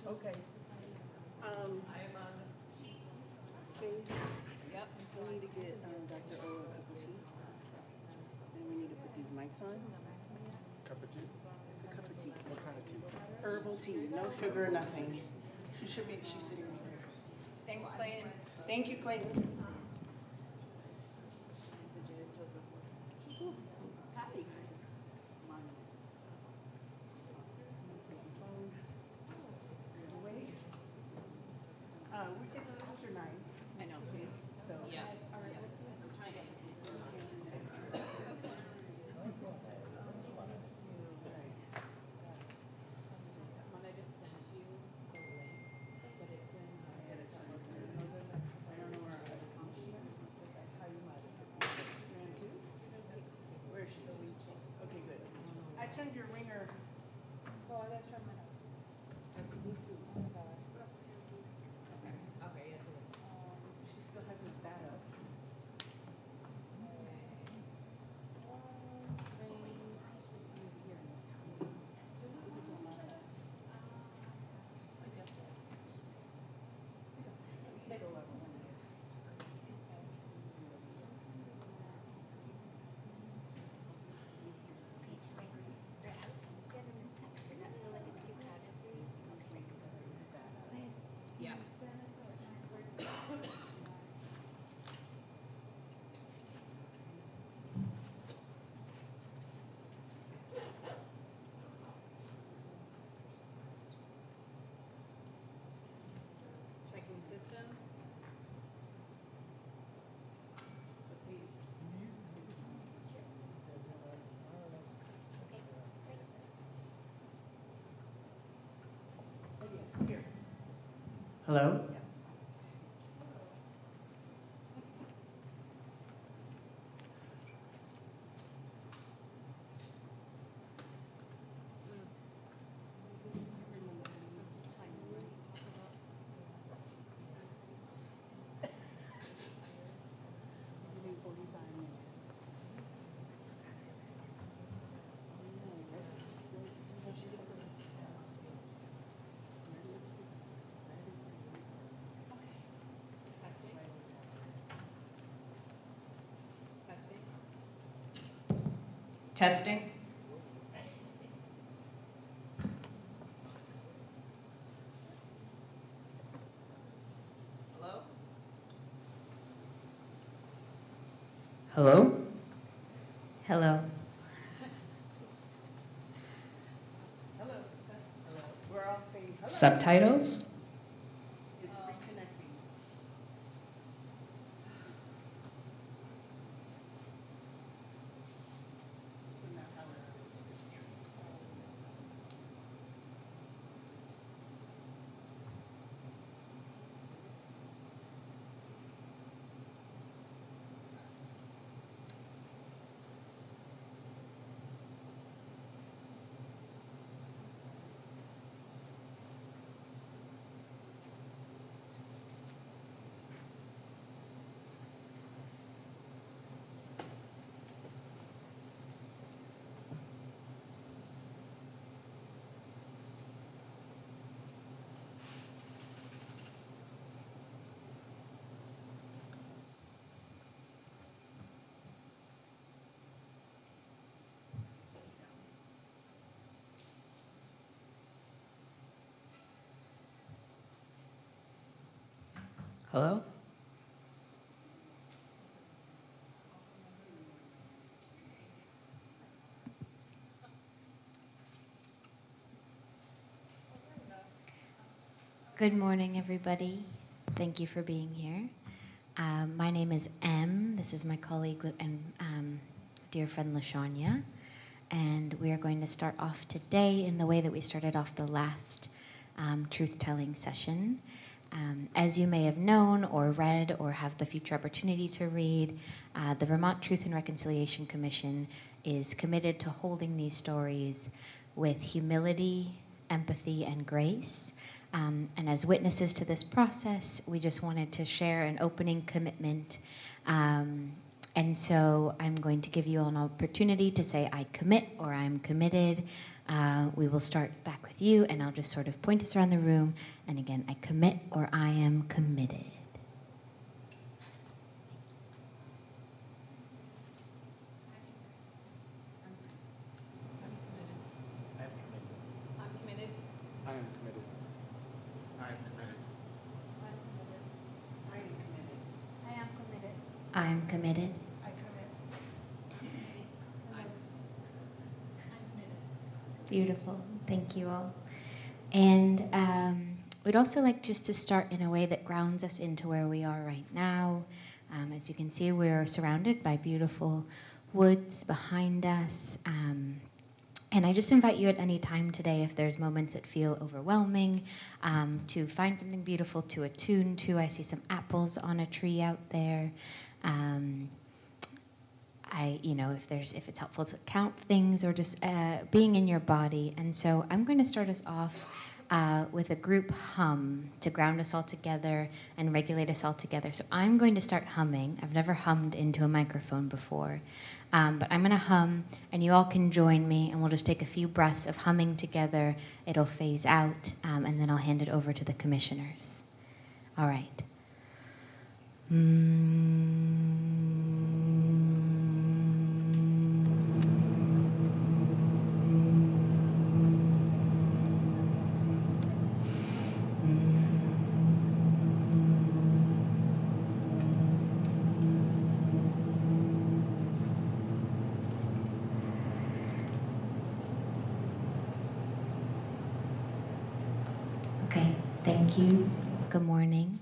Okay. Okay. Yep. We need to get Dr. O a cup of tea. Then we need to put these mics on. Cup of tea? A cup of tea. What kind of tea? Herbal tea, no sugar, nothing. She's sitting right here. Thanks, Clayton. Thank you, Clayton. Ooh, hi. It's after 9. I know. So. Yeah. Want I just sent you the link, but it's in. I don't know where how you might have. Ran to? Where is she? Okay, good. I turned your ringer. Oh, I gotta turn mine up. Me too. Okay, yeah, it's a little. She still hasn't that up. Yeah. Checking system. Here. Hello? Giving 45 minutes. Testing. Testing. Testing? Hello? Hello? Hello. Hello. Hello. We're all saying hello. Subtitles? It's reconnecting. Isn't that how it is? Hello? Good morning, everybody. Thank you for being here. My name is M. This is my colleague and dear friend LaShanya. And we are going to start off today in the way that we started off the last truth-telling session. As you may have known or read or have the future opportunity to read, the Vermont Truth and Reconciliation Commission is committed to holding these stories with humility, empathy, and grace. And as witnesses to this process, we just wanted to share an opening commitment. And so I'm going to give you an opportunity to say, I commit or I'm committed. We will start back with you, and I'll just sort of point us around the room. And again, I commit or I am committed. I'm committed. I am committed. I am committed. I am committed. I'm committed. I commit. Beautiful. Thank you all. And we'd also like just to start in a way that grounds us into where we are right now. As you can see, we're surrounded by beautiful woods behind us. And I just invite you at any time today, if there's moments that feel overwhelming, to find something beautiful to attune to. I see some apples on a tree out there. If it's helpful to count things or just being in your body. And so I'm going to start us off with a group hum to ground us all together and regulate us all together. So I'm going to start humming. I've never hummed into a microphone before. But I'm going to hum, and you all can join me, and we'll just take a few breaths of humming together. It'll phase out, and then I'll hand it over to the commissioners. All right. Okay, thank you. Good morning.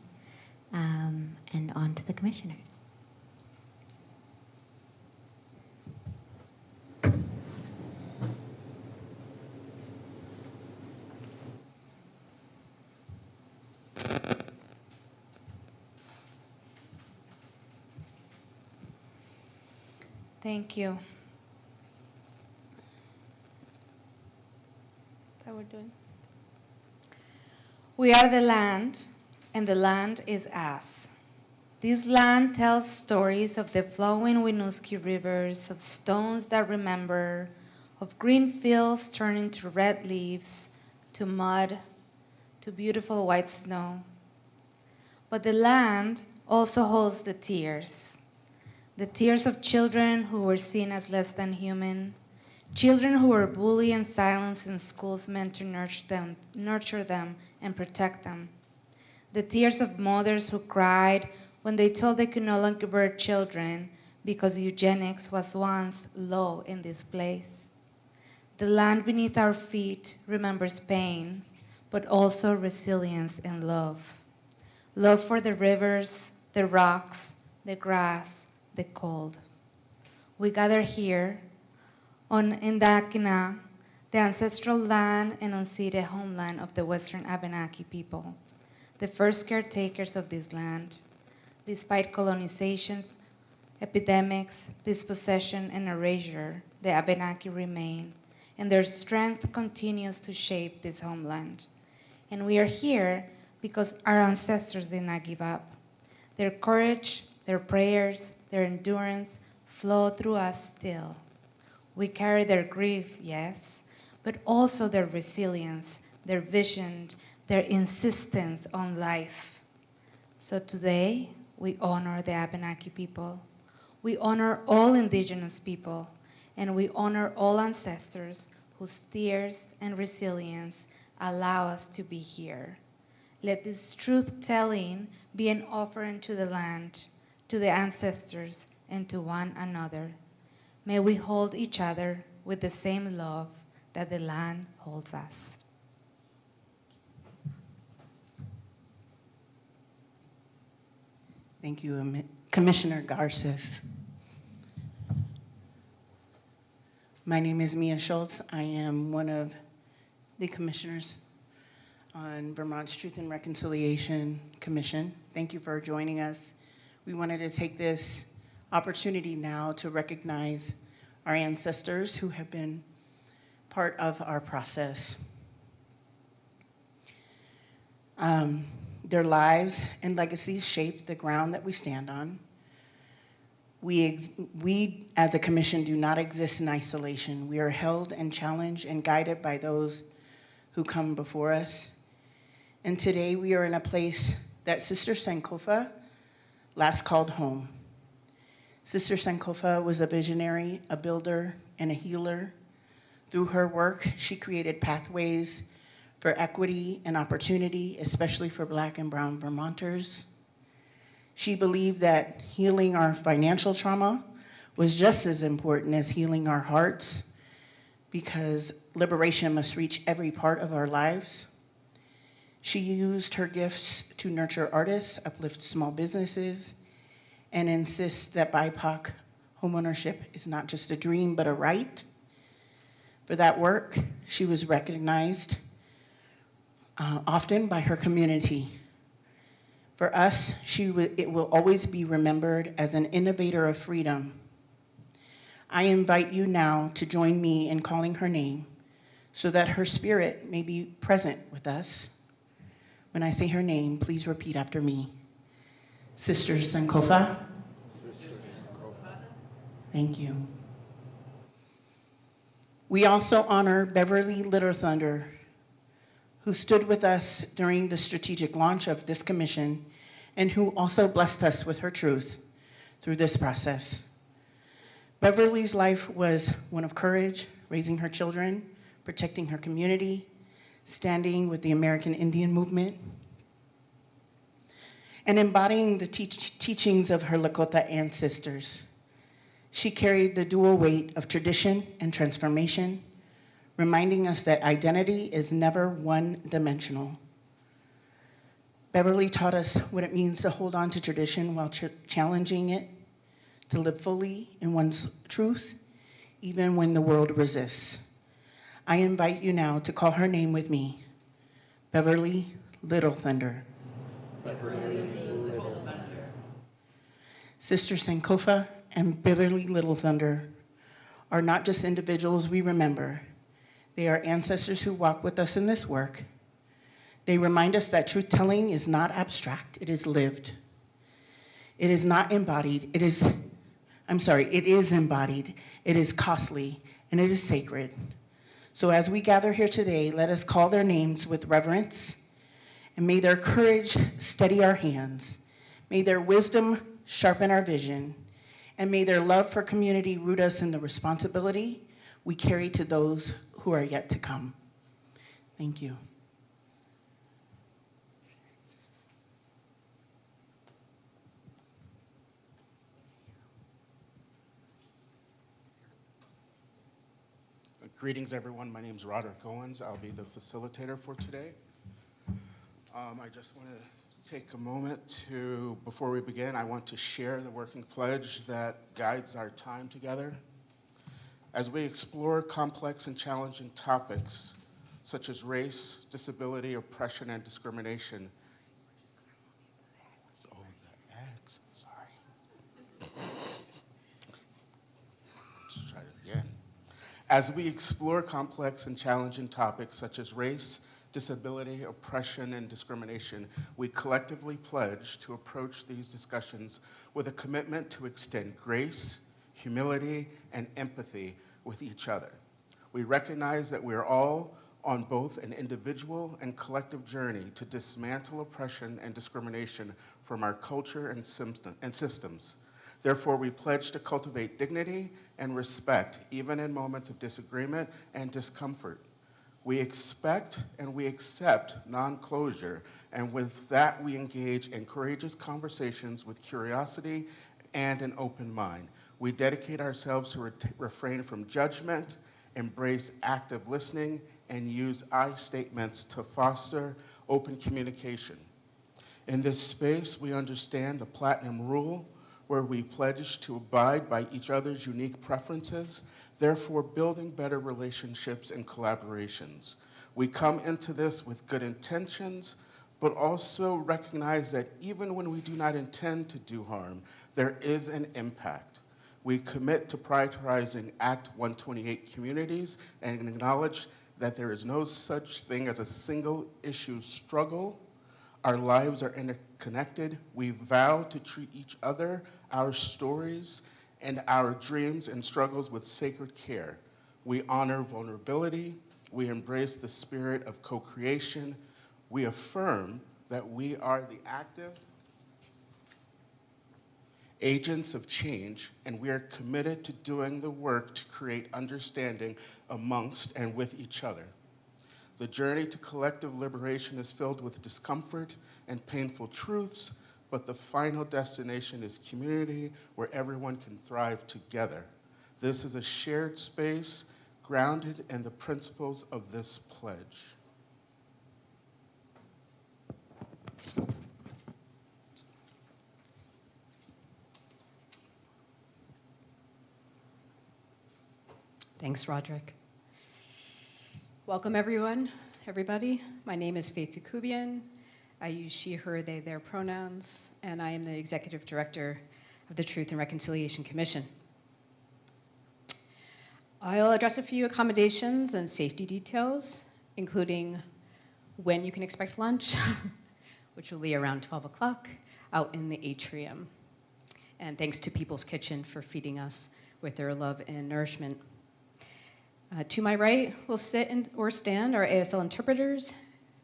And on to the commissioners. Thank you. That we're doing. We are the land, and the land is us. This land tells stories of the flowing Winooski rivers, of stones that remember, of green fields turning to red leaves, to mud, to beautiful white snow. But the land also holds the tears of children who were seen as less than human, children who were bullied and silenced in schools meant to nurture them and protect them. The tears of mothers who cried when they told they could no longer bear children because eugenics was once law in this place. The land beneath our feet remembers pain, but also resilience and love. Love for the rivers, the rocks, the grass, the cold. We gather here on Indakina, the ancestral land and unceded homeland of the Western Abenaki people, the first caretakers of this land. Despite colonizations, epidemics, dispossession, and erasure, the Abenaki remain, and their strength continues to shape this homeland. And we are here because our ancestors did not give up. Their courage, their prayers, their endurance flow through us still. We carry their grief, yes, but also their resilience, their vision, their insistence on life. So today, we honor the Abenaki people. We honor all indigenous people, and we honor all ancestors whose tears and resilience allow us to be here. Let this truth-telling be an offering to the land, to the ancestors, and to one another. May we hold each other with the same love that the land holds us. Thank you, Commissioner Garces. My name is Mia Schultz. I am one of the commissioners on Vermont's Truth and Reconciliation Commission. Thank you for joining us. We wanted to take this opportunity now to recognize our ancestors who have been part of our process. Their lives and legacies shape the ground that we stand on. We as a commission do not exist in isolation. We are held and challenged and guided by those who come before us. And today we are in a place that Sister Sankofa last called home. Sister Sankofa was a visionary, a builder, and a healer. Through her work, she created pathways for equity and opportunity, especially for Black and Brown Vermonters. She believed that healing our financial trauma was just as important as healing our hearts, because liberation must reach every part of our lives. She used her gifts to nurture artists, uplift small businesses, and insist that BIPOC homeownership is not just a dream, but a right. For that work, she was recognized often by her community. For us, it will always be remembered as an innovator of freedom. I invite you now to join me in calling her name so that her spirit may be present with us. When I say her name, please repeat after me. Sister Sankofa. Thank you. We also honor Beverly Little Thunder, who stood with us during the strategic launch of this commission and who also blessed us with her truth through this process. Beverly's life was one of courage, raising her children, protecting her community, standing with the American Indian movement, and embodying the teachings of her Lakota ancestors. She carried the dual weight of tradition and transformation, reminding us that identity is never one-dimensional. Beverly taught us what it means to hold on to tradition while challenging it, to live fully in one's truth, even when the world resists. I invite you now to call her name with me, Beverly Little Thunder. Beverly Little Thunder. Sister Sankofa and Beverly Little Thunder are not just individuals we remember. They are ancestors who walk with us in this work. They remind us that truth-telling is not abstract, it is lived. It is not embodied, it is embodied, it is costly, and it is sacred. So as we gather here today, let us call their names with reverence, and may their courage steady our hands. May their wisdom sharpen our vision, and may their love for community root us in the responsibility we carry to those who are yet to come. Thank you. Greetings, everyone. My name is Roderick Owens. I'll be the facilitator for today. I just want to take a moment before we begin, I want to share the working pledge that guides our time together. As we explore complex and challenging topics such as race, disability, oppression, and discrimination. Oh, the accent, sorry. Let's try it again. As we explore complex and challenging topics such as race, disability, oppression, and discrimination, we collectively pledge to approach these discussions with a commitment to extend grace, humility, and empathy with each other. We recognize that we are all on both an individual and collective journey to dismantle oppression and discrimination from our culture and systems. Therefore, we pledge to cultivate dignity and respect, even in moments of disagreement and discomfort. We expect and we accept non-closure, and with that, we engage in courageous conversations with curiosity and an open mind. We dedicate ourselves to refrain from judgment, embrace active listening, and use I statements to foster open communication. In this space, we understand the Platinum Rule, where we pledge to abide by each other's unique preferences, therefore building better relationships and collaborations. We come into this with good intentions, but also recognize that even when we do not intend to do harm, there is an impact. We commit to prioritizing Act 128 communities and acknowledge that there is no such thing as a single issue struggle. Our lives are interconnected. We vow to treat each other, our stories, and our dreams and struggles with sacred care. We honor vulnerability. We embrace the spirit of co-creation. We affirm that we are the active agents of change, and we are committed to doing the work to create understanding amongst and with each other. The journey to collective liberation is filled with discomfort and painful truths, but the final destination is community where everyone can thrive together. This is a shared space grounded in the principles of this pledge. Thanks, Roderick. Welcome, everybody. My name is Faith Yakubian. I use she, her, they, their pronouns, and I am the Executive Director of the Truth and Reconciliation Commission. I'll address a few accommodations and safety details, including when you can expect lunch, which will be around 12 o'clock, out in the atrium. And thanks to People's Kitchen for feeding us with their love and nourishment. To my right will sit or stand our ASL interpreters.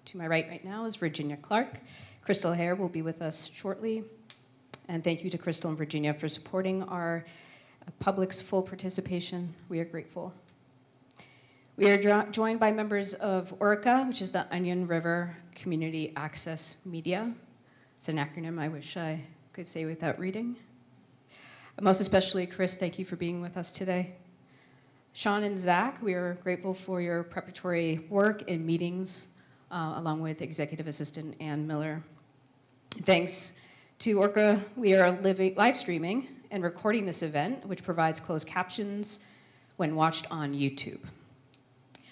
To my right now is Virginia Clark. Crystal Hare will be with us shortly. And thank you to Crystal and Virginia for supporting our public's full participation. We are grateful. We are joined by members of ORCA, which is the Onion River Community Access Media. It's an acronym I wish I could say without reading. Most especially, Chris, thank you for being with us today. Sean and Zach, we are grateful for your preparatory work and meetings, along with Executive Assistant Ann Miller. Thanks to ORCA, we are live streaming and recording this event, which provides closed captions when watched on YouTube.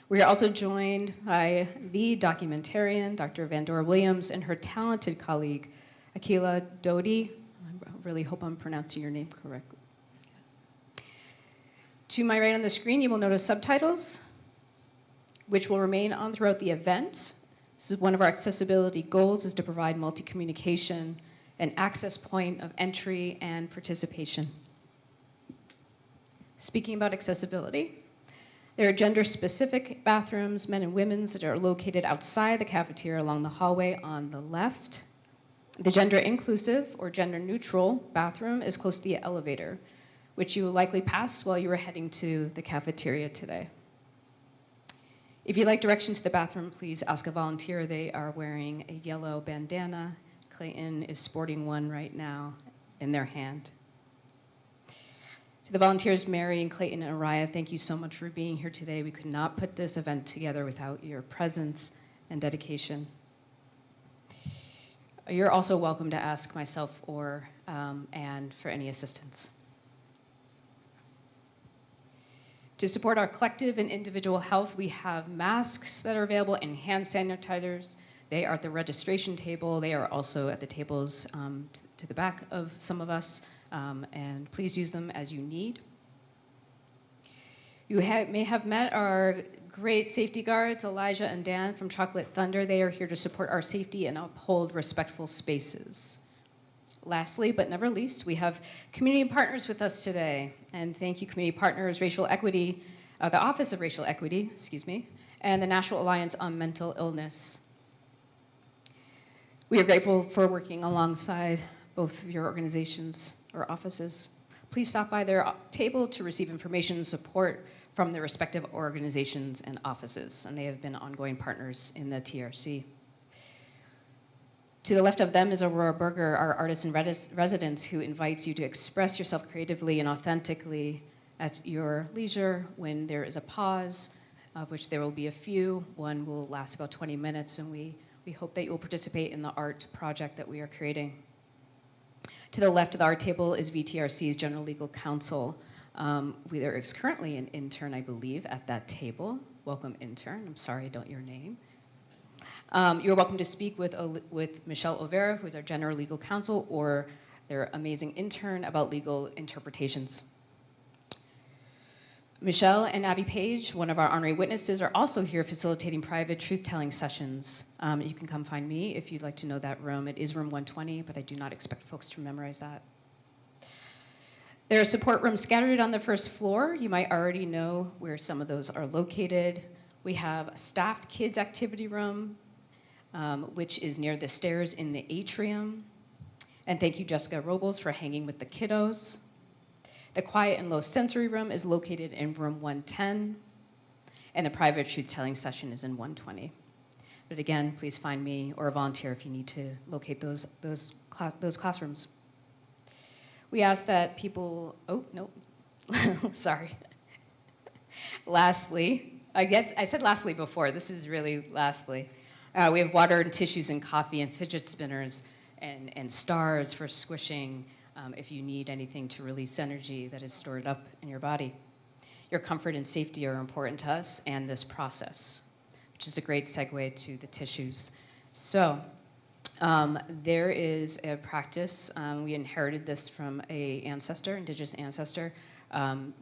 We are also joined by the documentarian, Dr. Vandora Williams, and her talented colleague, Akila Dodi. I really hope I'm pronouncing your name correctly. To my right on the screen, you will notice subtitles, which will remain on throughout the event. This is one of our accessibility goals, is to provide multi-communication, an access point of entry and participation. Speaking about accessibility, there are gender-specific bathrooms, men and women's, that are located outside the cafeteria along the hallway on the left. The gender-inclusive or gender-neutral bathroom is close to the elevator, which you will likely pass while you were heading to the cafeteria today. If you'd like directions to the bathroom, please ask a volunteer. They are wearing a yellow bandana. Clayton is sporting one right now in their hand. To the volunteers, Mary and Clayton and Araya, thank you so much for being here today. We could not put this event together without your presence and dedication. You're also welcome to ask myself or Anne for any assistance. To support our collective and individual health, we have masks that are available and hand sanitizers. They are at the registration table. They are also at the tables to the back of some of us, and please use them as you need. You may have met our great safety guards, Elijah and Dan from Chocolate Thunder. They are here to support our safety and uphold respectful spaces. Lastly, but never least, we have community partners with us today. And thank you, community partners, Racial Equity, the Office of Racial Equity, and the National Alliance on Mental Illness. We are grateful for working alongside both of your organizations or offices. Please stop by their table to receive information and support from their respective organizations and offices, and they have been ongoing partners in the TRC. To the left of them is Aurora Berger, our artist in residence, who invites you to express yourself creatively and authentically at your leisure when there is a pause, of which there will be a few. One will last about 20 minutes, and we hope that you will participate in the art project that we are creating. To the left of the art table is VTRC's General Legal Counsel. There is currently an intern, I believe, at that table. Welcome, intern. I'm sorry I don't know your name. You're welcome to speak with Michelle Overa, who is our General Legal Counsel, or their amazing intern about legal interpretations. Michelle and Abby Page, one of our honorary witnesses, are also here facilitating private truth-telling sessions. You can come find me if you'd like to know that room. It is room 120, but I do not expect folks to memorize that. There are support rooms scattered on the first floor. You might already know where some of those are located. We have a staffed kids activity room, which is near the stairs in the atrium. And thank you, Jessica Robles, for hanging with the kiddos. The quiet and low sensory room is located in room 110, and the private truth-telling session is in 120. But again, please find me or a volunteer if you need to locate those classrooms. We ask that people, oh, no, sorry. Lastly, I said lastly before, this is really lastly. We have water and tissues and coffee and fidget spinners and stars for squishing if you need anything to release energy that is stored up in your body. Your comfort and safety are important to us and this process, which is a great segue to the tissues. So, there is a practice, we inherited this from a ancestor, indigenous ancestor,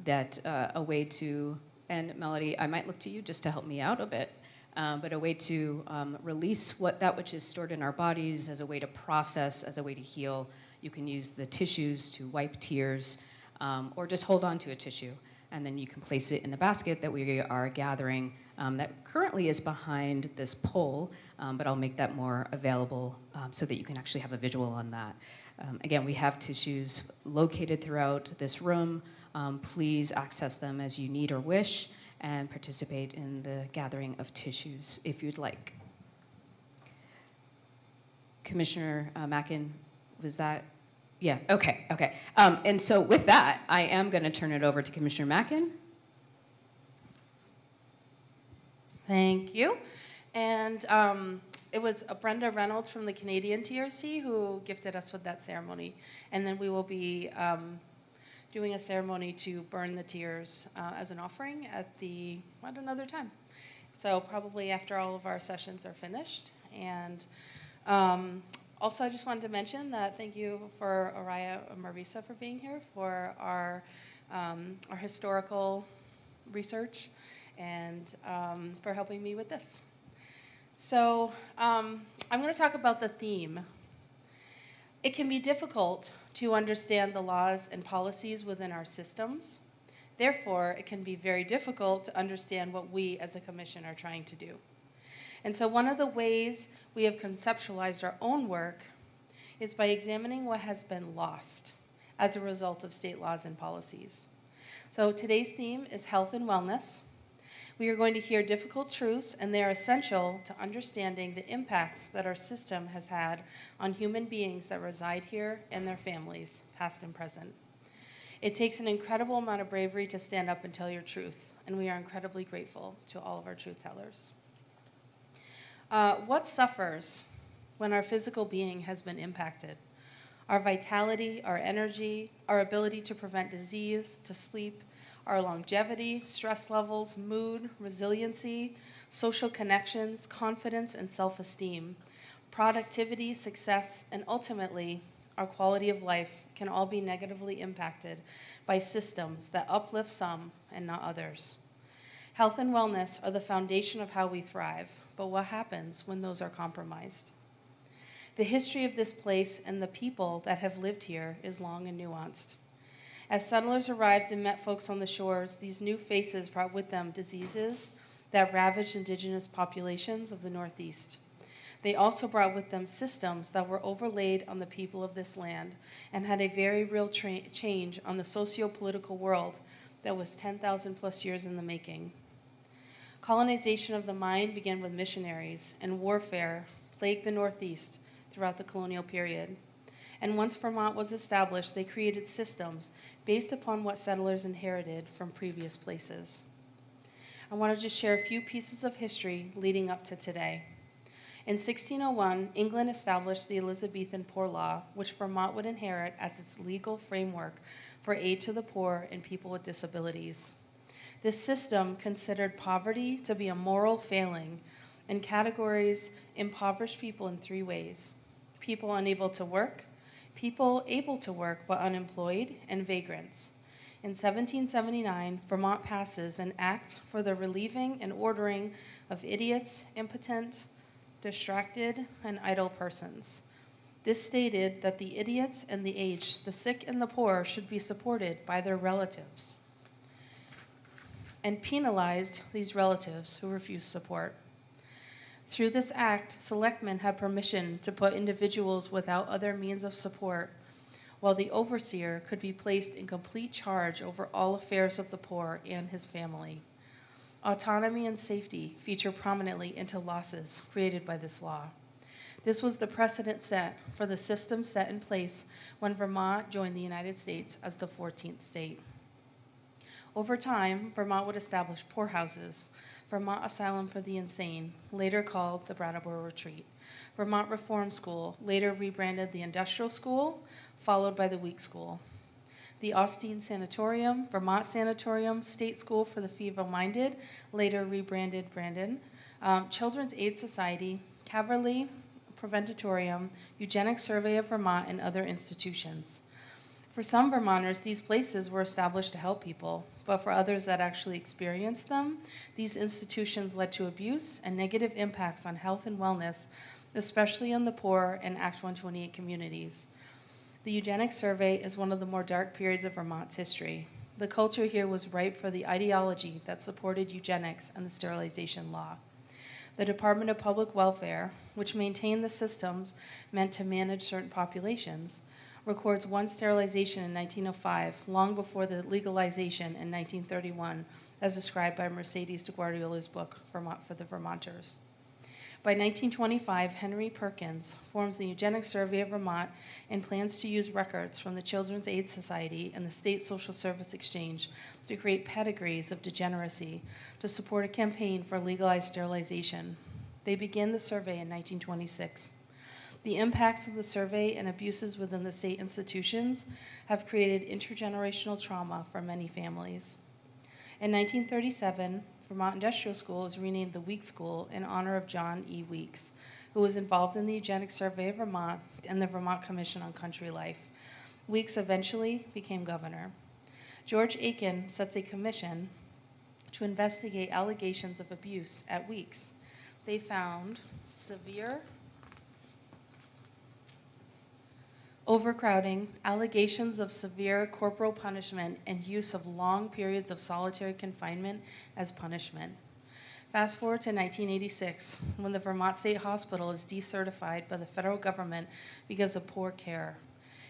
that a way to, and Melody, I might look to you just to help me out a bit, but a way to release that which is stored in our bodies, as a way to process, as a way to heal. You can use the tissues to wipe tears, or just hold on to a tissue, and then you can place it in the basket that we are gathering that currently is behind this pole, but I'll make that more available so that you can actually have a visual on that. Again, we have tissues located throughout this room. Please access them as you need or wish and participate in the gathering of tissues if you'd like. Commissioner Mackin, was that? Yeah, okay. And so with that, I am going to turn it over to Commissioner Mackin. Thank you. And it was Brenda Reynolds from the Canadian TRC who gifted us with that ceremony. And then we will be doing a ceremony to burn the tears as an offering at another time. So probably after all of our sessions are finished. And also, I just wanted to mention that thank you for Araya Marisa for being here for our historical research and for helping me with this. So I'm going to talk about the theme. It can be difficult to understand the laws and policies within our systems. Therefore, it can be very difficult to understand what we as a commission are trying to do. And so one of the ways we have conceptualized our own work is by examining what has been lost as a result of state laws and policies. So today's theme is health and wellness. We are going to hear difficult truths, and they are essential to understanding the impacts that our system has had on human beings that reside here and their families, past and present. It takes an incredible amount of bravery to stand up and tell your truth, and we are incredibly grateful to all of our truth tellers. What suffers when our physical being has been impacted? Our vitality, our energy, our ability to prevent disease, to sleep, our longevity, stress levels, mood, resiliency, social connections, confidence, and self-esteem, productivity, success, and ultimately, our quality of life can all be negatively impacted by systems that uplift some and not others. Health and wellness are the foundation of how we thrive, but what happens when those are compromised? The history of this place and the people that have lived here is long and nuanced. As settlers arrived and met folks on the shores, these new faces brought with them diseases that ravaged indigenous populations of the Northeast. They also brought with them systems that were overlaid on the people of this land and had a very real change on the socio-political world that was 10,000 plus years in the making. Colonization of the mind began with missionaries, and warfare plagued the Northeast throughout the colonial period. And once Vermont was established, they created systems based upon what settlers inherited from previous places. I want to just share a few pieces of history leading up to today. In 1601, England established the Elizabethan Poor Law, which Vermont would inherit as its legal framework for aid to the poor and people with disabilities. This system considered poverty to be a moral failing and categorized impoverished people in three ways: people unable to work, people able to work but unemployed, and vagrants. In 1779, Vermont passes an act for the relieving and ordering of idiots, impotent, distracted, and idle persons. This stated that the idiots and the aged, the sick and the poor should be supported by their relatives, and penalized these relatives who refused support. Through this act, selectmen had permission to put individuals without other means of support, while the overseer could be placed in complete charge over all affairs of the poor and his family. Autonomy and safety feature prominently into losses created by this law. This was the precedent set for the system set in place when Vermont joined the United States as the 14th state. Over time, Vermont would establish poorhouses, Vermont Asylum for the Insane, later called the Brattleboro Retreat, Vermont Reform School, later rebranded the Industrial School, followed by the Week School, the Austin Sanatorium, Vermont Sanatorium, State School for the Feeble-Minded, later rebranded Brandon, Children's Aid Society, Caverly Preventatorium, Eugenics Survey of Vermont, and other institutions. For some Vermonters, these places were established to help people, but for others that actually experienced them, these institutions led to abuse and negative impacts on health and wellness, especially in the poor and Act 128 communities. The Eugenics Survey is one of the more dark periods of Vermont's history. The culture here was ripe for the ideology that supported eugenics and the sterilization law. The Department of Public Welfare, which maintained the systems meant to manage certain populations, records one sterilization in 1905, long before the legalization in 1931, as described by Mercedes de Guardiola's book, Vermont for the Vermonters. By 1925, Henry Perkins forms the Eugenics Survey of Vermont and plans to use records from the Children's Aid Society and the State Social Service Exchange to create pedigrees of degeneracy to support a campaign for legalized sterilization. They begin the survey in 1926. The impacts of the survey and abuses within the state institutions have created intergenerational trauma for many families. In 1937, Vermont Industrial School is renamed the Weeks School in honor of John E. Weeks, who was involved in the Eugenics Survey of Vermont and the Vermont Commission on Country Life. Weeks eventually became governor. George Aiken sets a commission to investigate allegations of abuse at Weeks. They found severe overcrowding, allegations of severe corporal punishment, and use of long periods of solitary confinement as punishment. Fast forward to 1986, when the Vermont State Hospital is decertified by the federal government because of poor care.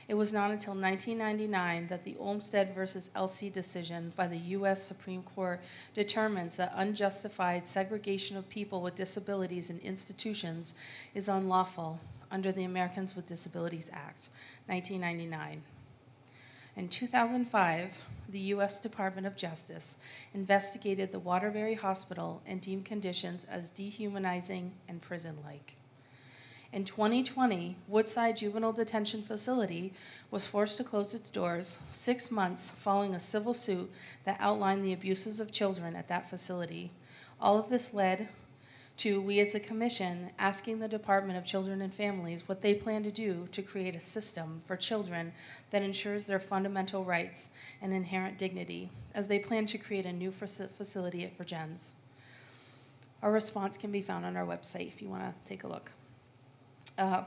It was not until 1999 that the Olmstead versus LC decision by the U.S. Supreme Court determines that unjustified segregation of people with disabilities in institutions is unlawful under the Americans with Disabilities Act, 1999. In 2005, the U.S. Department of Justice investigated the Waterbury Hospital and deemed conditions as dehumanizing and prison-like. In 2020, Woodside Juvenile Detention Facility was forced to close its doors 6 months following a civil suit that outlined the abuses of children at that facility. All of this led to we as a commission asking the Department of Children and Families what they plan to do to create a system for children that ensures their fundamental rights and inherent dignity, as they plan to create a new facility at Virgins. Our response can be found on our website if you want to take a look.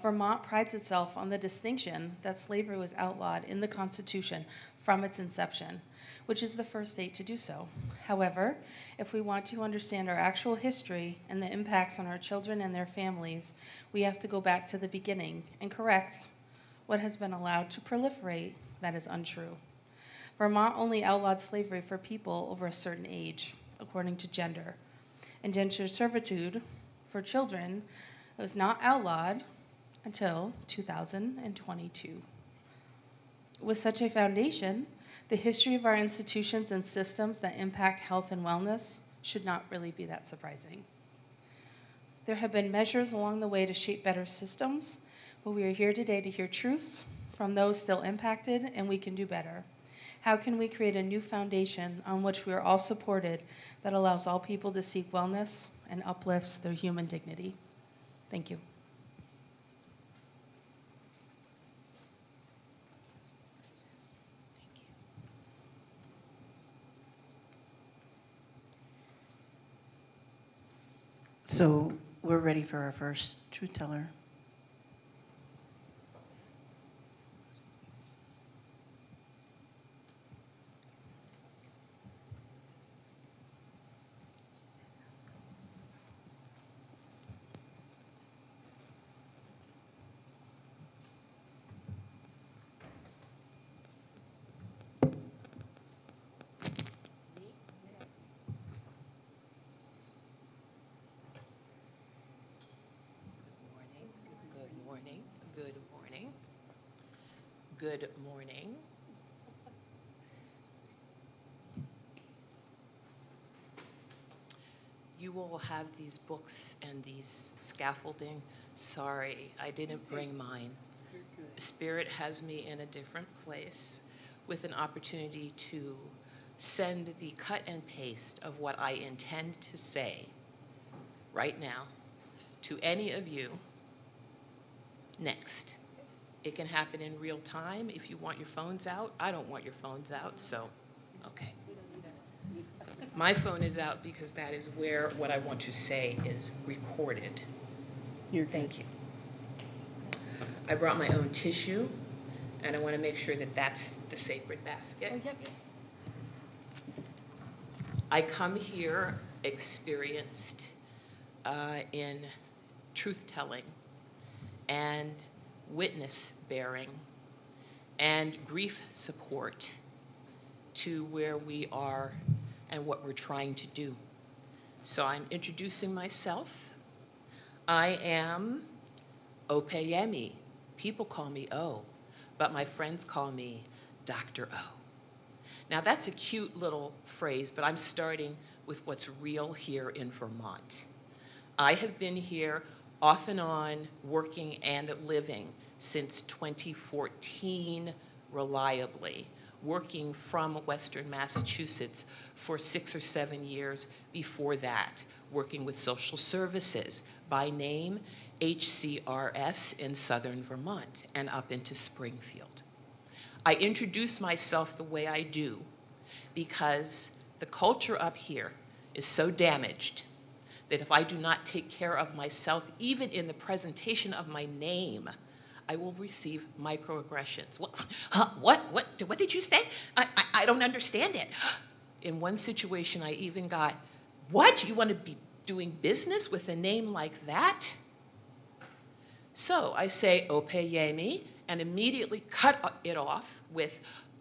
Vermont prides itself on the distinction that slavery was outlawed in the Constitution from its inception, which is the first state to do so. However, if we want to understand our actual history and the impacts on our children and their families, we have to go back to the beginning and correct what has been allowed to proliferate that is untrue. Vermont only outlawed slavery for people over a certain age, according to gender. Indentured servitude for children was not outlawed until 2022. With such a foundation, the history of our institutions and systems that impact health and wellness should not really be that surprising. There have been measures along the way to shape better systems, but we are here today to hear truths from those still impacted, and we can do better. How can we create a new foundation on which we are all supported that allows all people to seek wellness and uplifts their human dignity? Thank you. So we're ready for our first truth teller. Good morning, good morning, good morning. You all have these books and these scaffolding. Sorry, I didn't bring mine. Spirit has me in a different place with an opportunity to send the cut and paste of what I intend to say right now to any of you next. It can happen in real time if you want your phones out. I don't want your phones out, so, okay. My phone is out because that is where what I want to say is recorded. Thank you. I brought my own tissue, and I want to make sure that that's the sacred basket. Oh, yep. I come here experienced in truth-telling and witness bearing and grief support to where we are and what we're trying to do. So I'm introducing myself. I am Opeyemi. People call me O, but my friends call me Dr. O. Now that's a cute little phrase, but I'm starting with what's real here in Vermont. I have been here off and on, working and living since 2014 reliably, working from Western Massachusetts for 6 or 7 years before that, working with social services, by name HCRS in Southern Vermont and up into Springfield. I introduce myself the way I do because the culture up here is so damaged that if I do not take care of myself, even in the presentation of my name, I will receive microaggressions. What did you say? I don't understand it. In one situation, I even got, what? You want to be doing business with a name like that? So I say Opeyemi and immediately cut it off with,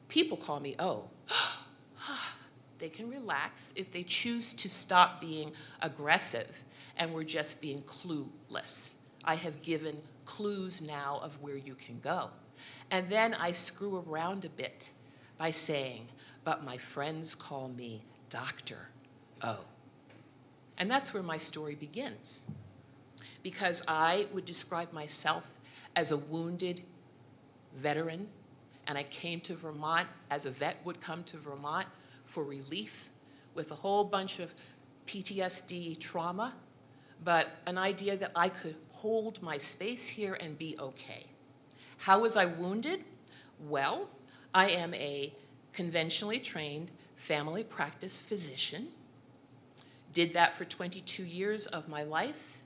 people call me O. They can relax if they choose to stop being aggressive and we're just being clueless. I have given clues now of where you can go. And then I screw around a bit by saying, but my friends call me Dr. O. And that's where my story begins. Because I would describe myself as a wounded veteran, and I came to Vermont as a vet would come to Vermont for relief with a whole bunch of PTSD trauma, but an idea that I could hold my space here and be okay. How was I wounded? Well, I am a conventionally trained family practice physician, did that for 22 years of my life,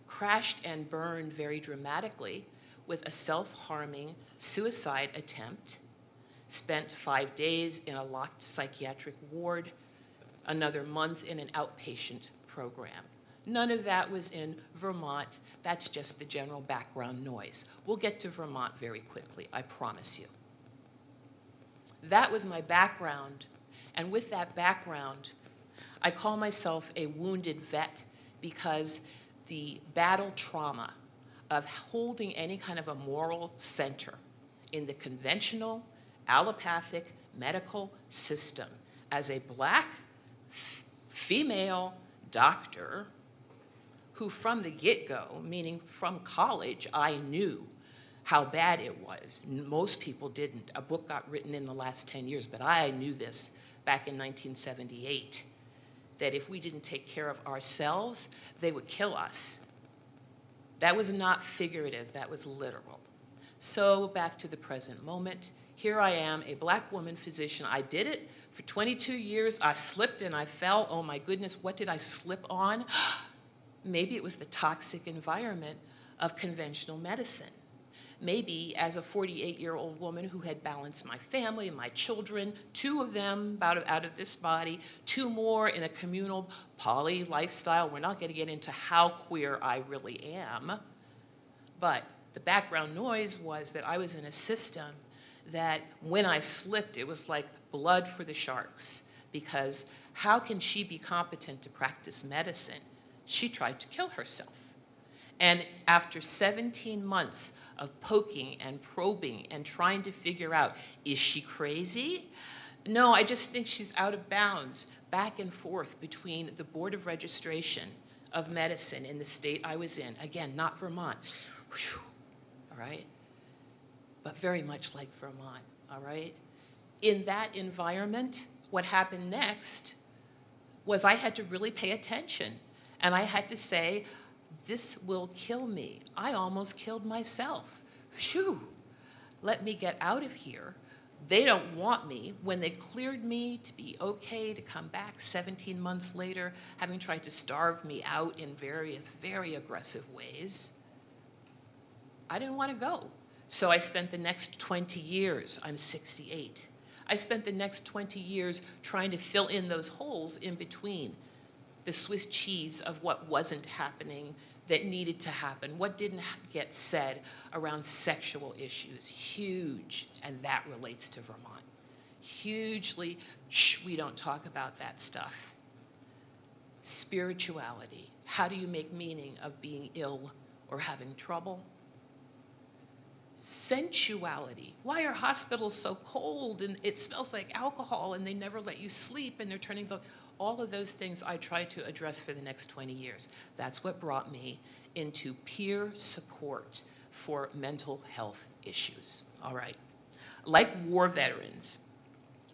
crashed and burned very dramatically with a self-harming suicide attempt, spent 5 days in a locked psychiatric ward, another month in an outpatient program. None of that was in Vermont. That's just the general background noise. We'll get to Vermont very quickly, I promise you. That was my background, and with that background, I call myself a wounded vet because the battle trauma of holding any kind of a moral center in the conventional allopathic medical system as a black female doctor who from the get-go, meaning from college, I knew how bad it was. Most people didn't. A book got written in the last 10 years, but I knew this back in 1978, that if we didn't take care of ourselves, they would kill us. That was not figurative, that was literal. So back to the present moment. Here I am, a black woman physician. I did it for 22 years. I slipped and I fell. Oh my goodness, what did I slip on? Maybe it was the toxic environment of conventional medicine. Maybe as a 48-year-old woman who had balanced my family and my children, 2 of them out of this body, 2 more in a communal poly lifestyle. We're not going to get into how queer I really am, but the background noise was that I was in a system that when I slipped, it was like blood for the sharks, because how can she be competent to practice medicine? She tried to kill herself. And after 17 months of poking and probing and trying to figure out, is she crazy? No, I just think she's out of bounds, back and forth between the Board of Registration of Medicine in the state I was in. Again, not Vermont, whew, all right? But very much like Vermont, all right? In that environment, what happened next was I had to really pay attention. And I had to say, this will kill me. I almost killed myself. Phew, let me get out of here. They don't want me. When they cleared me to be okay to come back 17 months later, having tried to starve me out in various very aggressive ways, I didn't want to go. So I spent the next 20 years, I'm 68. I spent the next 20 years trying to fill in those holes in between the Swiss cheese of what wasn't happening that needed to happen, what didn't get said around sexual issues, huge, and that relates to Vermont. Hugely, we don't talk about that stuff. Spirituality, how do you make meaning of being ill or having trouble? Sensuality, why are hospitals so cold and it smells like alcohol and they never let you sleep and they're turning the, all of those things I tried to address for the next 20 years. That's what brought me into peer support for mental health issues, all right? Like war veterans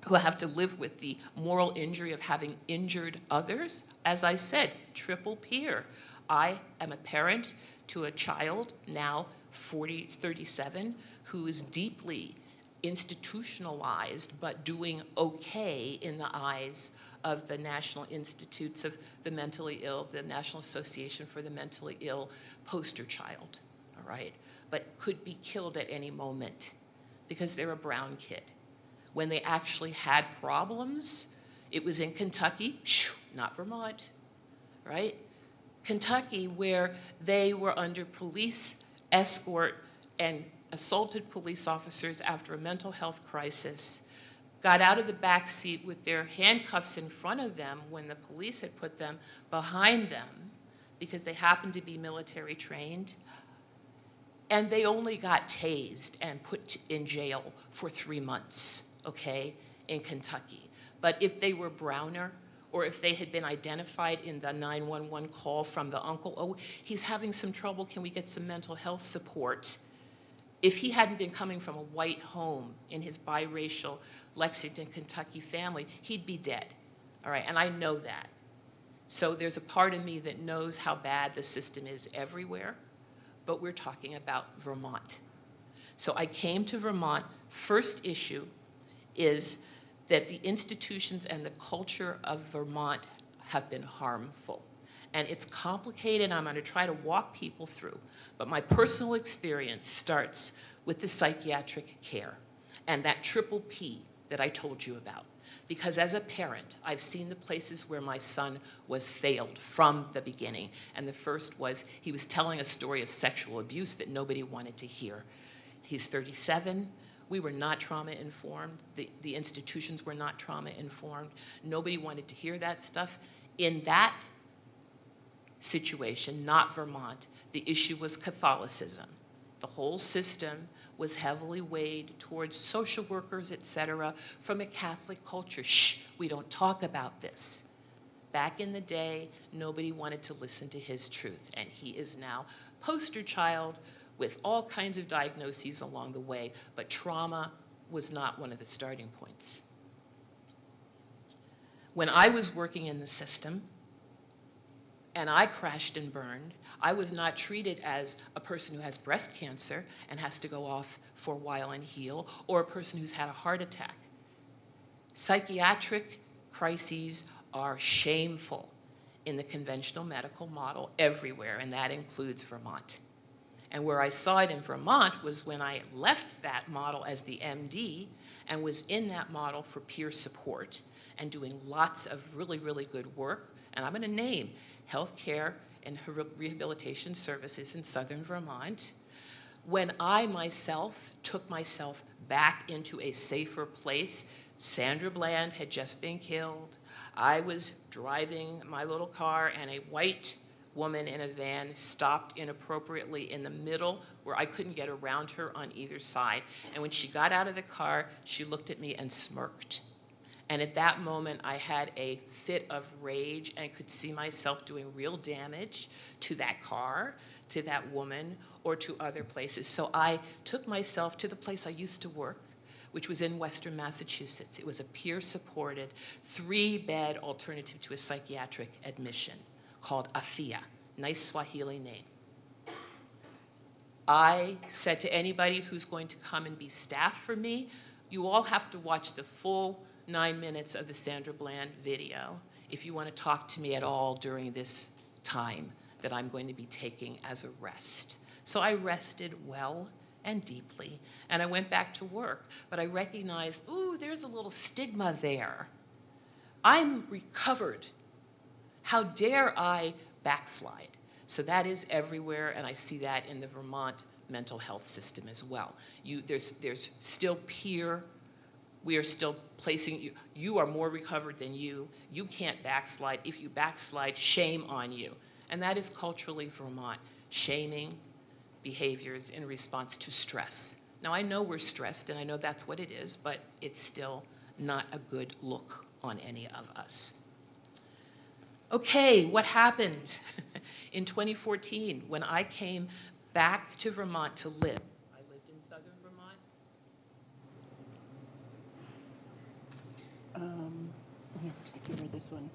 who have to live with the moral injury of having injured others, as I said, triple peer. I am a parent to a child now 37 who is deeply institutionalized but doing okay in the eyes of the National Institutes of the Mentally Ill, the National Association for the Mentally Ill poster child, all right? But could be killed at any moment because they're a brown kid. When they actually had problems, it was in Kentucky, not Vermont, right? Kentucky, where they were under police escort and assaulted police officers after a mental health crisis, got out of the back seat with their handcuffs in front of them when the police had put them behind them because they happened to be military trained, and they only got tased and put in jail for 3 months, okay, in Kentucky. But if they were browner, or if they had been identified in the 911 call from the uncle, oh, he's having some trouble, can we get some mental health support? If he hadn't been coming from a white home in his biracial Lexington, Kentucky family, he'd be dead, all right, and I know that. So there's a part of me that knows how bad the system is everywhere, but we're talking about Vermont. So I came to Vermont, first issue is that the institutions and the culture of Vermont have been harmful. And it's complicated, I'm gonna try to walk people through, but my personal experience starts with the psychiatric care and that triple P that I told you about. Because as a parent, I've seen the places where my son was failed from the beginning. And the first was he was telling a story of sexual abuse that nobody wanted to hear. He's 37. We were not trauma-informed. The institutions were not trauma-informed. Nobody wanted to hear that stuff. In that situation, not Vermont, the issue was Catholicism. The whole system was heavily weighed towards social workers, et cetera, from a Catholic culture. Shh, we don't talk about this. Back in the day, nobody wanted to listen to his truth, and he is now poster child with all kinds of diagnoses along the way, but trauma was not one of the starting points. When I was working in the system, and I crashed and burned, I was not treated as a person who has breast cancer and has to go off for a while and heal, or a person who's had a heart attack. Psychiatric crises are shameful. in the conventional medical model everywhere, and that includes Vermont. And where I saw it in Vermont was when I left that model as the MD and was in that model for peer support and doing lots of really, really good work. And I'm going to name healthcare and rehabilitation services in southern Vermont. When I myself took myself back into a safer place, Sandra Bland had just been killed. I was driving my little car and a white woman in a van stopped inappropriately in the middle where I couldn't get around her on either side. And when she got out of the car, she looked at me and smirked. And at that moment, I had a fit of rage and could see myself doing real damage to that car, to that woman, or to other places. So I took myself to the place I used to work, which was in Western Massachusetts. It was a peer-supported, 3-bed alternative to a psychiatric admission called Afia, nice Swahili name. I said to anybody who's going to come and be staff for me, you all have to watch the full 9 minutes of the Sandra Bland video if you want to talk to me at all during this time that I'm going to be taking as a rest. So I rested well and deeply, and I went back to work, but I recognized, ooh, there's a little stigma there. I'm recovered. How dare I backslide? So that is everywhere, and I see that in the Vermont mental health system as well. There's still peer. We are still placing you. You are more recovered than you. You can't backslide. If you backslide, shame on you. And that is culturally Vermont, shaming behaviors in response to stress. Now, I know we're stressed, and I know that's what it is, but it's still not a good look on any of us. Okay, what happened in 2014 when I came back to Vermont to live? I lived in southern Vermont. Here, just give her this one.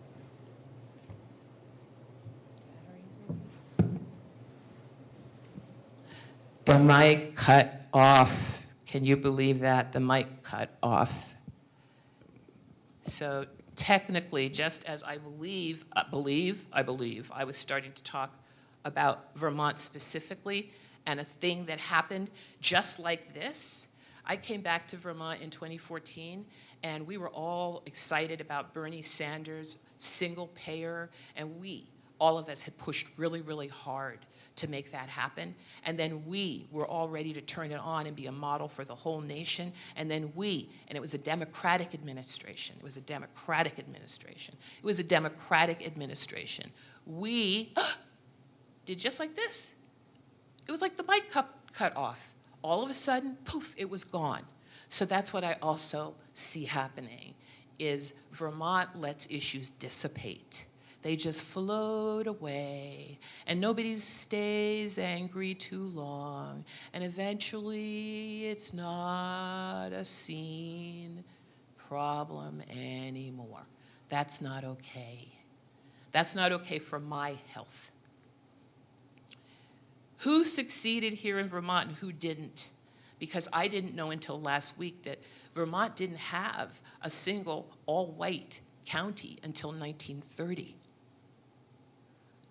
The mic cut off. Can you believe that? The mic cut off. So technically, just as I believe, I was starting to talk about Vermont specifically, and a thing that happened just like this. I came back to Vermont in 2014, and we were all excited about Bernie Sanders' single payer, and all of us had pushed really, really hard to make that happen. And then we were all ready to turn it on and be a model for the whole nation. And then and it was a Democratic administration. It was a Democratic administration. It was a Democratic administration. We did just like this. It was like the mic cut off. All of a sudden, poof, it was gone. So that's what I also see happening, is Vermont lets issues dissipate. They just float away, and nobody stays angry too long, and eventually it's not a seen problem anymore. That's not okay. That's not okay for my health. Who succeeded here in Vermont and who didn't? Because I didn't know until last week that Vermont didn't have a single all-white county until 1930.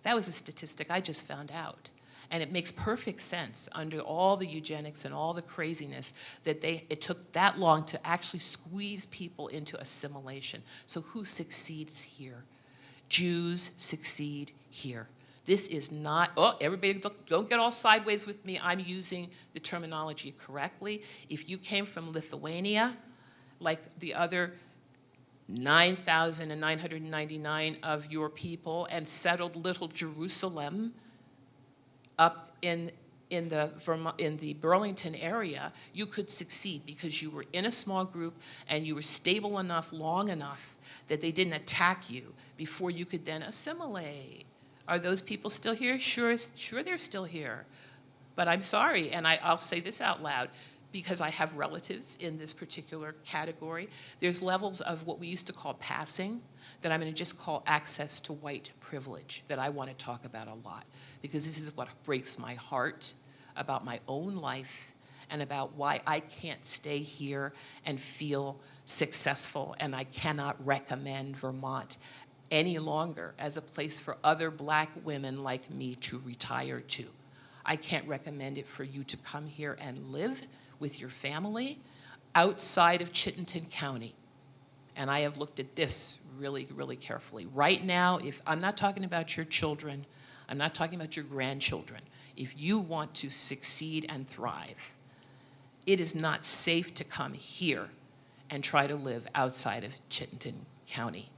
That was a statistic I just found out. And it makes perfect sense under all the eugenics and all the craziness that it took that long to actually squeeze people into assimilation. So who succeeds here? Jews succeed here. This is not, everybody don't get all sideways with me. I'm using the terminology correctly. If you came from Lithuania, like the other 9,999 of your people, and settled little Jerusalem up in the Burlington area, you could succeed because you were in a small group and you were stable enough, long enough, that they didn't attack you before you could then assimilate. Are those people still here? Sure they're still here. But I'm sorry, and I'll say this out loud, because I have relatives in this particular category. There's levels of what we used to call passing that I'm going to just call access to white privilege that I want to talk about a lot, because this is what breaks my heart about my own life and about why I can't stay here and feel successful, and I cannot recommend Vermont any longer as a place for other black women like me to retire to. I can't recommend it for you to come here and live with your family outside of Chittenden County. And I have looked at this really, really carefully. Right now, if I'm not talking about your children, I'm not talking about your grandchildren. If you want to succeed and thrive, it is not safe to come here and try to live outside of Chittenden County.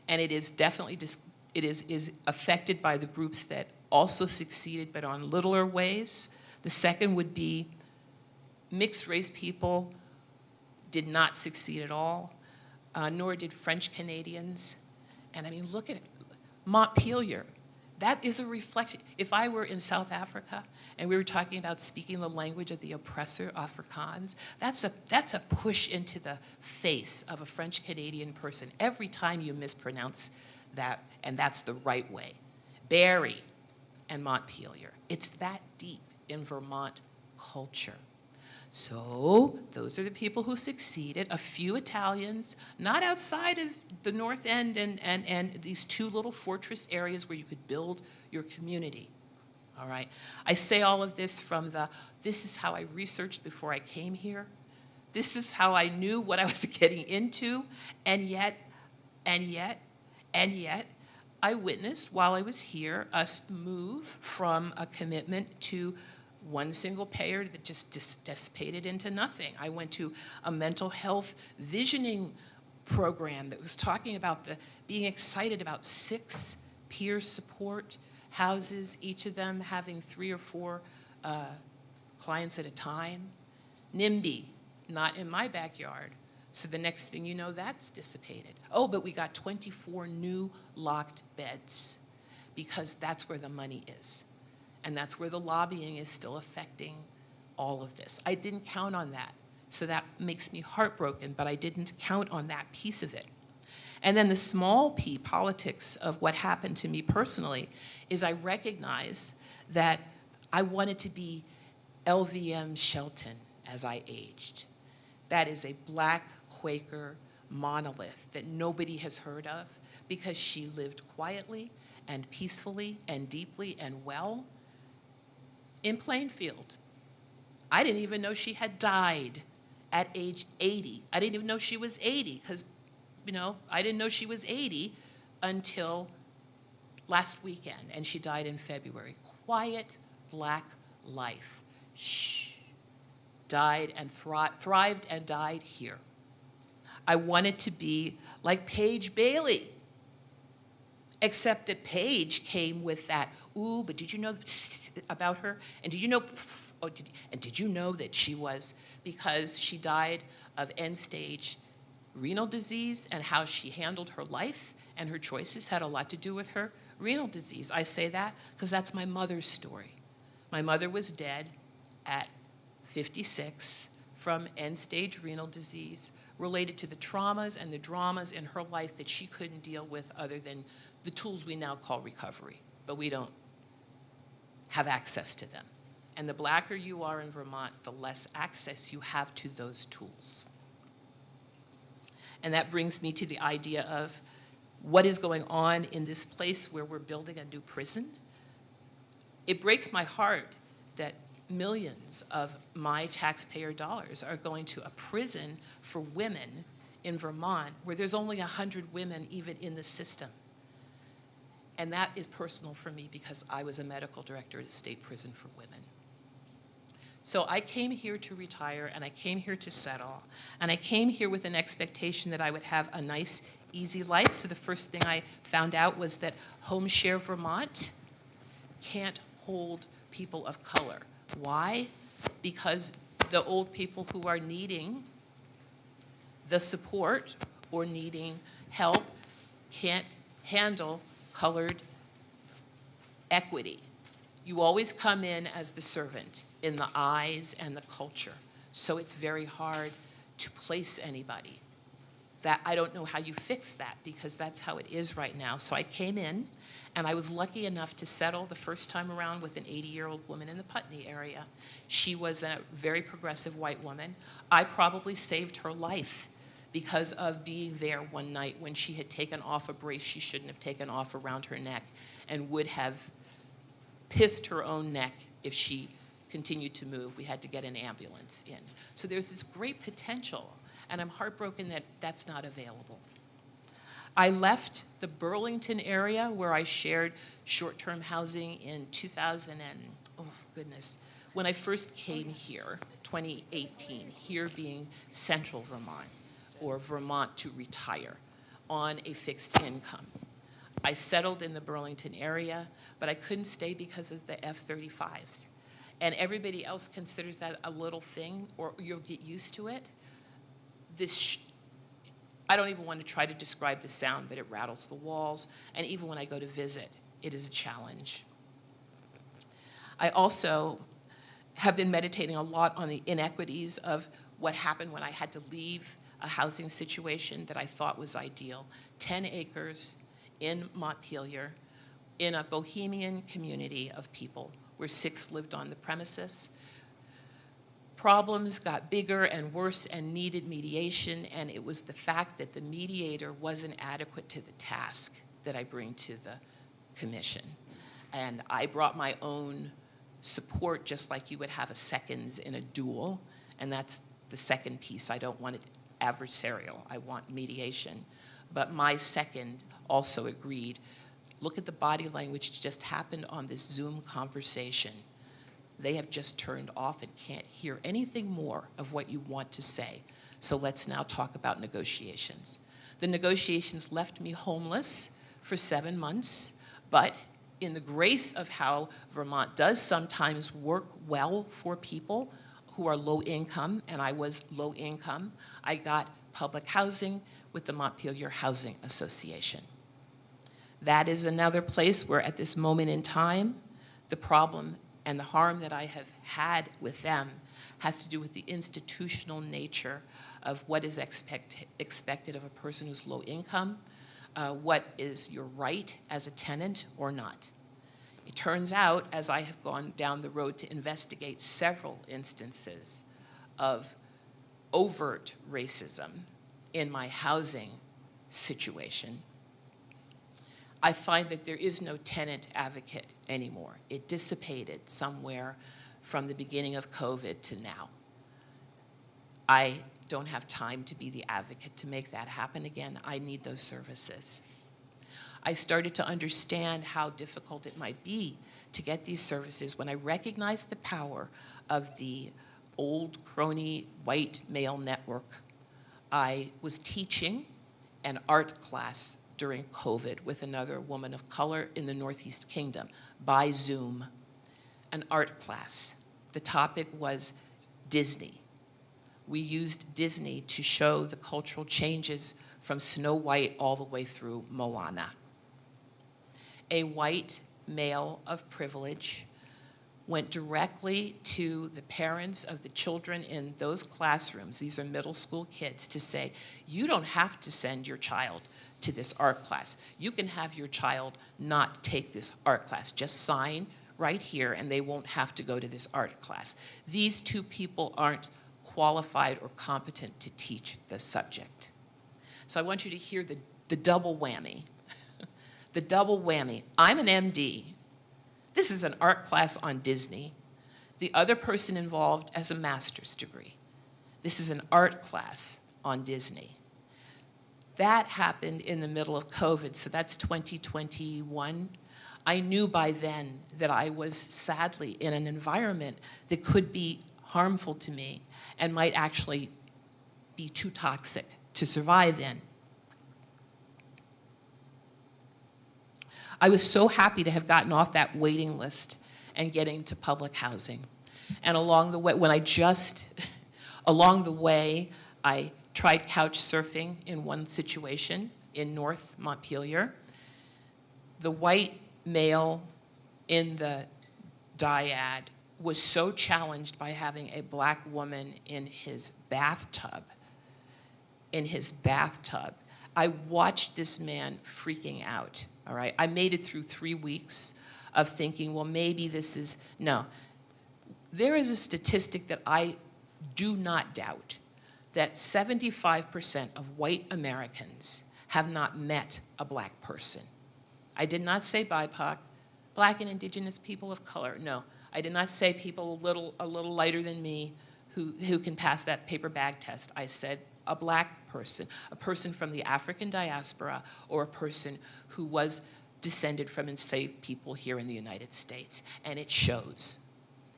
And it is definitely, it is affected by the groups that also succeeded, but on littler ways. The second would be mixed race people did not succeed at all, nor did French Canadians. And I mean, look at it. Montpelier, that is a reflection. If I were in South Africa and we were talking about speaking the language of the oppressor, Afrikaans, that's a push into the face of a French Canadian person every time you mispronounce that, and that's the right way. Barrie and Montpelier, it's that deep in Vermont culture. So those are the people who succeeded. A few Italians, not outside of the North End and these two little fortress areas where you could build your community. All right. I say all of this from this is how I researched before I came here. This is how I knew what I was getting into. And yet, I witnessed while I was here us move from a commitment to one single payer that just dissipated into nothing. I went to a mental health visioning program that was talking about being excited about 6 peer support houses, each of them having 3 or 4 clients at a time. NIMBY, not in my backyard. So the next thing you know, that's dissipated. Oh, but we got 24 new locked beds because that's where the money is. And that's where the lobbying is still affecting all of this. I didn't count on that. So that makes me heartbroken, but I didn't count on that piece of it. And then the small p politics of what happened to me personally is I recognize that I wanted to be LVM Shelton as I aged. That is a black Quaker monolith that nobody has heard of because she lived quietly and peacefully and deeply and well in Plainfield. I didn't even know she had died at age 80. I didn't even know she was 80 because, I didn't know she was 80 until last weekend, and she died in February. Quiet black life. Shh. Died and thrived and died here. I wanted to be like Paige Bailey, except that Paige came with that, ooh, but did you know about her? And did you know, did you know that she was, because she died of end-stage renal disease, and how she handled her life and her choices had a lot to do with her renal disease. I say that because that's my mother's story. My mother was dead at 56 from end-stage renal disease related to the traumas and the dramas in her life that she couldn't deal with other than the tools we now call recovery, but we don't have access to them. And the blacker you are in Vermont, the less access you have to those tools. And that brings me to the idea of what is going on in this place where we're building a new prison. It breaks my heart that millions of my taxpayer dollars are going to a prison for women in Vermont where there's only 100 women even in the system. And that is personal for me because I was a medical director at a state prison for women. So I came here to retire, and I came here to settle, and I came here with an expectation that I would have a nice, easy life. So the first thing I found out was that Home Share Vermont can't hold people of color. Why? Because the old people who are needing the support or needing help can't handle colored equity. You always come in as the servant in the eyes and the culture. So it's very hard to place anybody. That I don't know how you fix that because that's how it is right now. So I came in and I was lucky enough to settle the first time around with an 80-year-old woman in the Putney area. She was a very progressive white woman. I probably saved her life because of being there one night when she had taken off a brace she shouldn't have taken off around her neck and would have pithed her own neck if she continued to move. We had to get an ambulance in. So there's this great potential, and I'm heartbroken that that's not available. I left the Burlington area where I shared short-term housing in 2000 and, oh goodness, when I first came here, 2018, here being central Vermont, or Vermont to retire, on a fixed income. I settled in the Burlington area, but I couldn't stay because of the F-35s. And everybody else considers that a little thing, or you'll get used to it. I don't even want to try to describe the sound, but it rattles the walls. And even when I go to visit, it is a challenge. I also have been meditating a lot on the inequities of what happened when I had to leave a housing situation that I thought was ideal. 10 acres in Montpelier, in a bohemian community of people where 6 lived on the premises. Problems got bigger and worse and needed mediation, and it was the fact that the mediator wasn't adequate to the task that I bring to the commission. And I brought my own support, just like you would have a seconds in a duel, and that's the second piece. I don't want it adversarial, I want mediation. But my second also agreed, look at the body language just happened on this Zoom conversation. They have just turned off and can't hear anything more of what you want to say. So let's now talk about negotiations. The negotiations left me homeless for 7 months, but in the grace of how Vermont does sometimes work well for people who are low income, and I was low income, I got public housing with the Montpelier Housing Association. That is another place where at this moment in time, the problem and the harm that I have had with them has to do with the institutional nature of what is expected of a person who's low income, what is your right as a tenant or not. It turns out, as I have gone down the road to investigate several instances of overt racism in my housing situation, I find that there is no tenant advocate anymore. It dissipated somewhere from the beginning of COVID to now. I don't have time to be the advocate to make that happen again. I need those services. I started to understand how difficult it might be to get these services when I recognized the power of the old crony white male network. I was teaching an art class during COVID with another woman of color in the Northeast Kingdom by Zoom, an art class. The topic was Disney. We used Disney to show the cultural changes from Snow White all the way through Moana. A white male of privilege went directly to the parents of the children in those classrooms, these are middle school kids, to say, you don't have to send your child to this art class. You can have your child not take this art class. Just sign right here and they won't have to go to this art class. These two people aren't qualified or competent to teach the subject. So I want you to hear the double whammy. The double whammy. I'm an MD. This is an art class on Disney. The other person involved has a master's degree. This is an art class on Disney. That happened in the middle of COVID, so that's 2021. I knew by then that I was sadly in an environment that could be harmful to me and might actually be too toxic to survive in. I was so happy to have gotten off that waiting list and getting to public housing. And along the way, along the way, I tried couch surfing in one situation in North Montpelier. The white male in the dyad was so challenged by having a black woman in his bathtub. I watched this man freaking out, all right? I made it through 3 weeks of thinking, well, maybe this is, no. There is a statistic that I do not doubt, that 75% of white Americans have not met a black person. I did not say BIPOC, black and indigenous people of color. No, I did not say people a little lighter than me who can pass that paper bag test. I said a black person, a person from the African diaspora, or a person who was descended from enslaved people here in the United States. And it shows.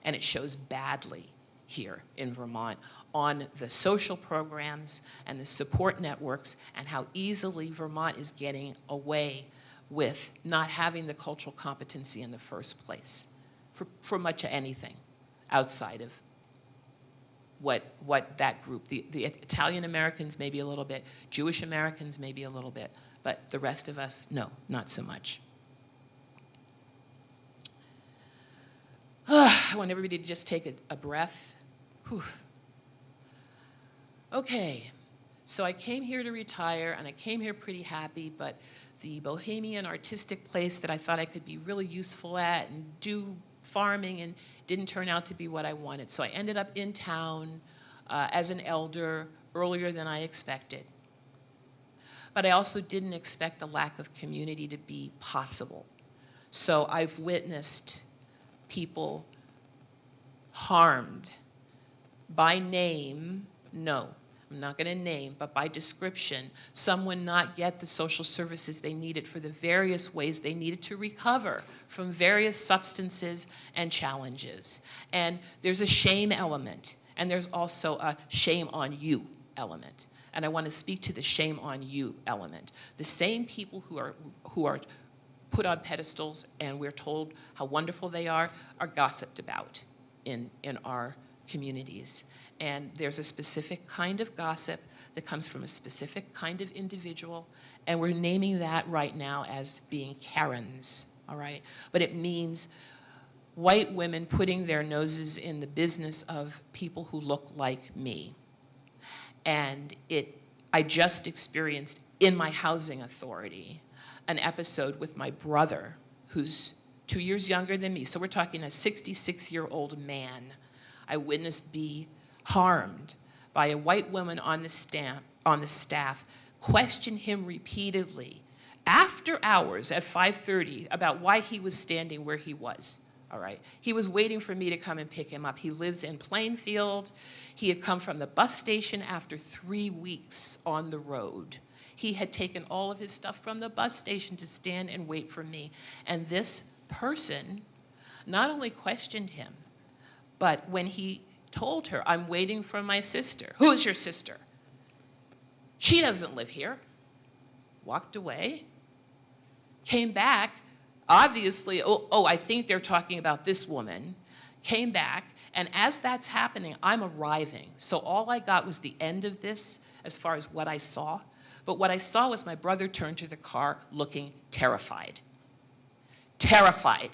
And it shows badly here in Vermont on the social programs and the support networks and how easily Vermont is getting away with not having the cultural competency in the first place for much of anything outside of what that group, the Italian Americans maybe a little bit, Jewish Americans maybe a little bit, but the rest of us, no, not so much. I want everybody to just take a breath. Whew. Okay, so I came here to retire, and I came here pretty happy, but the bohemian artistic place that I thought I could be really useful at and do farming and didn't turn out to be what I wanted. So I ended up in town as an elder earlier than I expected. But I also didn't expect the lack of community to be possible. So I've witnessed people harmed by name, no, I'm not going to name, but by description, someone not get the social services they needed for the various ways they needed to recover from various substances and challenges. And there's a shame element, and there's also a shame on you element. And I want to speak to the shame on you element. The same people who are put on pedestals and we're told how wonderful they are gossiped about in our communities. And there's a specific kind of gossip that comes from a specific kind of individual, and we're naming that right now as being Karens, all right? But it means white women putting their noses in the business of people who look like me. And I just experienced in my housing authority an episode with my brother, who's 2 years younger than me. So we're talking a 66-year-old man I witnessed be harmed by a white woman on the staff, question him repeatedly after hours at 5:30 about why he was standing where he was. All right. He was waiting for me to come and pick him up. He lives in Plainfield. He had come from the bus station after 3 weeks on the road. He had taken all of his stuff from the bus station to stand and wait for me. And this person not only questioned him, but when he told her, I'm waiting for my sister. Who is your sister? She doesn't live here. Walked away. Came back. Obviously, I think they're talking about this woman. Came back, and as that's happening, I'm arriving. So all I got was the end of this as far as what I saw. But what I saw was my brother turn to the car looking terrified. Terrified.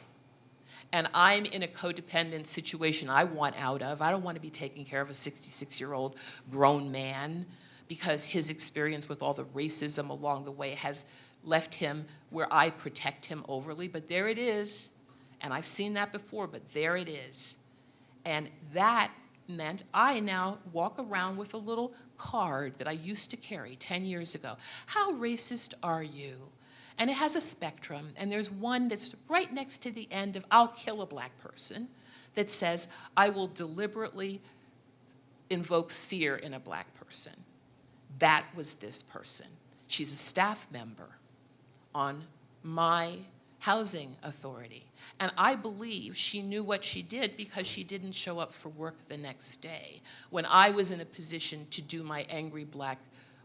And I'm in a codependent situation I want out of. I don't want to be taking care of a 66-year-old grown man because his experience with all the racism along the way has left him where I protect him overly. But there it is. And I've seen that before, but there it is. And that meant I now walk around with a little card that I used to carry 10 years ago. How racist are you? And it has a spectrum, and there's one that's right next to the end of I'll kill a black person that says I will deliberately invoke fear in a black person. That was this person. She's a staff member on my housing authority. And I believe she knew what she did because she didn't show up for work the next day when I was in a position to do my angry black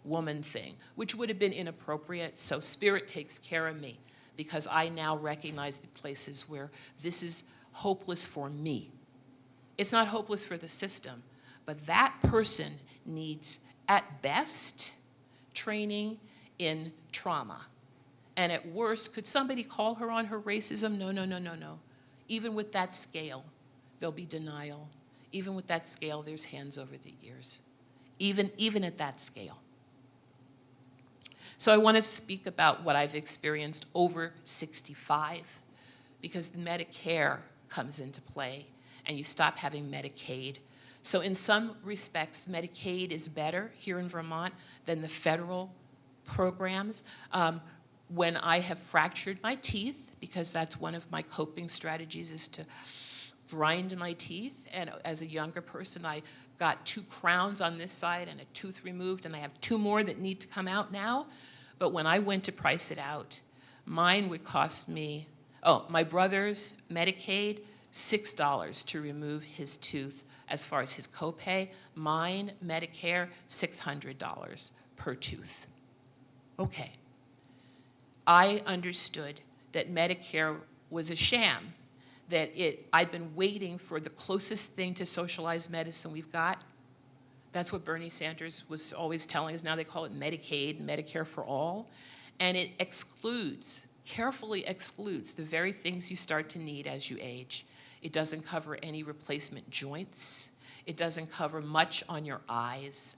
woman thing, which would have been inappropriate. So Spirit takes care of me because I now recognize the places where this is hopeless for me. It's not hopeless for the system, but that person needs, at best, training in trauma. And at worst, could somebody call her on her racism? No, no, no, no, no. Even with that scale, there'll be denial. Even with that scale, there's hands over the ears. Even at that scale. So I want to speak about what I've experienced over 65, because Medicare comes into play, and you stop having Medicaid. So in some respects, Medicaid is better here in Vermont than the federal programs. When I have fractured my teeth, because that's one of my coping strategies, is to grind my teeth. And as a younger person, I got 2 crowns on this side and a tooth removed, and I have 2 more that need to come out now. But when I went to price it out, mine would cost me, my brother's Medicaid, $6 to remove his tooth as far as his copay. Mine, Medicare, $600 per tooth. Okay. I understood that Medicare was a sham, that I'd been waiting for the closest thing to socialized medicine we've got. That's what Bernie Sanders was always telling us. Now they call it Medicaid, Medicare for all. And it excludes, carefully excludes, the very things you start to need as you age. It doesn't cover any replacement joints. It doesn't cover much on your eyes,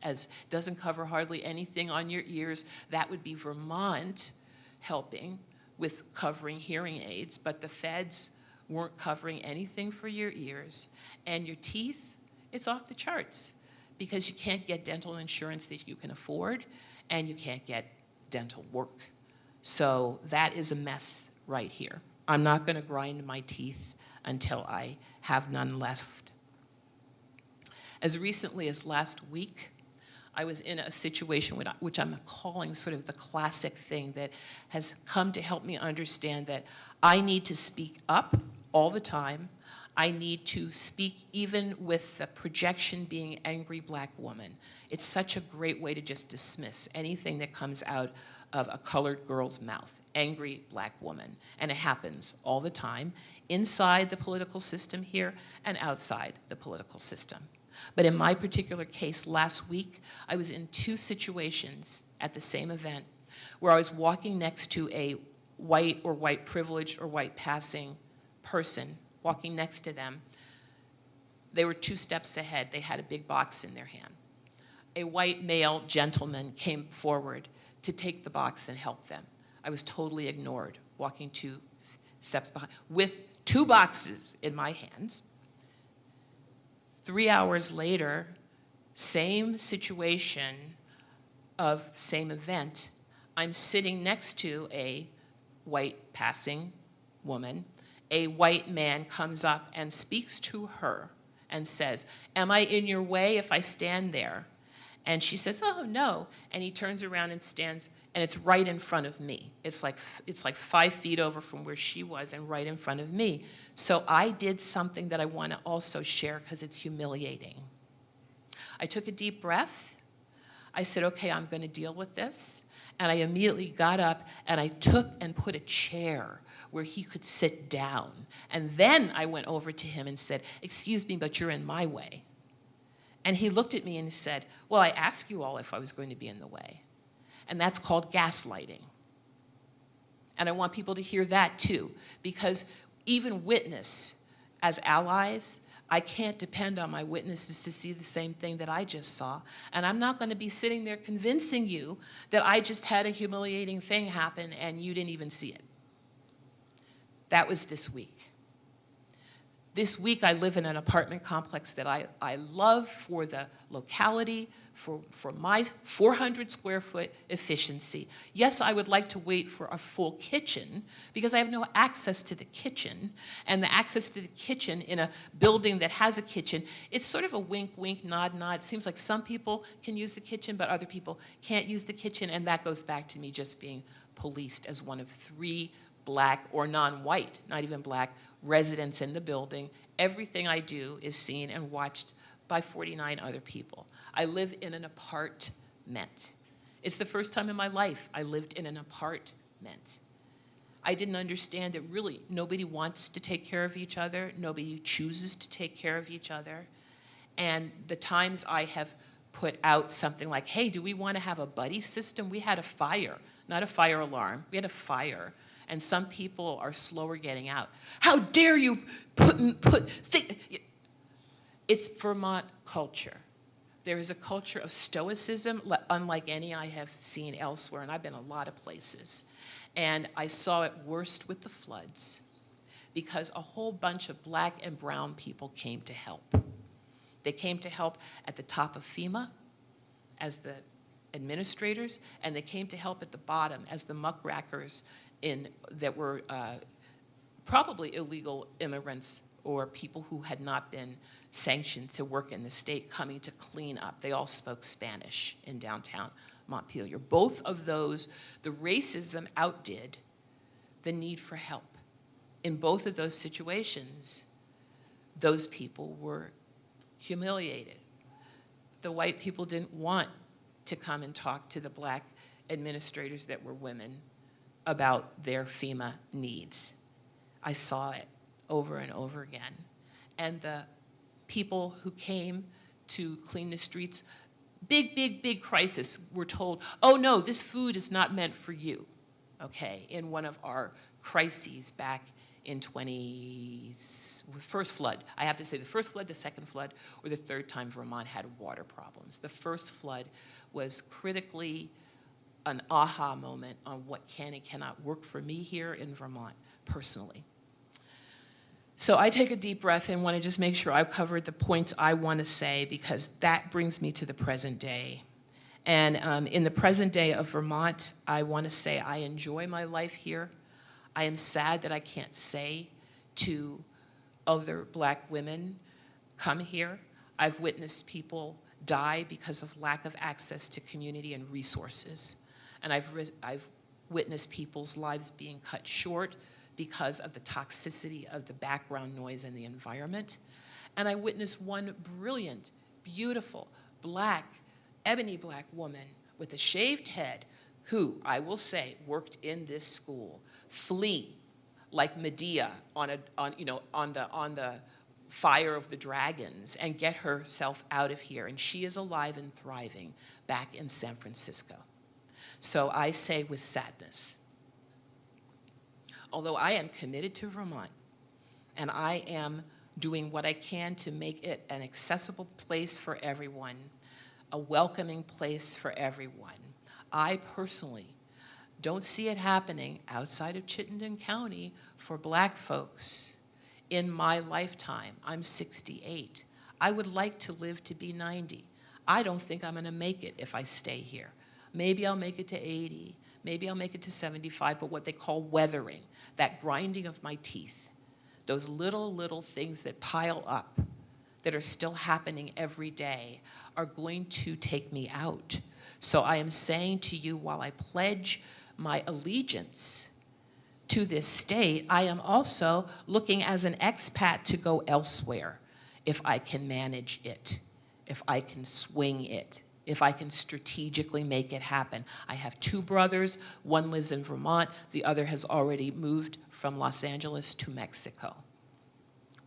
doesn't cover hardly anything on your ears. That would be Vermont helping with covering hearing aids, but the feds weren't covering anything for your ears. And your teeth, it's off the charts because you can't get dental insurance that you can afford, and you can't get dental work. So that is a mess right here. I'm not going to grind my teeth until I have none left. As recently as last week, I was in a situation which I'm calling sort of the classic thing that has come to help me understand that I need to speak up all the time. I need to speak even with the projection being angry black woman. It's such a great way to just dismiss anything that comes out of a colored girl's mouth. Angry black woman. And it happens all the time, inside the political system here and outside the political system. But in my particular case, last week, I was in 2 situations at the same event where I was walking next to a white or white privileged or white passing person, walking next to them. They were 2 steps ahead. They had a big box in their hand. A white male gentleman came forward to take the box and help them. I was totally ignored, walking 2 steps behind, with 2 boxes in my hands. 3 hours later, same situation of same event. I'm sitting next to a white passing woman. A white man comes up and speaks to her and says, "Am I in your way if I stand there?" And she says, "Oh, no." And he turns around and stands, and it's right in front of me. It's like 5 feet over from where she was and right in front of me. So I did something that I want to also share because it's humiliating. I took a deep breath. I said, okay, I'm going to deal with this. And I immediately got up and I took and put a chair where he could sit down. And then I went over to him and said, "Excuse me, but you're in my way." And he looked at me and he said, "Well, I asked you all if I was going to be in the way." And that's called gaslighting. And I want people to hear that too, because even witness, as allies, I can't depend on my witnesses to see the same thing that I just saw. And I'm not going to be sitting there convincing you that I just had a humiliating thing happen and you didn't even see it. That was this week. This week, I live in an apartment complex that I love for the locality, for my 400 square foot efficiency. Yes, I would like to wait for a full kitchen because I have no access to the kitchen. And the access to the kitchen in a building that has a kitchen, it's sort of a wink, wink, nod, nod. It seems like some people can use the kitchen, but other people can't use the kitchen. And that goes back to me just being policed as one of 3 black or non-white, not even black, residents in the building. Everything I do is seen and watched by 49 other people. I live in an apartment. It's the first time in my life I lived in an apartment. I didn't understand that really nobody wants to take care of each other. Nobody chooses to take care of each other. And the times I have put out something like, hey, do we want to have a buddy system? We had a fire, not a fire alarm. We had a fire. And some people are slower getting out. How dare you It's Vermont culture. There is a culture of stoicism, unlike any I have seen elsewhere, and I've been a lot of places. And I saw it worst with the floods, because a whole bunch of black and brown people came to help. They came to help at the top of FEMA as the administrators, and they came to help at the bottom as the muckrackers that were probably illegal immigrants or people who had not been sanctioned to work in the state coming to clean up. They all spoke Spanish in downtown Montpelier. Both of those, the racism outdid the need for help. In both of those situations, those people were humiliated. The white people didn't want to come and talk to the black administrators that were women about their FEMA needs. I saw it over and over again. And the people who came to clean the streets, big crisis, were told, oh no, this food is not meant for you, okay, in one of our crises back in first flood. I have to say the first flood, the second flood, or the third time Vermont had water problems. The first flood was critically an aha moment on what can and cannot work for me here in Vermont personally. So I take a deep breath and want to just make sure I've covered the points I want to say, because that brings me to the present day. And in the present day of Vermont, I want to say I enjoy my life here. I am sad that I can't say to other black women, come here. I've witnessed people die because of lack of access to community and resources. And I've witnessed people's lives being cut short because of the toxicity of the background noise in the environment. And I witnessed one brilliant, beautiful, black, ebony black woman with a shaved head who, I will say, worked in this school, flee like Medea on the fire of the dragons and get herself out of here. And she is alive and thriving back in San Francisco. So I say with sadness, although I am committed to Vermont and I am doing what I can to make it an accessible place for everyone, a welcoming place for everyone, I personally don't see it happening outside of Chittenden County for black folks in my lifetime. I'm 68. I would like to live to be 90. I don't think I'm gonna make it if I stay here. Maybe I'll make it to 80, maybe I'll make it to 75, but what they call weathering, that grinding of my teeth, those little things that pile up, that are still happening every day, are going to take me out. So I am saying to you, while I pledge my allegiance to this state, I am also looking as an expat to go elsewhere if I can manage it, if I can swing it, if I can strategically make it happen. I have two brothers. One lives in Vermont. The other has already moved from Los Angeles to Mexico.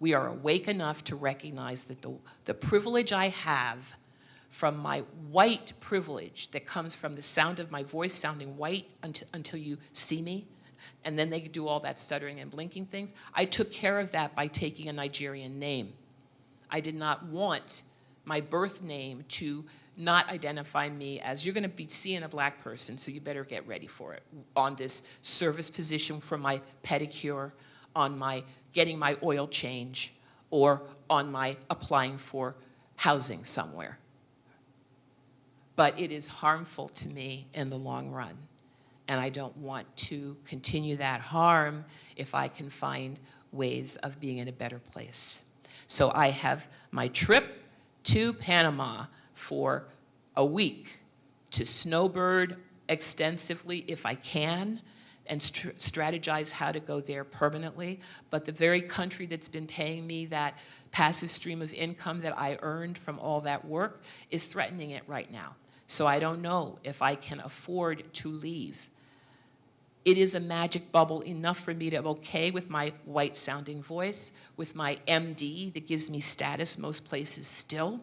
We are awake enough to recognize that the privilege I have from my white privilege that comes from the sound of my voice sounding white until you see me, and then they do all that stuttering and blinking things. I took care of that by taking a Nigerian name. I did not want my birth name to not identify me as, you're gonna be seeing a black person, so you better get ready for it, on this service position for my pedicure, on my getting my oil change, or on my applying for housing somewhere. But it is harmful to me in the long run. And I don't want to continue that harm if I can find ways of being in a better place. So I have my trip to Panama for a week to snowbird extensively if I can, and strategize how to go there permanently. But the very country that's been paying me that passive stream of income that I earned from all that work is threatening it right now. So I don't know if I can afford to leave. It is a magic bubble enough for me to be okay with my white-sounding voice, with my MD that gives me status most places still,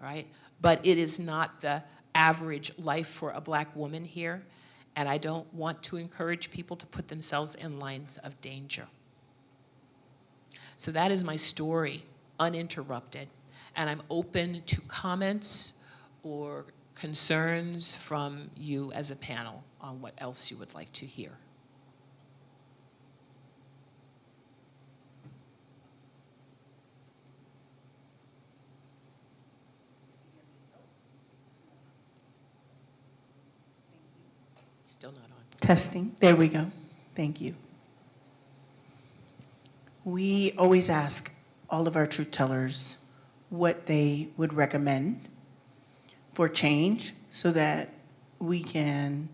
right? But it is not the average life for a black woman here, and I don't want to encourage people to put themselves in lines of danger. So that is my story, uninterrupted, and I'm open to comments or concerns from you as a panel on what else you would like to hear. Still not on. Testing. There we go. Thank you. We always ask all of our truth tellers what they would recommend for change so that we can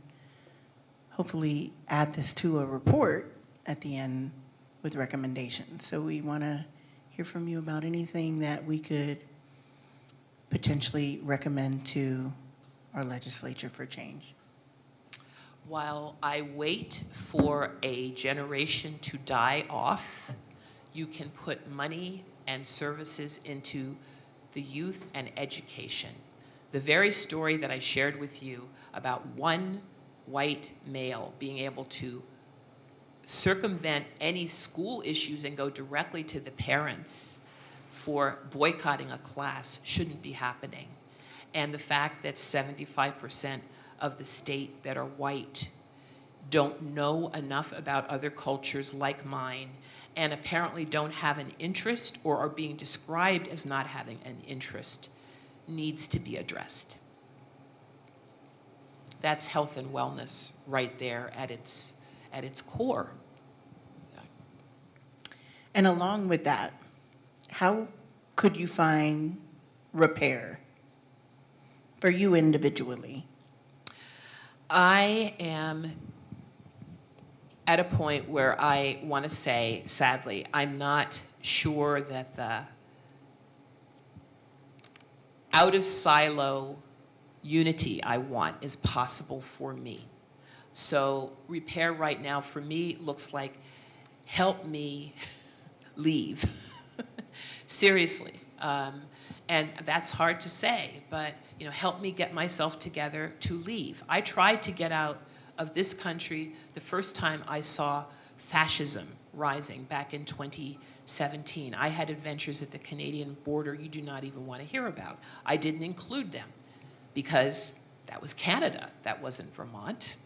hopefully add this to a report at the end with recommendations. So we want to hear from you about anything that we could potentially recommend to our legislature for change. While I wait for a generation to die off, you can put money and services into the youth and education. The very story that I shared with you about one white male being able to circumvent any school issues and go directly to the parents for boycotting a class shouldn't be happening. And the fact that 75% of the state that are white don't know enough about other cultures like mine, and apparently don't have an interest or are being described as not having an interest, needs to be addressed. That's health and wellness right there at its core. And along with that, how could you find repair for you individually? I am at a point where I want to say, sadly, I'm not sure that the out of silo unity I want is possible for me. So repair right now for me looks like help me leave. Seriously. And that's hard to say, but help me get myself together to leave. I tried to get out of this country the first time I saw fascism rising back in 2017. I had adventures at the Canadian border you do not even want to hear about. I didn't include them because that was Canada, that wasn't Vermont.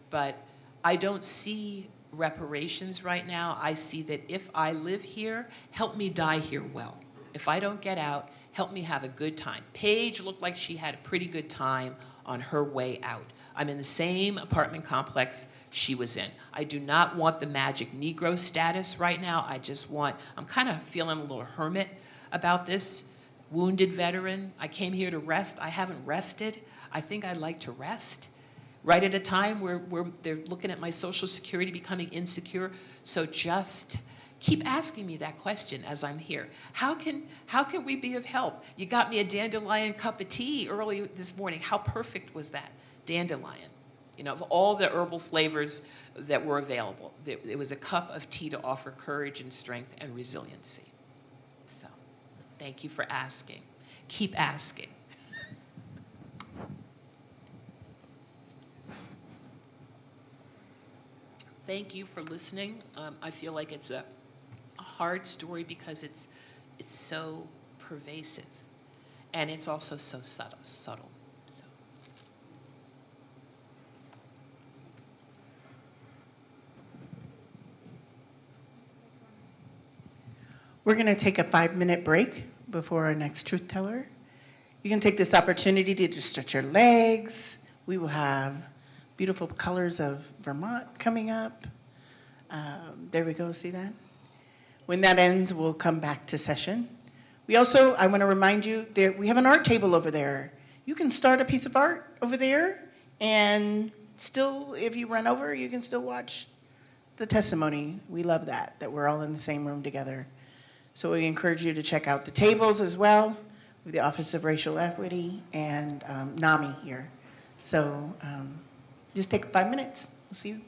But I don't see reparations right now. I see that if I live here, help me die here well. If I don't get out, help me have a good time. Paige looked like she had a pretty good time on her way out. I'm in the same apartment complex she was in. I do not want the magic Negro status right now. I'm kind of feeling a little hermit about this. Wounded veteran, I came here to rest. I haven't rested. I think I'd like to rest. Right at a time where they're looking at my Social Security becoming insecure. So just keep asking me that question as I'm here. How can we be of help? You got me a dandelion cup of tea early this morning. How perfect was that? Dandelion. Of all the herbal flavors that were available, it was a cup of tea to offer courage and strength and resiliency. So, thank you for asking. Keep asking. Thank you for listening. I feel like it's a hard story because it's so pervasive, and it's also so subtle. So. We're going to take a 5-minute break before our next truth teller. You can take this opportunity to just stretch your legs. We will have beautiful colors of Vermont coming up. There we go, see that? When that ends, we'll come back to session. I want to remind you that we have an art table over there. You can start a piece of art over there, and still, if you run over, you can still watch the testimony. We love that we're all in the same room together. So we encourage you to check out the tables as well, with the Office of Racial Equity and NAMI here. So just take 5 minutes. We'll see you.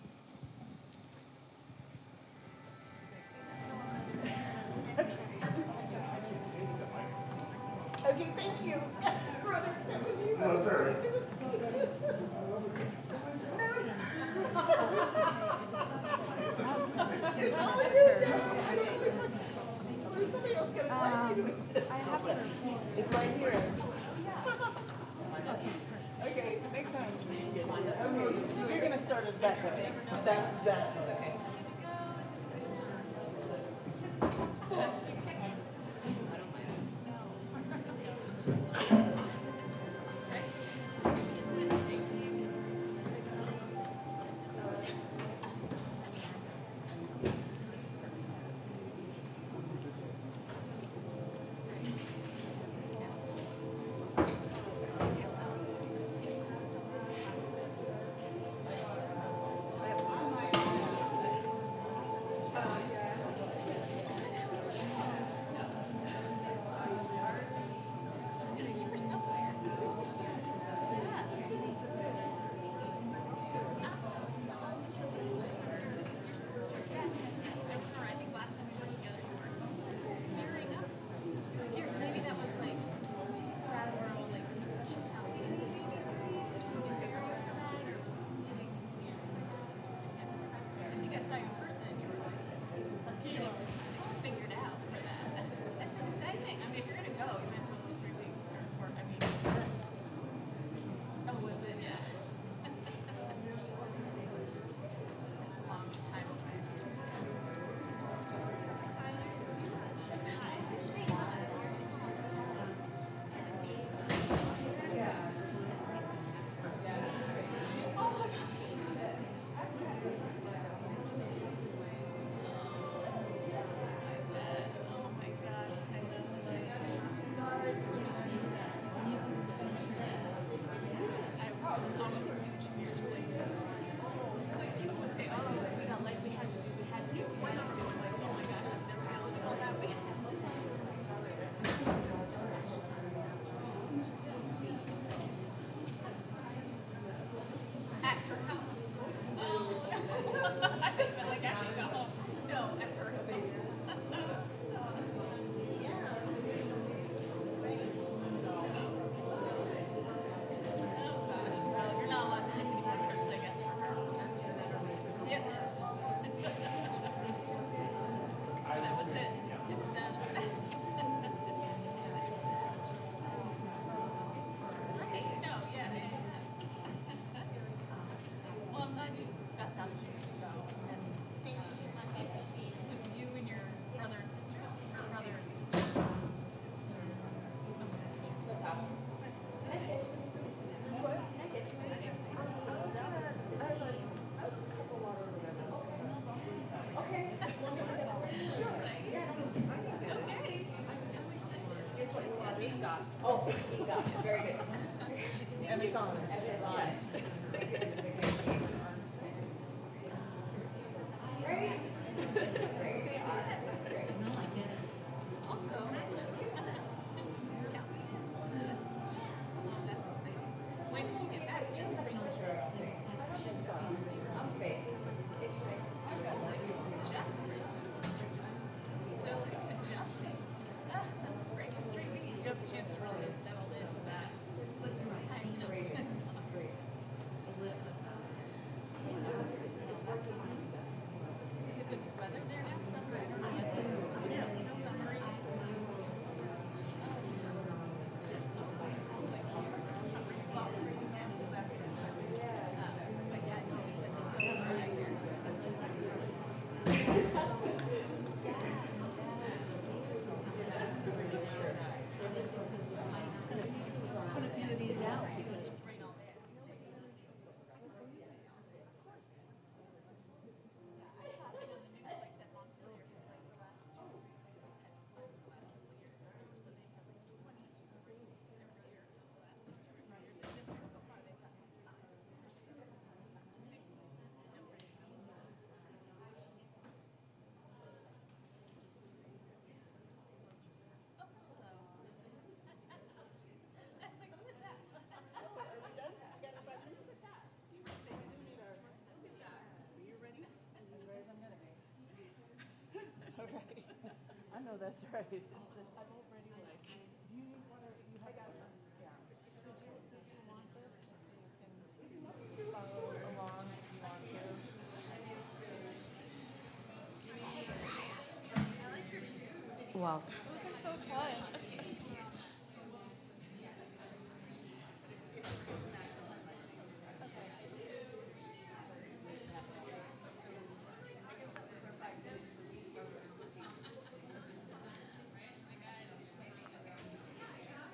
Okay, thank you. No, it's all right. It's right here. Okay, next time. Okay, you're gonna start us back up. That's okay. I know that's right. I'm already like, do you need one or you have one? Yeah. Did you want this so you can follow along if you want to? Wow. Those are so fun.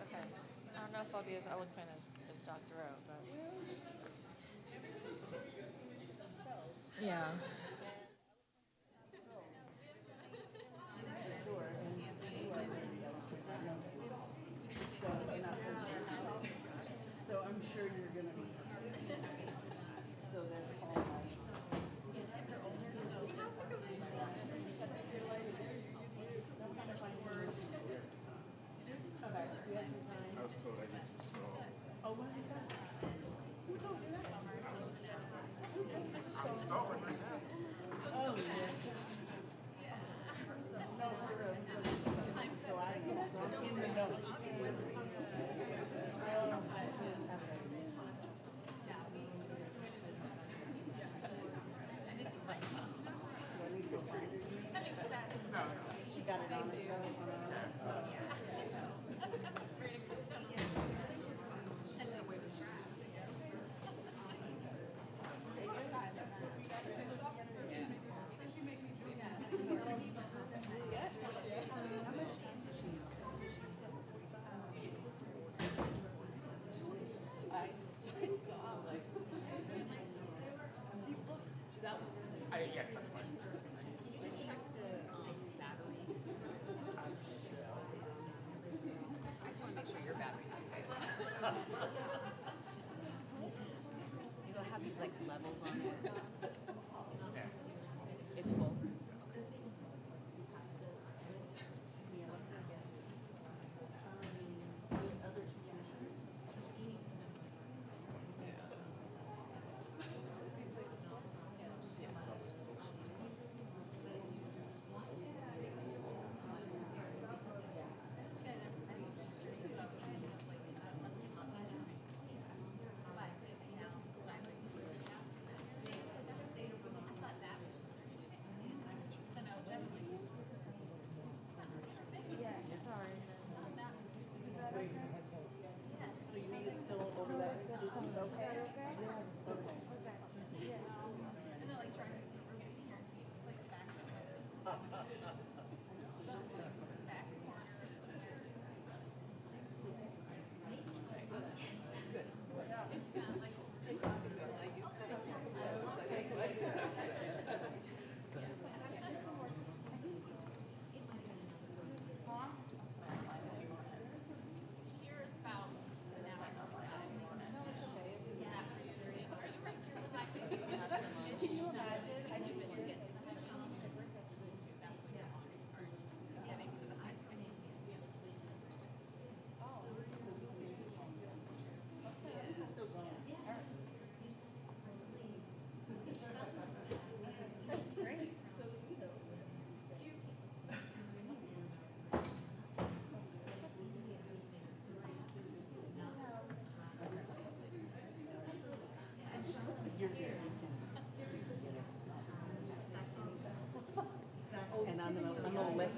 Okay. I don't know if I'll be as eloquent as Dr. O, but. Yeah. So I'm sure you're going to be. So that's all right. I was told I need to stall. Oh, what is that? Who told you that? I'm stalling right now. Oh, yes. No, for real. So I know. So I'm in the know. She got it on the show. Yes, I'm fine. I just want to make sure your battery's okay. It'll have these like levels on it. It's full. So you need it still over that? Is this okay? Okay.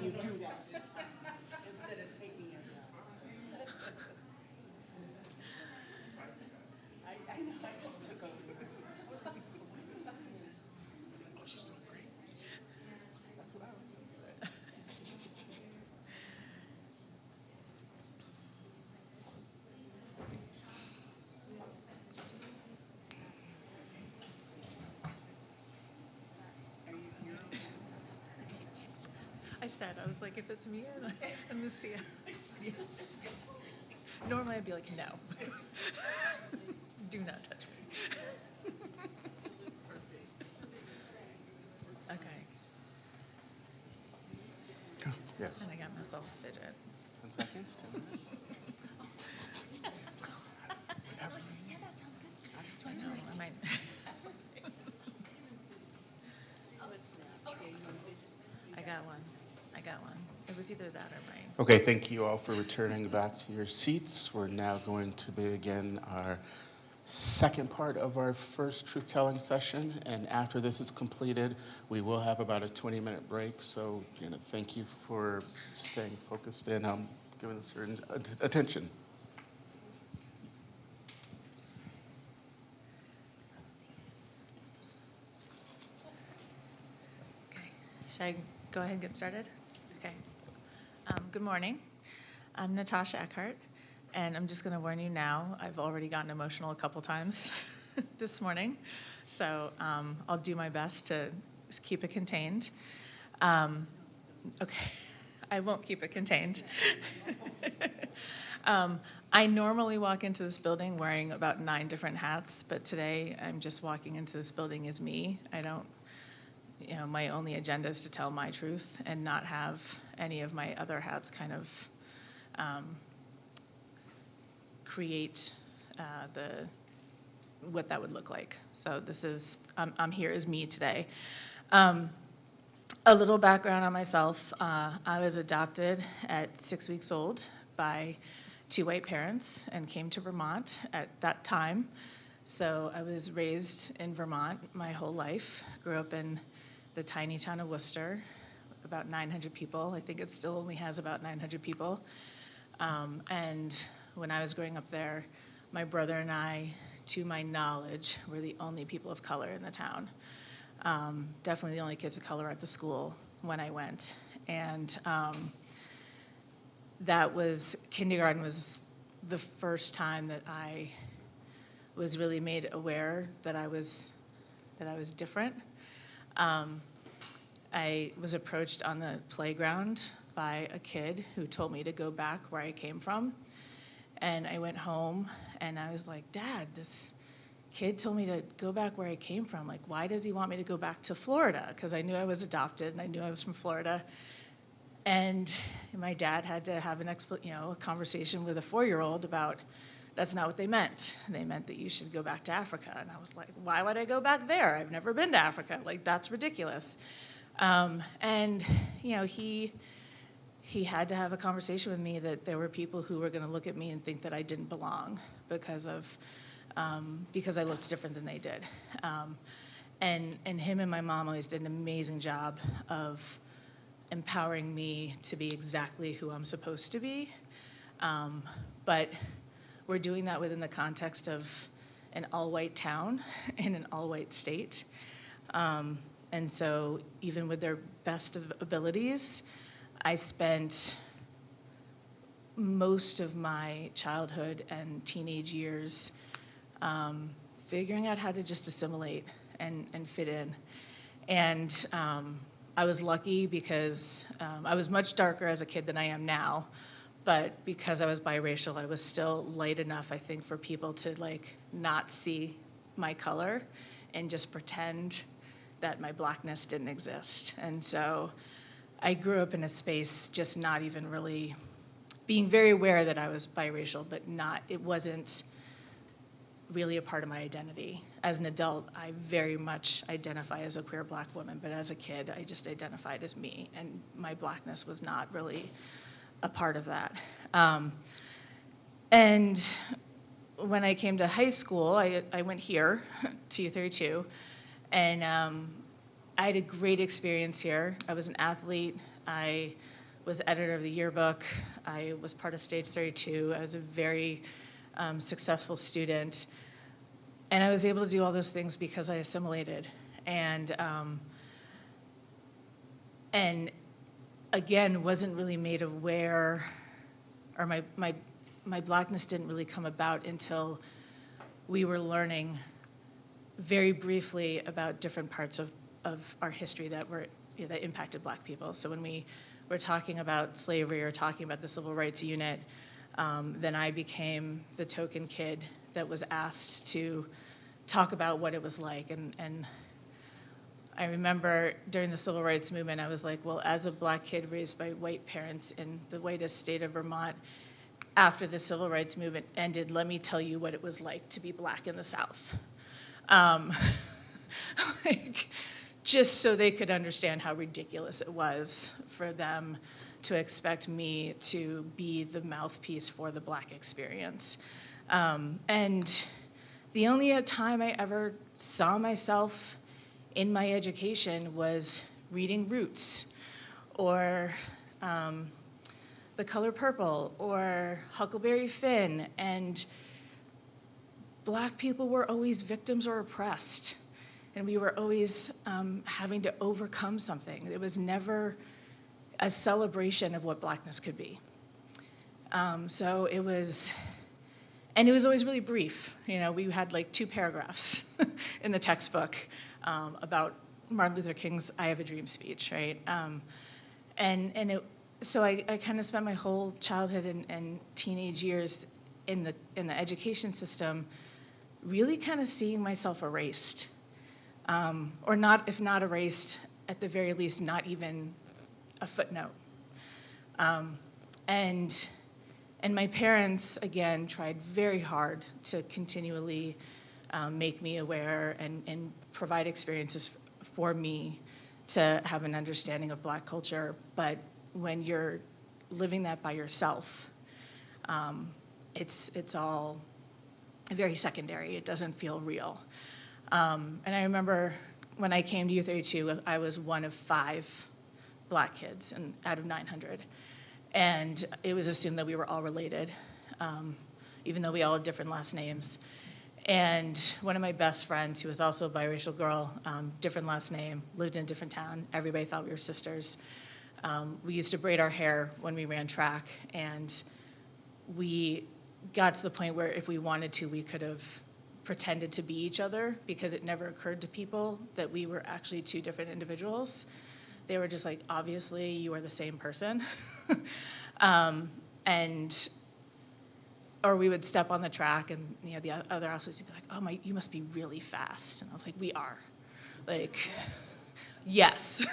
you do that instead of taking it down. I know, I just took over. I said, I was like, if it's me and Lucia, yes. Normally I'd be like, no. Do not touch me. Okay, Yes. and I got myself a fidget. 10 seconds, 10 minutes. I know, I might. I got one. It was either that or rain. Okay, thank you all for returning back to your seats. We're now going to begin our second part of our first truth-telling session, and after this is completed, we will have about a 20-minute break, so thank you for staying focused and giving us your attention. Okay, should I go ahead and get started? Okay. Good morning. I'm Natasha Eckhart, and I'm just going to warn you now, I've already gotten emotional a couple times this morning, so I'll do my best to keep it contained. Okay, I won't keep it contained. I normally walk into this building wearing about 9 different hats, but today I'm just walking into this building as me. I don't, my only agenda is to tell my truth and not have any of my other hats kind of create what that would look like. So this is, I'm here as me today. A little background on myself. I was adopted at 6 weeks old by 2 white parents and came to Vermont at that time. So I was raised in Vermont my whole life. Grew up in the tiny town of Worcester, about 900 people. I think it still only has about 900 people. And when I was growing up there, my brother and I, to my knowledge, were the only people of color in the town. Definitely the only kids of color at the school when I went. And kindergarten was the first time that I was really made aware that I was different. I was approached on the playground by a kid who told me to go back where I came from. And I went home and I was like, Dad, this kid told me to go back where I came from. Like, why does he want me to go back to Florida? Because I knew I was adopted and I knew I was from Florida. And my dad had to have a conversation with a 4-year-old about that's not what they meant. They meant that you should go back to Africa. And I was like, why would I go back there? I've never been to Africa. Like, that's ridiculous. And he had to have a conversation with me that there were people who were going to look at me and think that I didn't belong because I looked different than they did. And him and my mom always did an amazing job of empowering me to be exactly who I'm supposed to be. But we're doing that within the context of an all-white town in an all-white state. And so even with their best of abilities, I spent most of my childhood and teenage years figuring out how to just assimilate and fit in. And I was lucky because I was much darker as a kid than I am now, but because I was biracial, I was still light enough, I think, for people to not see my color and just pretend that my blackness didn't exist. And so I grew up in a space just not even really being very aware that I was biracial, but it wasn't really a part of my identity. As an adult, I very much identify as a queer black woman, but as a kid, I just identified as me, and my blackness was not really a part of that. And when I came to high school, I went here to U32, and I had a great experience here. I was an athlete. I was editor of the yearbook. I was part of Stage 32. I was a very successful student. And I was able to do all those things because I assimilated. And again, wasn't really made aware, or my blackness didn't really come about until we were learning very briefly about different parts of our history that impacted Black people. So when we were talking about slavery or talking about the Civil Rights Unit, then I became the token kid that was asked to talk about what it was like. And I remember during the Civil Rights Movement, I was like, well, as a Black kid raised by white parents in the whitest state of Vermont, after the Civil Rights Movement ended, let me tell you what it was like to be Black in the South. Like, just so they could understand how ridiculous it was for them to expect me to be the mouthpiece for the Black experience. And the only time I ever saw myself in my education was reading Roots, or The Color Purple, or Huckleberry Finn, and Black people were always victims or oppressed, and we were always having to overcome something. It was never a celebration of what Blackness could be. So it was, and it was always really brief. You know, we had like 2 paragraphs in the textbook about Martin Luther King's "I Have a Dream" speech, right? So I kind of spent my whole childhood and teenage years in the education system really kind of seeing myself erased. Or not, if not erased, at the very least, not even a footnote. And my parents, again, tried very hard to continually make me aware and provide experiences for me to have an understanding of Black culture. But when you're living that by yourself, it's all very secondary. It doesn't feel real. And I remember when I came to U32, I was one of 5 Black kids out of 900. And it was assumed that we were all related, even though we all had different last names. And one of my best friends, who was also a biracial girl, different last name, lived in a different town. Everybody thought we were sisters. We used to braid our hair when we ran track, and we got to the point where if we wanted to, we could have pretended to be each other, because it never occurred to people that we were actually 2 different individuals. They were just like, obviously, you are the same person. Or we would step on the track, and the other athletes would be like, "Oh you must be really fast." And I was like, "We are." Like, yes,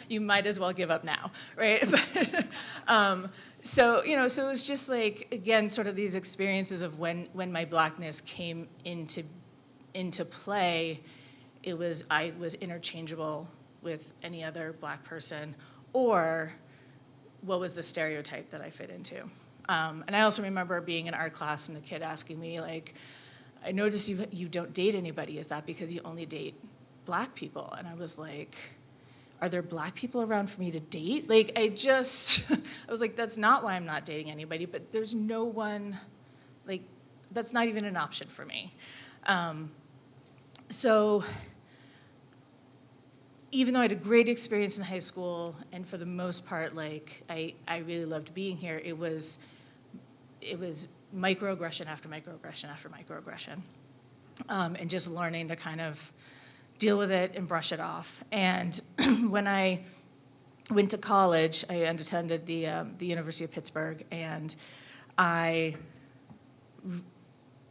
you might as well give up now, right? But, so it was just like, again, sort of these experiences of when my Blackness came into play, I was interchangeable with any other Black person, or what was the stereotype that I fit into. And I also remember being in art class and the kid asking me, like, "I noticed you don't date anybody. Is that because you only date Black people?" And I was like, are there Black people around for me to date? Like, I was like, that's not why I'm not dating anybody, but there's no one, like, that's not even an option for me. So even though I had a great experience in high school, and for the most part, like, I really loved being here, it was microaggression after microaggression after microaggression. And just learning to kind of deal with it and brush it off. And when I went to college, I attended the University of Pittsburgh, and I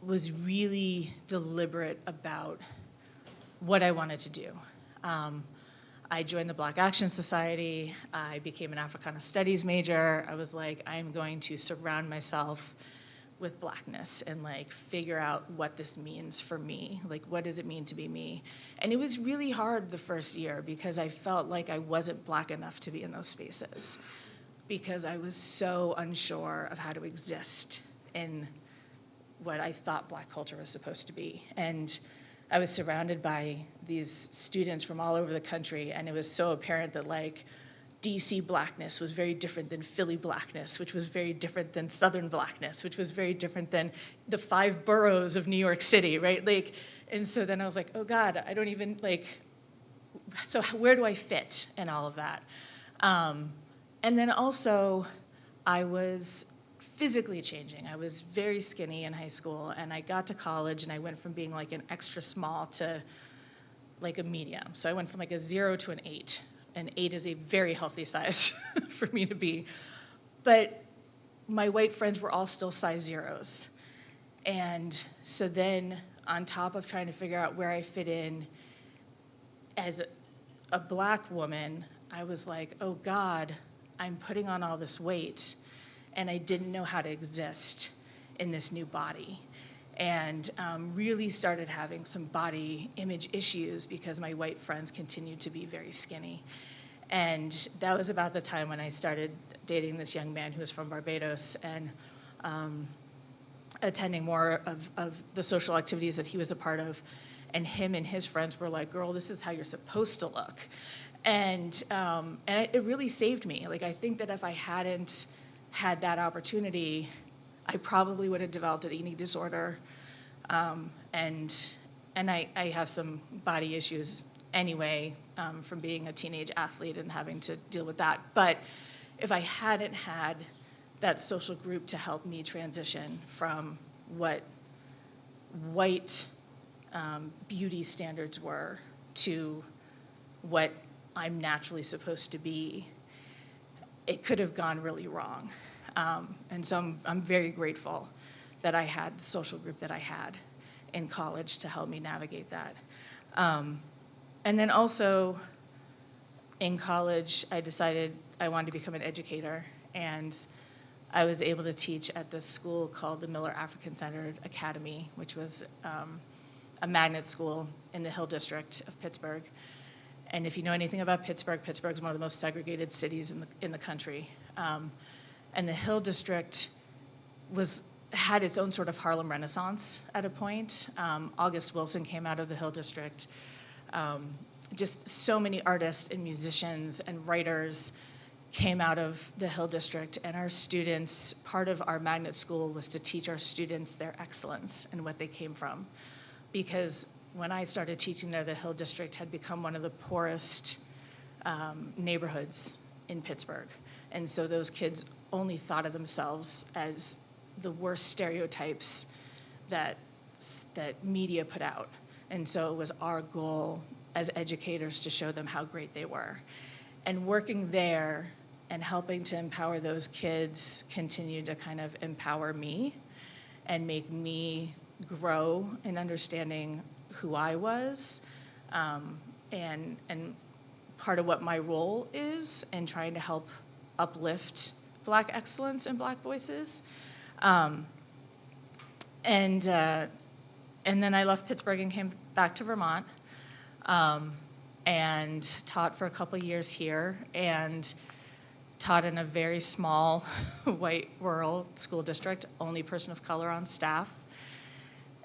was really deliberate about what I wanted to do. I joined the Black Action Society. I became an Africana Studies major. I was like, I'm going to surround myself with Blackness and like figure out what this means for me. Like, what does it mean to be me? And it was really hard the first year because I felt like I wasn't Black enough to be in those spaces, because I was so unsure of how to exist in what I thought Black culture was supposed to be. And I was surrounded by these students from all over the country, and it was so apparent that, like, DC blackness was very different than Philly blackness, which was very different than Southern blackness, which was very different than the 5 boroughs of New York City, right? Like, and so then I was like, oh God, I don't even, like, so where do I fit in all of that? And then also, I was physically changing. I was very skinny in high school, and I got to college, and I went from being like an extra small to like a medium. So I went from like a 0 to an 8. An 8 is a very healthy size for me to be. But my white friends were all still size 0s. And so then, on top of trying to figure out where I fit in as a black woman, I was like, oh God, I'm putting on all this weight, and I didn't know how to exist in this new body. And really started having some body image issues because my white friends continued to be very skinny. And that was about the time when I started dating this young man who was from Barbados and attending more of the social activities that he was a part of. And him and his friends were like, girl, this is how you're supposed to look. And it really saved me. Like, I think that if I hadn't had that opportunity, I probably would have developed an eating disorder, and I have some body issues anyway from being a teenage athlete and having to deal with that. But if I hadn't had that social group to help me transition from what white beauty standards were to what I'm naturally supposed to be, it could have gone really wrong. And so I'm very grateful that I had the social group that I had in college to help me navigate that. And then also in college, I decided I wanted to become an educator, and I was able to teach at this school called the Miller African Centered Academy, which was a magnet school in the Hill District of Pittsburgh. And if you know anything about Pittsburgh, Pittsburgh's one of the most segregated cities in the country. And the Hill District had its own sort of Harlem Renaissance at a point. August Wilson came out of the Hill District. Just so many artists and musicians and writers came out of the Hill District, and our students, part of our magnet school was to teach our students their excellence and what they came from. Because when I started teaching there, the Hill District had become one of the poorest neighborhoods in Pittsburgh. And so those kids only thought of themselves as the worst stereotypes that media put out. And so it was our goal as educators to show them how great they were. And working there and helping to empower those kids continued to kind of empower me and make me grow in understanding who I was, and part of what my role is in trying to help uplift Black excellence and Black voices. And then I left Pittsburgh and came back to Vermont, and taught for a couple years here, and taught in a very small white rural school district, only person of color on staff.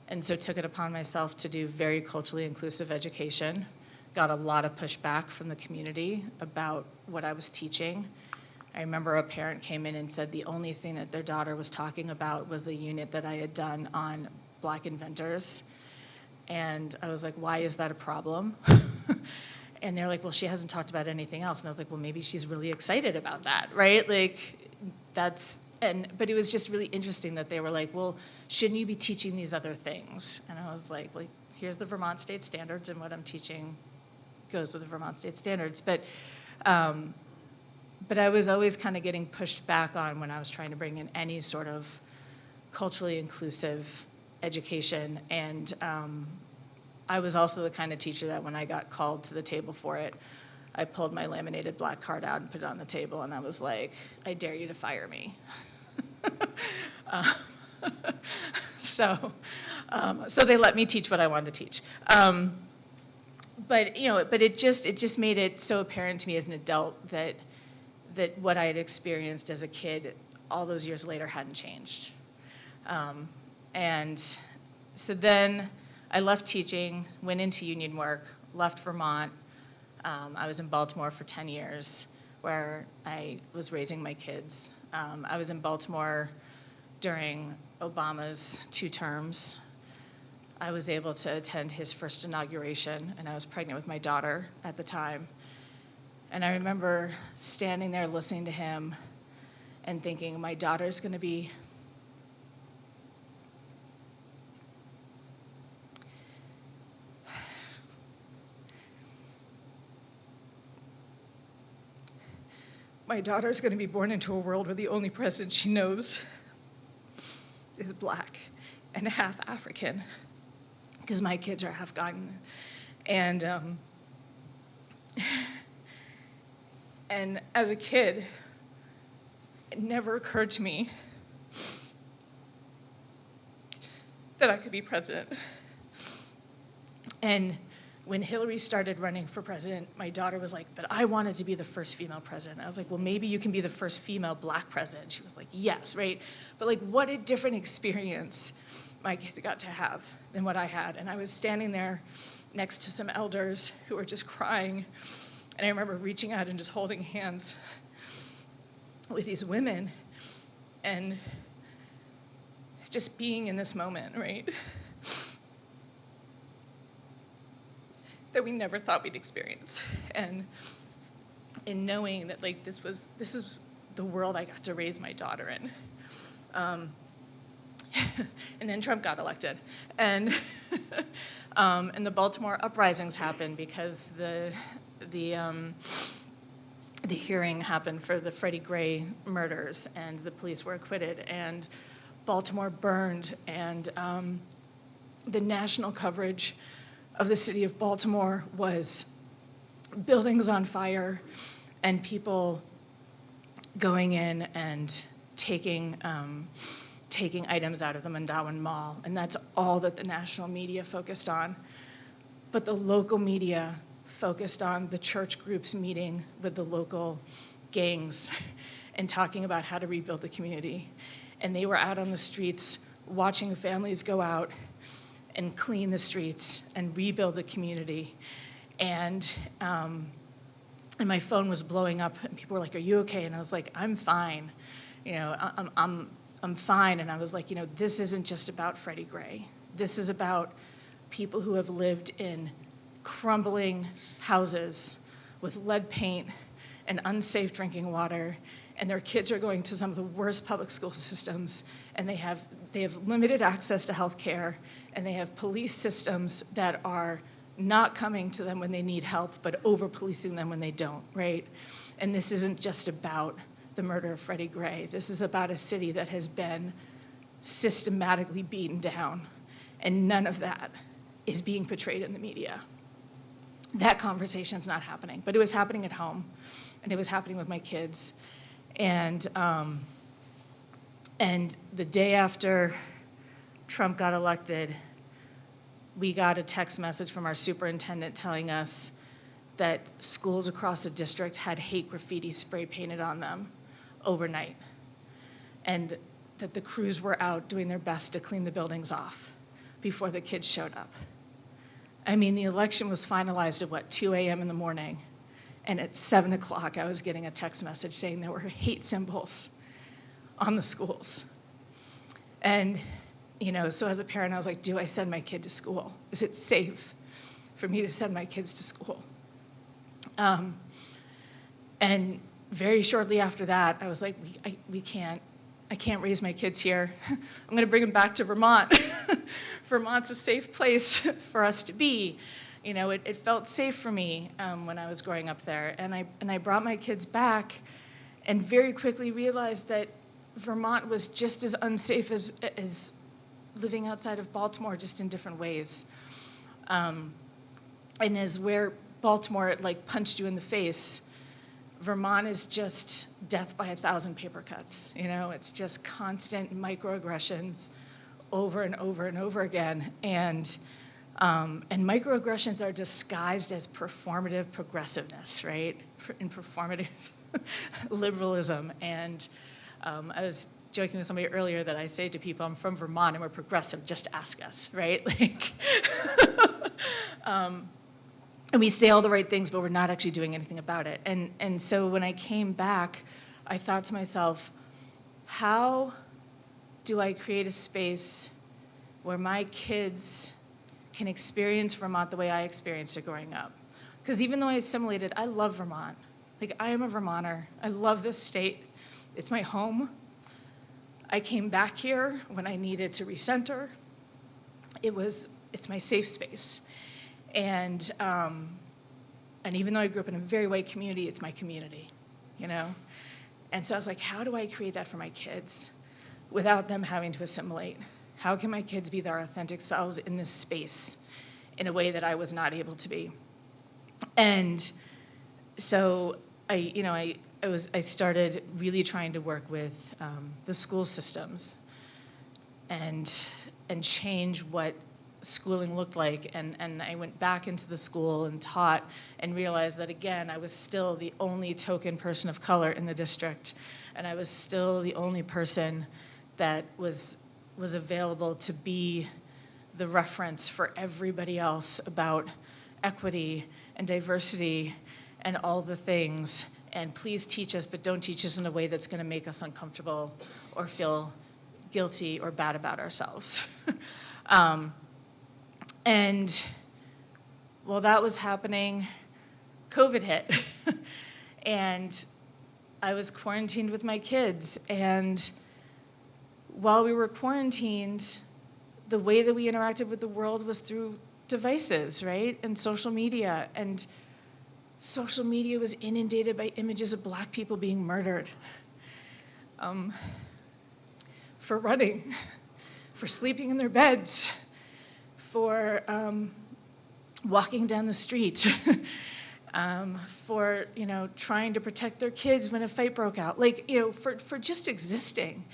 And so took it upon myself to do very culturally inclusive education. Got a lot of pushback from the community about what I was teaching. I remember a parent came in and said the only thing that their daughter was talking about was the unit that I had done on Black inventors. And I was like, why is that a problem? And they're like, well, she hasn't talked about anything else. And I was like, well, maybe she's really excited about that, right? Like, but it was just really interesting that they were like, well, shouldn't you be teaching these other things? And I was like, well, here's the Vermont State Standards, and what I'm teaching goes with the Vermont State Standards. But I was always kind of getting pushed back on when I was trying to bring in any sort of culturally inclusive education. And I was also the kind of teacher that when I got called to the table for it, I pulled my laminated black card out and put it on the table, and I was like, I dare you to fire me. So they let me teach what I wanted to teach. But it just made it so apparent to me as an adult that what I had experienced as a kid all those years later hadn't changed. And so then I left teaching, went into union work, left Vermont. I was in Baltimore for 10 years, where I was raising my kids. I was in Baltimore during Obama's 2 terms. I was able to attend his first inauguration, and I was pregnant with my daughter at the time. And I remember standing there listening to him and thinking, my daughter's going to be born into a world where the only president she knows is Black and half African, because my kids are Afghan. And as a kid, it never occurred to me that I could be president. And when Hillary started running for president, my daughter was like, but I wanted to be the first female president. I was like, well, maybe you can be the first female Black president. She was like, yes, right? But like, what a different experience my kids got to have than what I had. And I was standing there next to some elders who were just crying. And I remember reaching out and just holding hands with these women and just being in this moment, right? That we never thought we'd experience. And in knowing that like this is the world I got to raise my daughter in. And then Trump got elected. And and the Baltimore uprisings happened because the hearing happened for the Freddie Gray murders, and the police were acquitted, and Baltimore burned, and the national coverage of the city of Baltimore was buildings on fire and people going in and taking items out of the Mandawan Mall, and that's all that the national media focused on. But the local media focused on the church groups meeting with the local gangs and talking about how to rebuild the community. And they were out on the streets watching families go out and clean the streets and rebuild the community. And my phone was blowing up, and people were like, "Are you okay?" And I was like, "I'm fine. You know, I'm fine." And I was like, you know, this isn't just about Freddie Gray. This is about people who have lived in crumbling houses with lead paint and unsafe drinking water, and their kids are going to some of the worst public school systems, and they have limited access to health care, and they have police systems that are not coming to them when they need help, but over-policing them when they don't, right? And this isn't just about the murder of Freddie Gray. This is about a city that has been systematically beaten down, and none of that is being portrayed in the media. That conversation's not happening, but it was happening at home, and it was happening with my kids. And the day after Trump got elected, we got a text message from our superintendent telling us that schools across the district had hate graffiti spray painted on them overnight, and that the crews were out doing their best to clean the buildings off before the kids showed up. I mean, the election was finalized at 2 a.m. in the morning, and at 7 o'clock I was getting a text message saying there were hate symbols on the schools. And, you know, so as a parent I was like, do I send my kid to school? Is it safe for me to send my kids to school? And very shortly after that, I was like, I can't raise my kids here. I'm gonna bring them back to Vermont. Vermont's a safe place for us to be. You know, it felt safe for me when I was growing up there. And I brought my kids back and very quickly realized that Vermont was just as unsafe as living outside of Baltimore, just in different ways. And as where Baltimore, like, punched you in the face, Vermont is just death by 1,000 paper cuts. You know, it's just constant microaggressions over and over and over again. And microaggressions are disguised as performative progressiveness, right? And performative liberalism. And I was joking with somebody earlier that I say to people, I'm from Vermont and we're progressive, just ask us, right? Like, and we say all the right things, but we're not actually doing anything about it. And so when I came back, I thought to myself, how do I create a space where my kids can experience Vermont the way I experienced it growing up? Because even though I assimilated, I love Vermont. Like, I am a Vermonter. I love this state. It's my home. I came back here when I needed to recenter. It's my safe space. And even though I grew up in a very white community, it's my community, you know? And so I was like, how do I create that for my kids without them having to assimilate? How can my kids be their authentic selves in this space in a way that I was not able to be? And so I started really trying to work with the school systems and change what schooling looked like. And I went back into the school and taught and realized that, again, I was still the only token person of color in the district. And I was still the only person that was available to be the reference for everybody else about equity and diversity and all the things. And please teach us, but don't teach us in a way that's going to make us uncomfortable or feel guilty or bad about ourselves. And while that was happening, COVID hit. And I was quarantined with my kids. And while we were quarantined, the way that we interacted with the world was through devices, right? And social media. And social media was inundated by images of Black people being murdered for running, for sleeping in their beds, for walking down the street, for trying to protect their kids when a fight broke out, for just existing.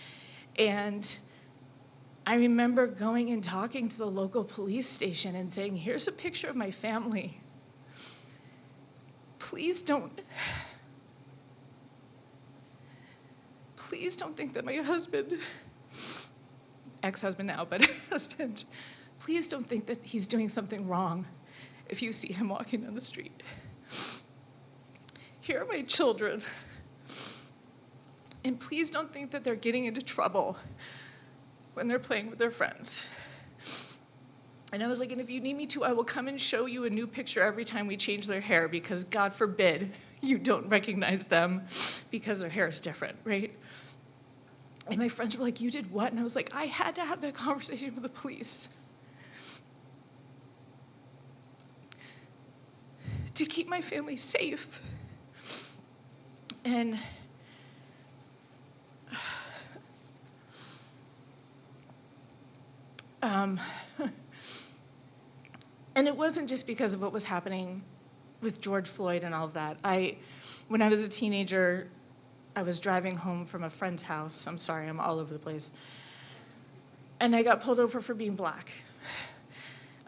And I remember going and talking to the local police station and saying, here's a picture of my family. Please don't think that my husband, ex-husband now, but husband, please don't think that he's doing something wrong if you see him walking down the street. Here are my children. And please don't think that they're getting into trouble when they're playing with their friends. And I was like, and if you need me to, I will come and show you a new picture every time we change their hair, because God forbid you don't recognize them because their hair is different, right? And my friends were like, you did what? And I was like, I had to have that conversation with the police to keep my family safe. And and it wasn't just because of what was happening with George Floyd and all of that. When I was a teenager, I was driving home from a friend's house. I'm sorry, I'm all over the place. And I got pulled over for being Black.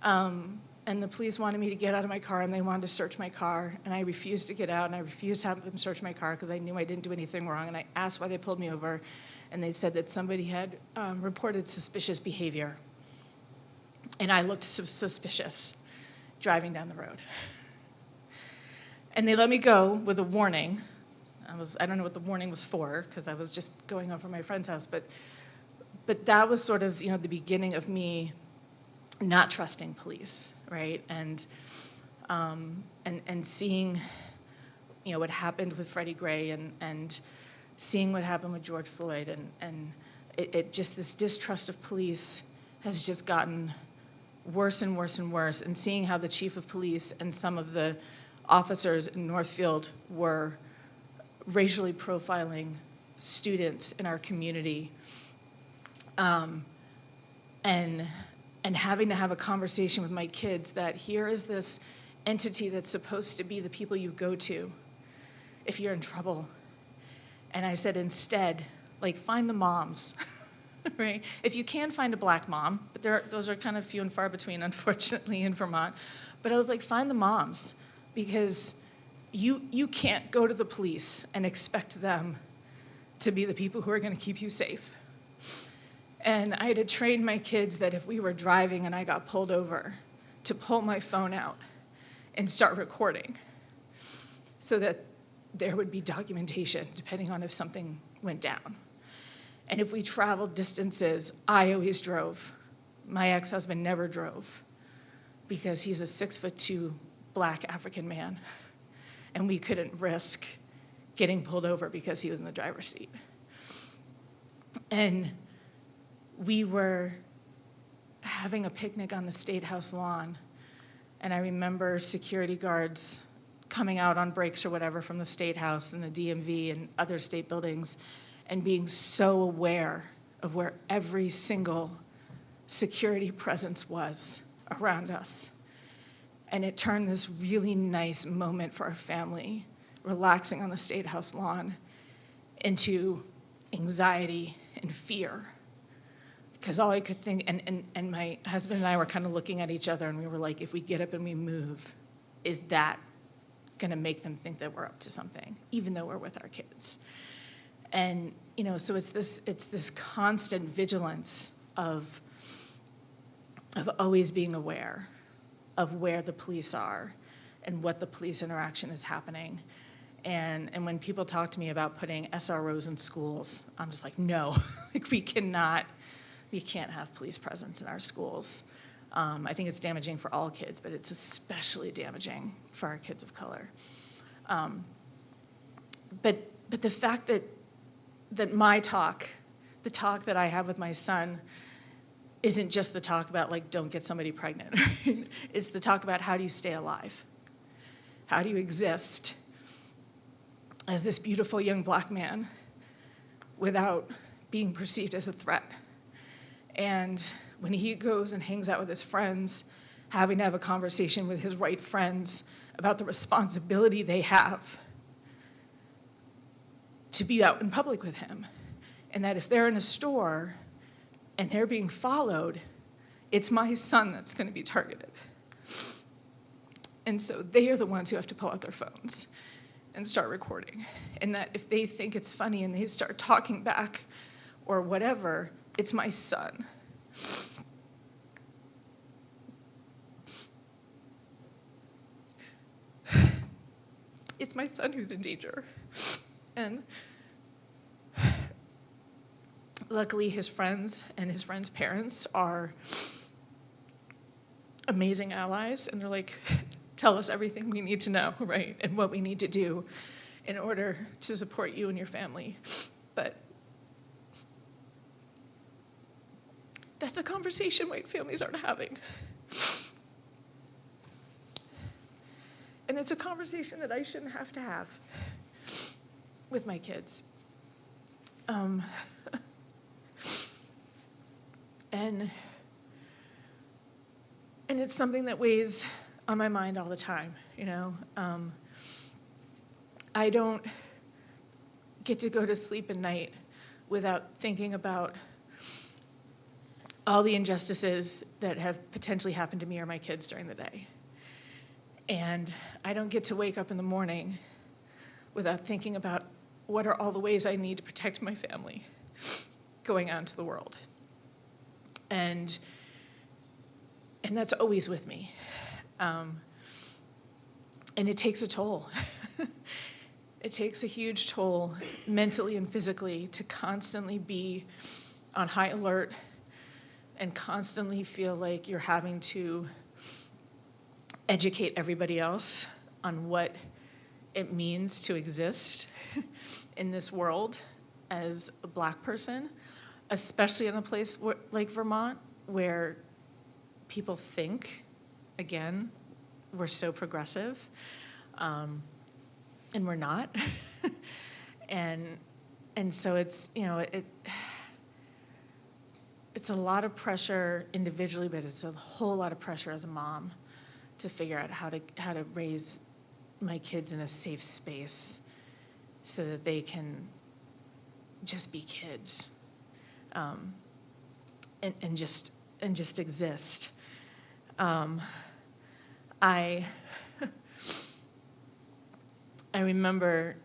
And the police wanted me to get out of my car, and they wanted to search my car, and I refused to get out, and I refused to have them search my car because I knew I didn't do anything wrong, and I asked why they pulled me over, and they said that somebody had reported suspicious behavior. And I looked suspicious driving down the road. And they let me go with a warning. I don't know what the warning was for, because I was just going over my friend's house, but that was sort of, the beginning of me not trusting police, right? And seeing, what happened with Freddie Gray and seeing what happened with George Floyd, and it just, this distrust of police has just gotten worse and worse and worse, and seeing how the chief of police and some of the officers in Northfield were racially profiling students in our community, and having to have a conversation with my kids that here is this entity that's supposed to be the people you go to if you're in trouble. And I said, instead, find the moms. Right? If you can find a Black mom, but those are kind of few and far between, unfortunately, in Vermont. But I was like, find the moms, because you can't go to the police and expect them to be the people who are going to keep you safe. And I had to train my kids that if we were driving and I got pulled over, to pull my phone out and start recording so that there would be documentation depending on if something went down. And if we traveled distances, I always drove. My ex-husband never drove because he's a 6'2" black African man, and we couldn't risk getting pulled over because he was in the driver's seat. And we were having a picnic on the State House lawn, and I remember security guards coming out on breaks or whatever from the State House and the DMV and other state buildings and being so aware of where every single security presence was around us. And it turned this really nice moment for our family, relaxing on the State House lawn, into anxiety and fear. Because all I could think, and my husband and I were kind of looking at each other, and we were like, if we get up and we move, is that going to make them think that we're up to something, even though we're with our kids? And so it's this constant vigilance of always being aware of where the police are and what the police interaction is happening. And when people talk to me about putting SROs in schools, I'm just like, no, like we can't have police presence in our schools. I think it's damaging for all kids, but it's especially damaging for our kids of color. But the fact that my talk, the talk that I have with my son, isn't just the talk about like, don't get somebody pregnant. It's the talk about how do you stay alive? How do you exist as this beautiful young black man without being perceived as a threat? And when he goes and hangs out with his friends, having to have a conversation with his white friends about the responsibility they have to be out in public with him. And that if they're in a store and they're being followed, it's my son that's going to be targeted. And so they are the ones who have to pull out their phones and start recording. And that if they think it's funny and they start talking back or whatever, it's my son. It's my son who's in danger. And luckily his friends and his friends' parents are amazing allies, and they're like, tell us everything we need to know, right? And what we need to do in order to support you and your family. But that's a conversation white families aren't having. And it's a conversation that I shouldn't have to have with my kids. And it's something that weighs on my mind all the time, I don't get to go to sleep at night without thinking about all the injustices that have potentially happened to me or my kids during the day. And I don't get to wake up in the morning without thinking about what are all the ways I need to protect my family going out into the world. And that's always with me. And it takes a toll. It takes a huge toll mentally and physically to constantly be on high alert and constantly feel like you're having to educate everybody else on what it means to exist in this world as a black person, especially in a place like Vermont, where people think, again, we're so progressive, and we're not. and so it's, it's a lot of pressure individually, but it's a whole lot of pressure as a mom to figure out how to raise my kids in a safe space so that they can just be kids, and just exist. I remember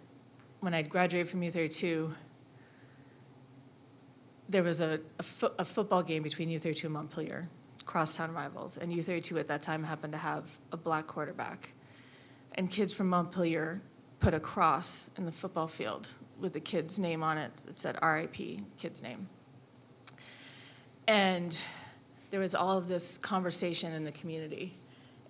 when I'd graduated from U32, there was a football game between U32 and Montpelier, crosstown rivals, and U32 at that time happened to have a black quarterback. and kids from Montpelier put a cross in the football field with the kid's name on it that said RIP, kid's name. And there was all of this conversation in the community.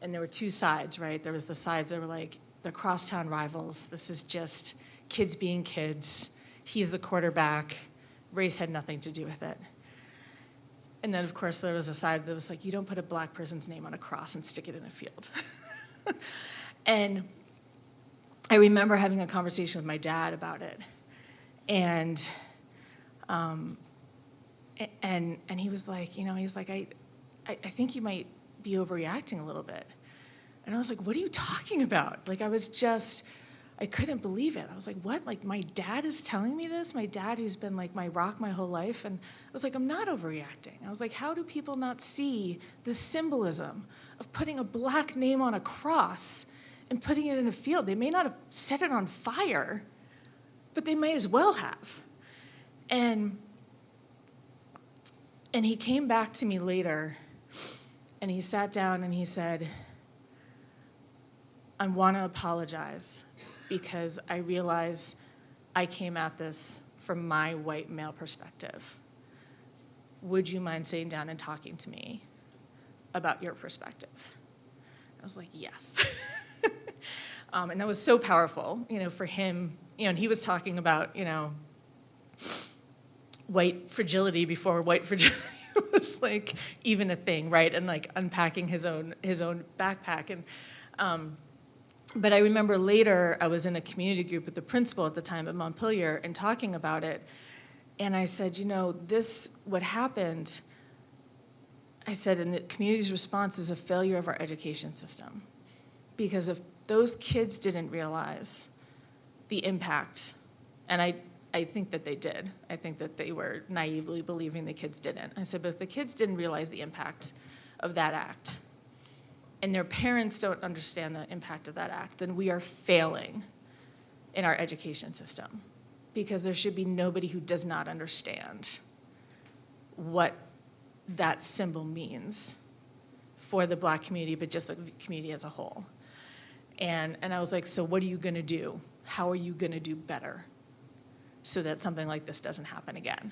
And there were two sides, right? There was the sides that were like, the crosstown rivals. This is just kids being kids. He's the quarterback. Race had nothing to do with it. And then, of course, there was a side that was like, you don't put a black person's name on a cross and stick it in a field. And I remember having a conversation with my dad about it. And he was like, I think you might be overreacting a little bit. And I was like, what are you talking about? Like, I couldn't believe it. I was like, what? Like, my dad is telling me this? My dad, who's been like my rock my whole life? And I was like, I'm not overreacting. I was like, how do people not see the symbolism of putting a black name on a cross and putting it in a field? They may not have set it on fire, but they may as well have. And he came back to me later, and he sat down and he said, I want to apologize because I realize I came at this from my white male perspective. Would you mind sitting down and talking to me about your perspective? I was like, yes. And that was so powerful, for him, and he was talking about, white fragility before white fragility was like even a thing, right? And like unpacking his own backpack. And but I remember later I was in a community group with the principal at the time at Montpelier and talking about it. And I said, what happened, I said, and the community's response is a failure of our education system. Because if those kids didn't realize the impact, and I think that they did. I think that they were naively believing the kids didn't. I said, but if the kids didn't realize the impact of that act, and their parents don't understand the impact of that act, then we are failing in our education system. Because there should be nobody who does not understand what that symbol means for the black community, but just the community as a whole. And I was like, so what are you gonna do? How are you gonna do better so that something like this doesn't happen again?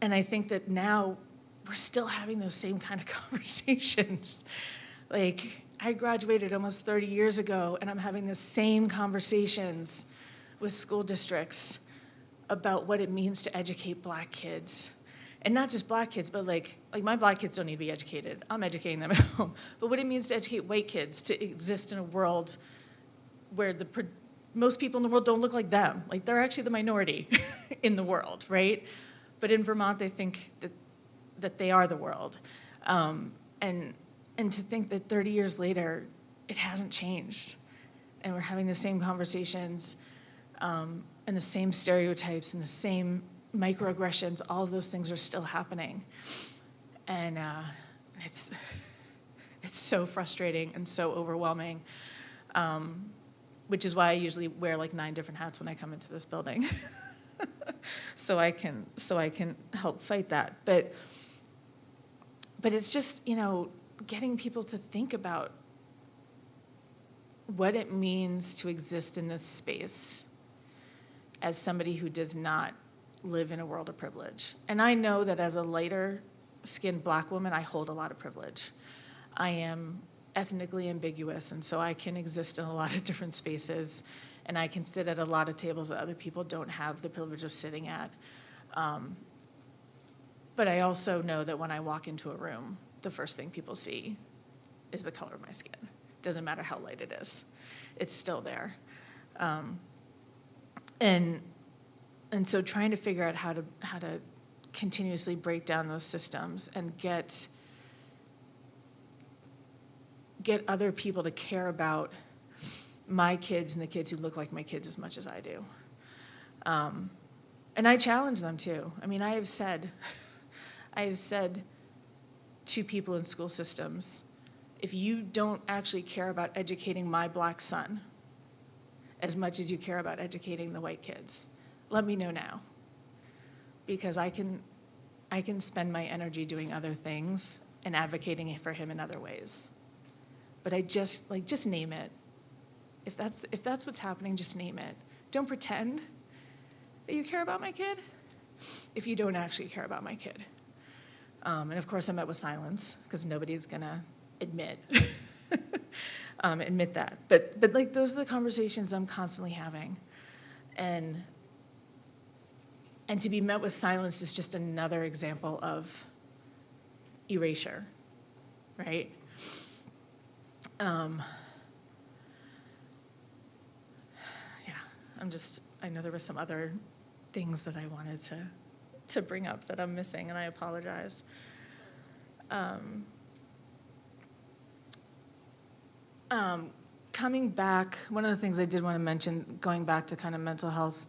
And I think that now we're still having those same kind of conversations. Like, I graduated almost 30 years ago, and I'm having the same conversations with school districts about what it means to educate black kids. And not just black kids, but like my black kids don't need to be educated. I'm educating them at home. But what it means to educate white kids to exist in a world where most people in the world don't look like them. Like, they're actually the minority in the world, right? But in Vermont, they think that they are the world. And to think that 30 years later, it hasn't changed. And we're having the same conversations, and the same stereotypes, and the same microaggressions, all of those things are still happening. And it's so frustrating and so overwhelming, which is why I usually wear like 9 different hats when I come into this building. so I can help fight that. But it's just, getting people to think about what it means to exist in this space as somebody who does not live in a world of privilege. And I know that as a lighter-skinned black woman, I hold a lot of privilege. I am ethnically ambiguous, and so I can exist in a lot of different spaces, and I can sit at a lot of tables that other people don't have the privilege of sitting at. But I also know that when I walk into a room, the first thing people see is the color of my skin. Doesn't matter how light it is. It's still there. And so trying to figure out how to continuously break down those systems and get other people to care about my kids and the kids who look like my kids as much as I do. And I challenge them too. I mean, I have said to people in school systems, if you don't actually care about educating my black son as much as you care about educating the white kids, let me know now. Because I can spend my energy doing other things and advocating for him in other ways. But I just name it. If that's what's happening, just name it. Don't pretend that you care about my kid if you don't actually care about my kid. And of course I met with silence, because nobody's gonna admit that. But like, those are the conversations I'm constantly having. And to be met with silence is just another example of erasure, right? I know there were some other things that I wanted to bring up that I'm missing, and I apologize. Coming back, one of the things I did want to mention, going back to kind of mental health,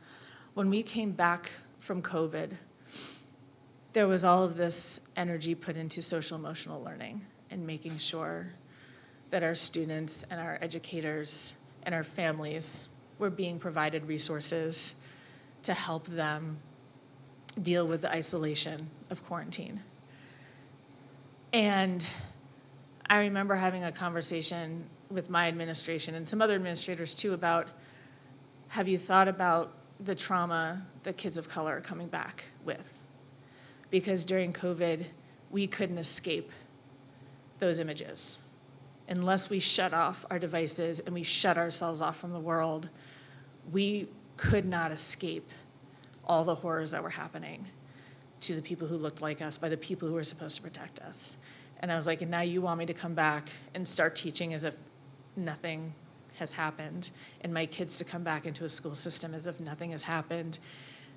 when we came back from COVID, there was all of this energy put into social emotional learning and making sure that our students and our educators and our families were being provided resources to help them deal with the isolation of quarantine. And I remember having a conversation with my administration and some other administrators too about, have you thought about the trauma that kids of color are coming back with? Because during COVID, we couldn't escape those images. Unless we shut off our devices and we shut ourselves off from the world, we could not escape all the horrors that were happening to the people who looked like us by the people who were supposed to protect us. And I was like, and now you want me to come back and start teaching as if nothing has happened, and my kids to come back into a school system as if nothing has happened.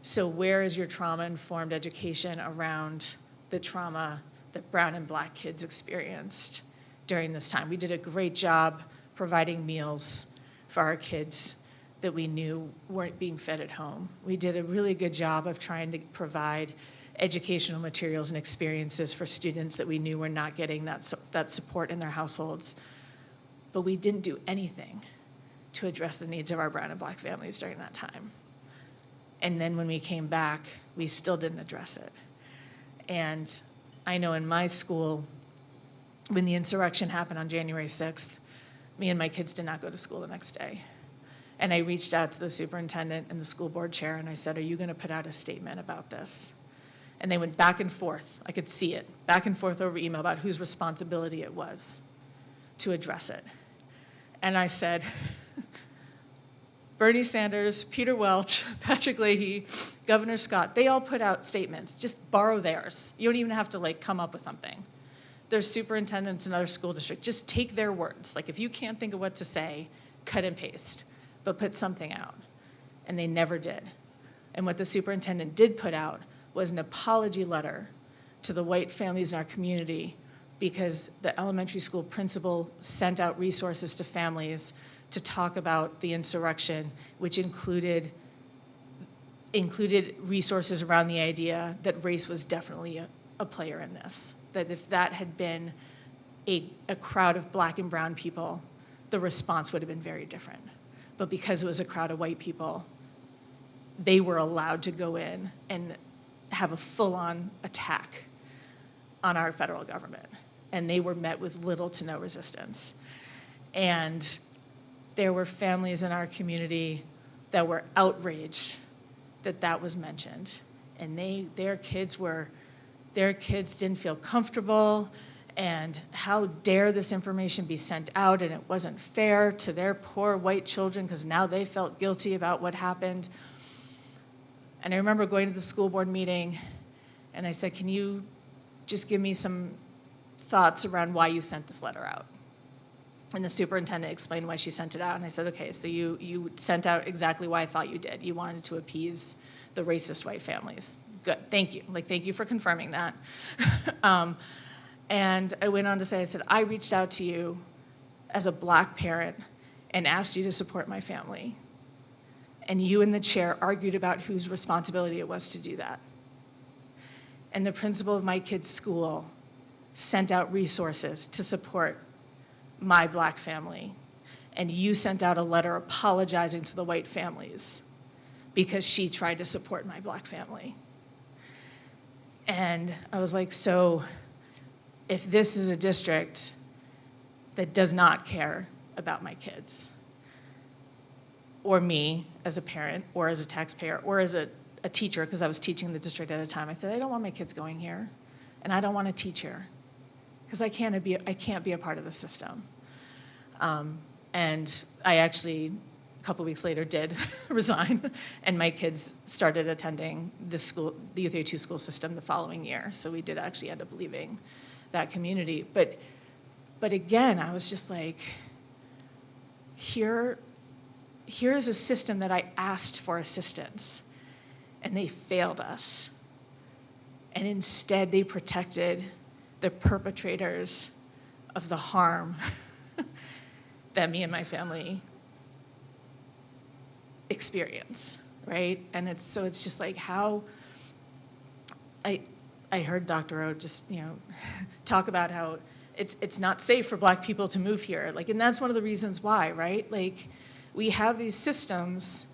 So where is your trauma-informed education around the trauma that brown and black kids experienced during this time? We did a great job providing meals for our kids that we knew weren't being fed at home. We did a really good job of trying to provide educational materials and experiences for students that we knew were not getting that support in their households. But we didn't do anything to address the needs of our brown and black families during that time. And then when we came back, we still didn't address it. And I know in my school, when the insurrection happened on January 6th, me and my kids did not go to school the next day. And I reached out to the superintendent and the school board chair, and I said, are you going to put out a statement about this? And they went back and forth. I could see it, back and forth over email about whose responsibility it was to address it. And I said, Bernie Sanders, Peter Welch, Patrick Leahy, Governor Scott, they all put out statements. Just borrow theirs. You don't even have to like come up with something. There's superintendents in other school districts. Just take their words. Like if you can't think of what to say, cut and paste, but put something out. And they never did. And what the superintendent did put out was an apology letter to the white families in our community, because the elementary school principal sent out resources to families to talk about the insurrection, which included resources around the idea that race was definitely a player in this. That if that had been a crowd of black and brown people, the response would have been very different. But because it was a crowd of white people, they were allowed to go in and have a full-on attack on our federal government. And they were met with little to no resistance. And there were families in our community that were outraged that that was mentioned. And their kids didn't feel comfortable, and how dare this information be sent out, and it wasn't fair to their poor white children because now they felt guilty about what happened. And I remember going to the school board meeting, and I said, can you just give me some thoughts around why you sent this letter out? And the superintendent explained why she sent it out, and I said, okay, so you sent out exactly why I thought you did. You wanted to appease the racist white families. Good, thank you. Thank you for confirming that. And I went on to say, I said, I reached out to you as a black parent and asked you to support my family. And you and the chair argued about whose responsibility it was to do that. And the principal of my kid's school sent out resources to support my black family. And you sent out a letter apologizing to the white families because she tried to support my black family. And I was like, so if this is a district that does not care about my kids, or me as a parent, or as a taxpayer, or as a teacher, because I was teaching in the district at a time, I said, I don't want my kids going here, and I don't want to teach here, because I can't be a part of the system. And I actually, a couple weeks later, did resign, and my kids started attending the Youth 82 school system the following year. So we did actually end up leaving that community. But again, I was just like, here's a system that I asked for assistance, and they failed us. And instead, they protected the perpetrators of the harm that me and my family experience, right? And it's just like how I heard Dr. O just, talk about how it's not safe for Black people to move here. Like, and that's one of the reasons why, right? Like, we have these systems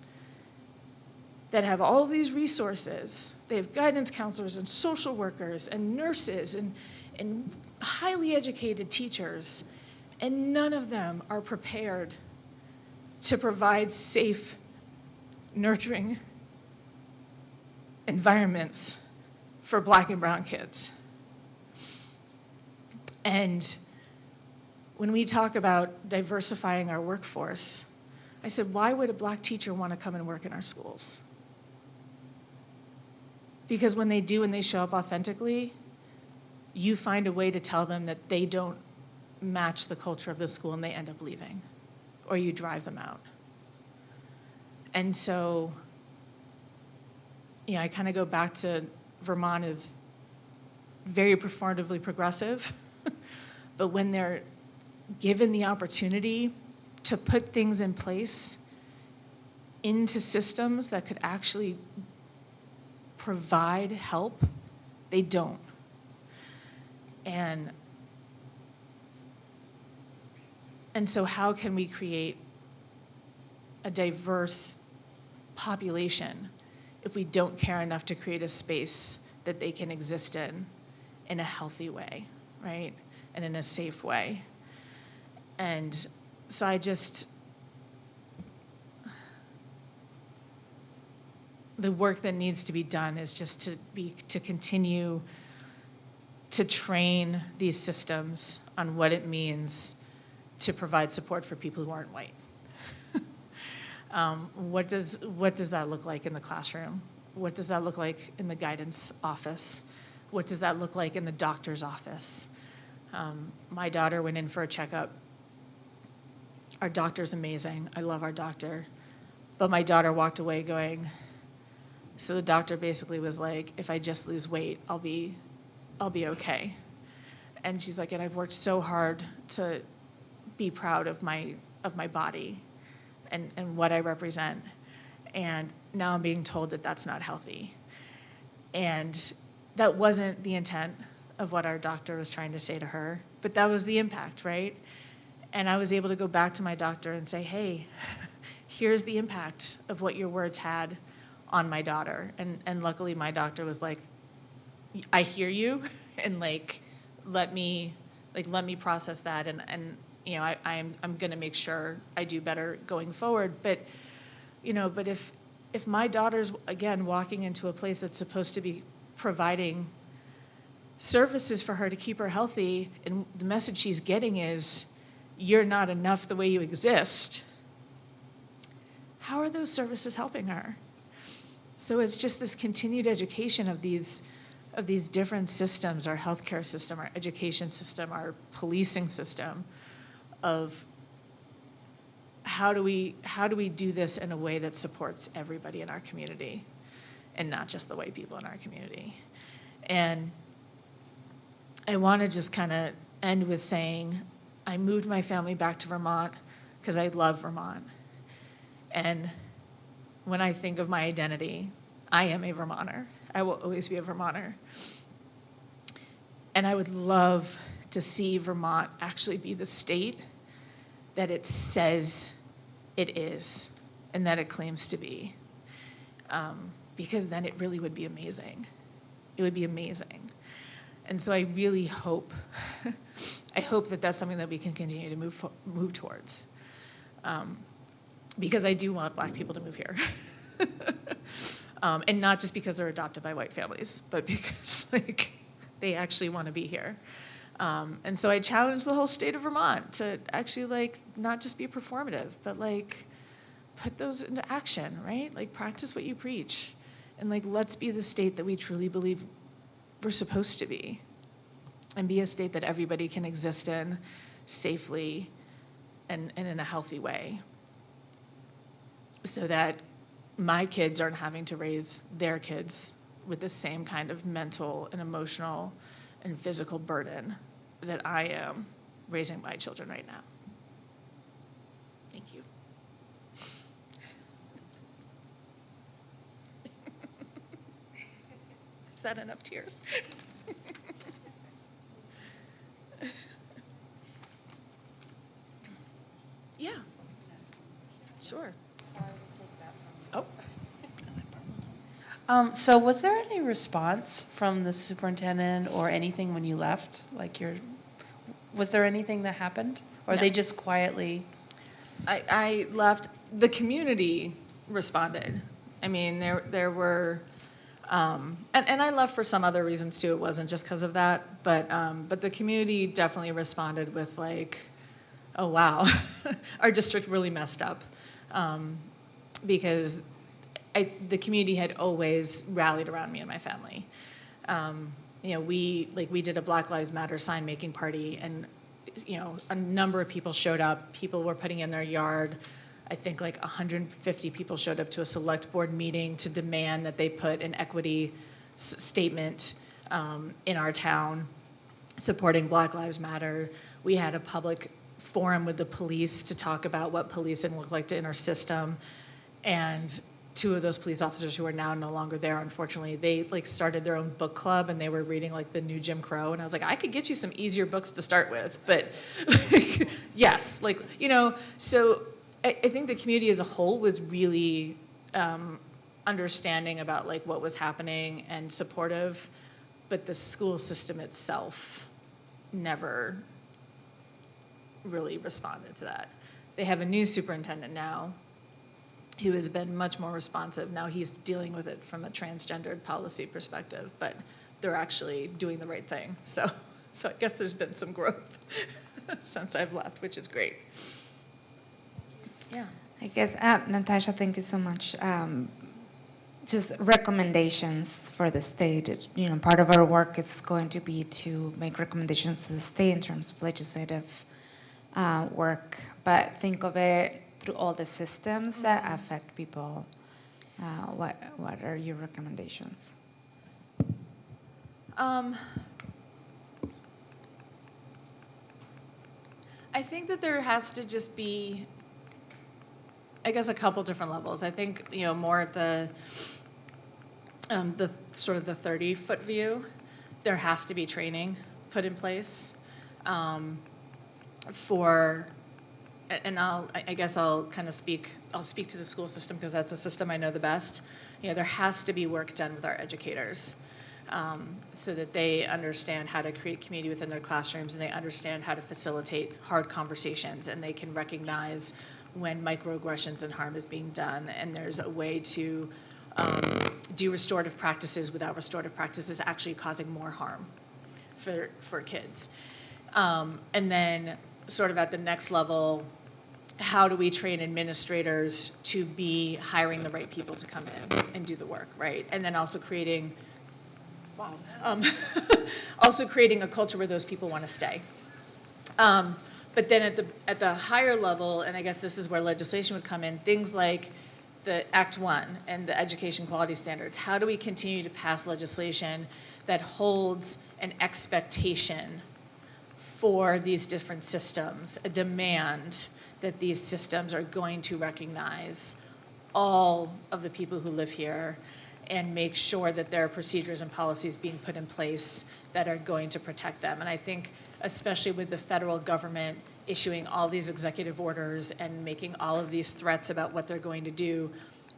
that have all of these resources. They have guidance counselors and social workers and nurses and highly educated teachers, and none of them are prepared to provide safe, nurturing environments for Black and brown kids. And when we talk about diversifying our workforce, I said, why would a Black teacher want to come and work in our schools? Because when they do and they show up authentically, you find a way to tell them that they don't match the culture of the school and they end up leaving, or you drive them out. And so, I kind of go back to Vermont is very performatively progressive, but when they're given the opportunity to put things in place into systems that could actually provide help, they don't. And so how can we create a diverse population if we don't care enough to create a space that they can exist in a healthy way, right? And in a safe way. And so the work that needs to be done is just to continue to train these systems on what it means to provide support for people who aren't white. What does that look like in the classroom? What does that look like in the guidance office? What does that look like in the doctor's office? My daughter went in for a checkup. Our doctor's amazing. I love our doctor. But my daughter walked away going, so the doctor basically was like, if I just lose weight, I'll be okay. And she's like, and I've worked so hard to be proud of my body and what I represent. And now I'm being told that that's not healthy. And that wasn't the intent of what our doctor was trying to say to her, but that was the impact, right? And I was able to go back to my doctor and say, hey, here's the impact of what your words had on my daughter. And luckily my doctor was like, I hear you, and let me process that, and I'm gonna make sure I do better going forward. But if my daughter's again walking into a place that's supposed to be providing services for her to keep her healthy, and the message she's getting is, you're not enough the way you exist, how are those services helping her? So it's just this continued education of these different systems, our healthcare system, our education system, our policing system, of how do we do this in a way that supports everybody in our community and not just the white people in our community. And I want to just kind of end with saying, I moved my family back to Vermont because I love Vermont. And when I think of my identity, I am a Vermonter. I will always be a Vermonter. And I would love to see Vermont actually be the state that it says it is and that it claims to be. Because then it really would be amazing. It would be amazing. And so I really hope, I hope that that's something that we can continue to move towards. Because I do want Black people to move here. And not just because they're adopted by white families, but because like they actually want to be here. And so I challenge the whole state of Vermont to actually like not just be performative, but like put those into action, right? Like practice what you preach. And like let's be the state that we truly believe we're supposed to be. And be a state that everybody can exist in safely and in a healthy way. So that my kids aren't having to raise their kids with the same kind of mental and emotional and physical burden that I am raising my children right now. Thank you. Is that enough tears? Yeah. Sure. Oh. So was there any response from the superintendent or anything when you left? Like was there anything that happened? Or No. they just quietly? I left, the community responded. I mean, there were, and I left for some other reasons too. It wasn't just because of that, but the community definitely responded with like, oh wow, our district really messed up, because the community had always rallied around me and my family. You know, we did a Black Lives Matter sign making party, and you know, a number of people showed up. People were putting in their yard. I think like 150 people showed up to a select board meeting to demand that they put an equity statement in our town supporting Black Lives Matter. We had a public forum with the police to talk about what policing looked like in our system. And two of those police officers who are now no longer there, unfortunately, they like started their own book club and they were reading like the new Jim Crow. And I was like, I could get you some easier books to start with, but like, yes, like, you know, so I think the community as a whole was really understanding about like what was happening and supportive, but the school system itself never really responded to that. They have a new superintendent now who has been much more responsive. Now he's dealing with it from a transgendered policy perspective, but they're actually doing the right thing. So I guess there's been some growth since I've left, which is great. Yeah. I guess, Natasha, thank you so much. Just recommendations for the state. You know, part of our work is going to be to make recommendations to the state in terms of legislative work, but think of it through all the systems that affect people. What are your recommendations? I think that there has to just be, I guess, a couple different levels. I think, you know, more at the sort of the 30-foot view, there has to be training put in place for, and I guess I'll kind of speak to the school system because that's a system I know the best. You know, there has to be work done with our educators so that they understand how to create community within their classrooms and they understand how to facilitate hard conversations and they can recognize when microaggressions and harm is being done, and there's a way to do restorative practices without restorative practices actually causing more harm for kids. And then sort of at the next level, how do we train administrators to be hiring the right people to come in and do the work, right? And then also creating, also creating a culture where those people want to stay. But then at the higher level, and I guess this is where legislation would come in, things like the Act 1 and the education quality standards. How do we continue to pass legislation that holds an expectation for these different systems, a demand that these systems are going to recognize all of the people who live here and make sure that there are procedures and policies being put in place that are going to protect them. And I think especially with the federal government issuing all these executive orders and making all of these threats about what they're going to do,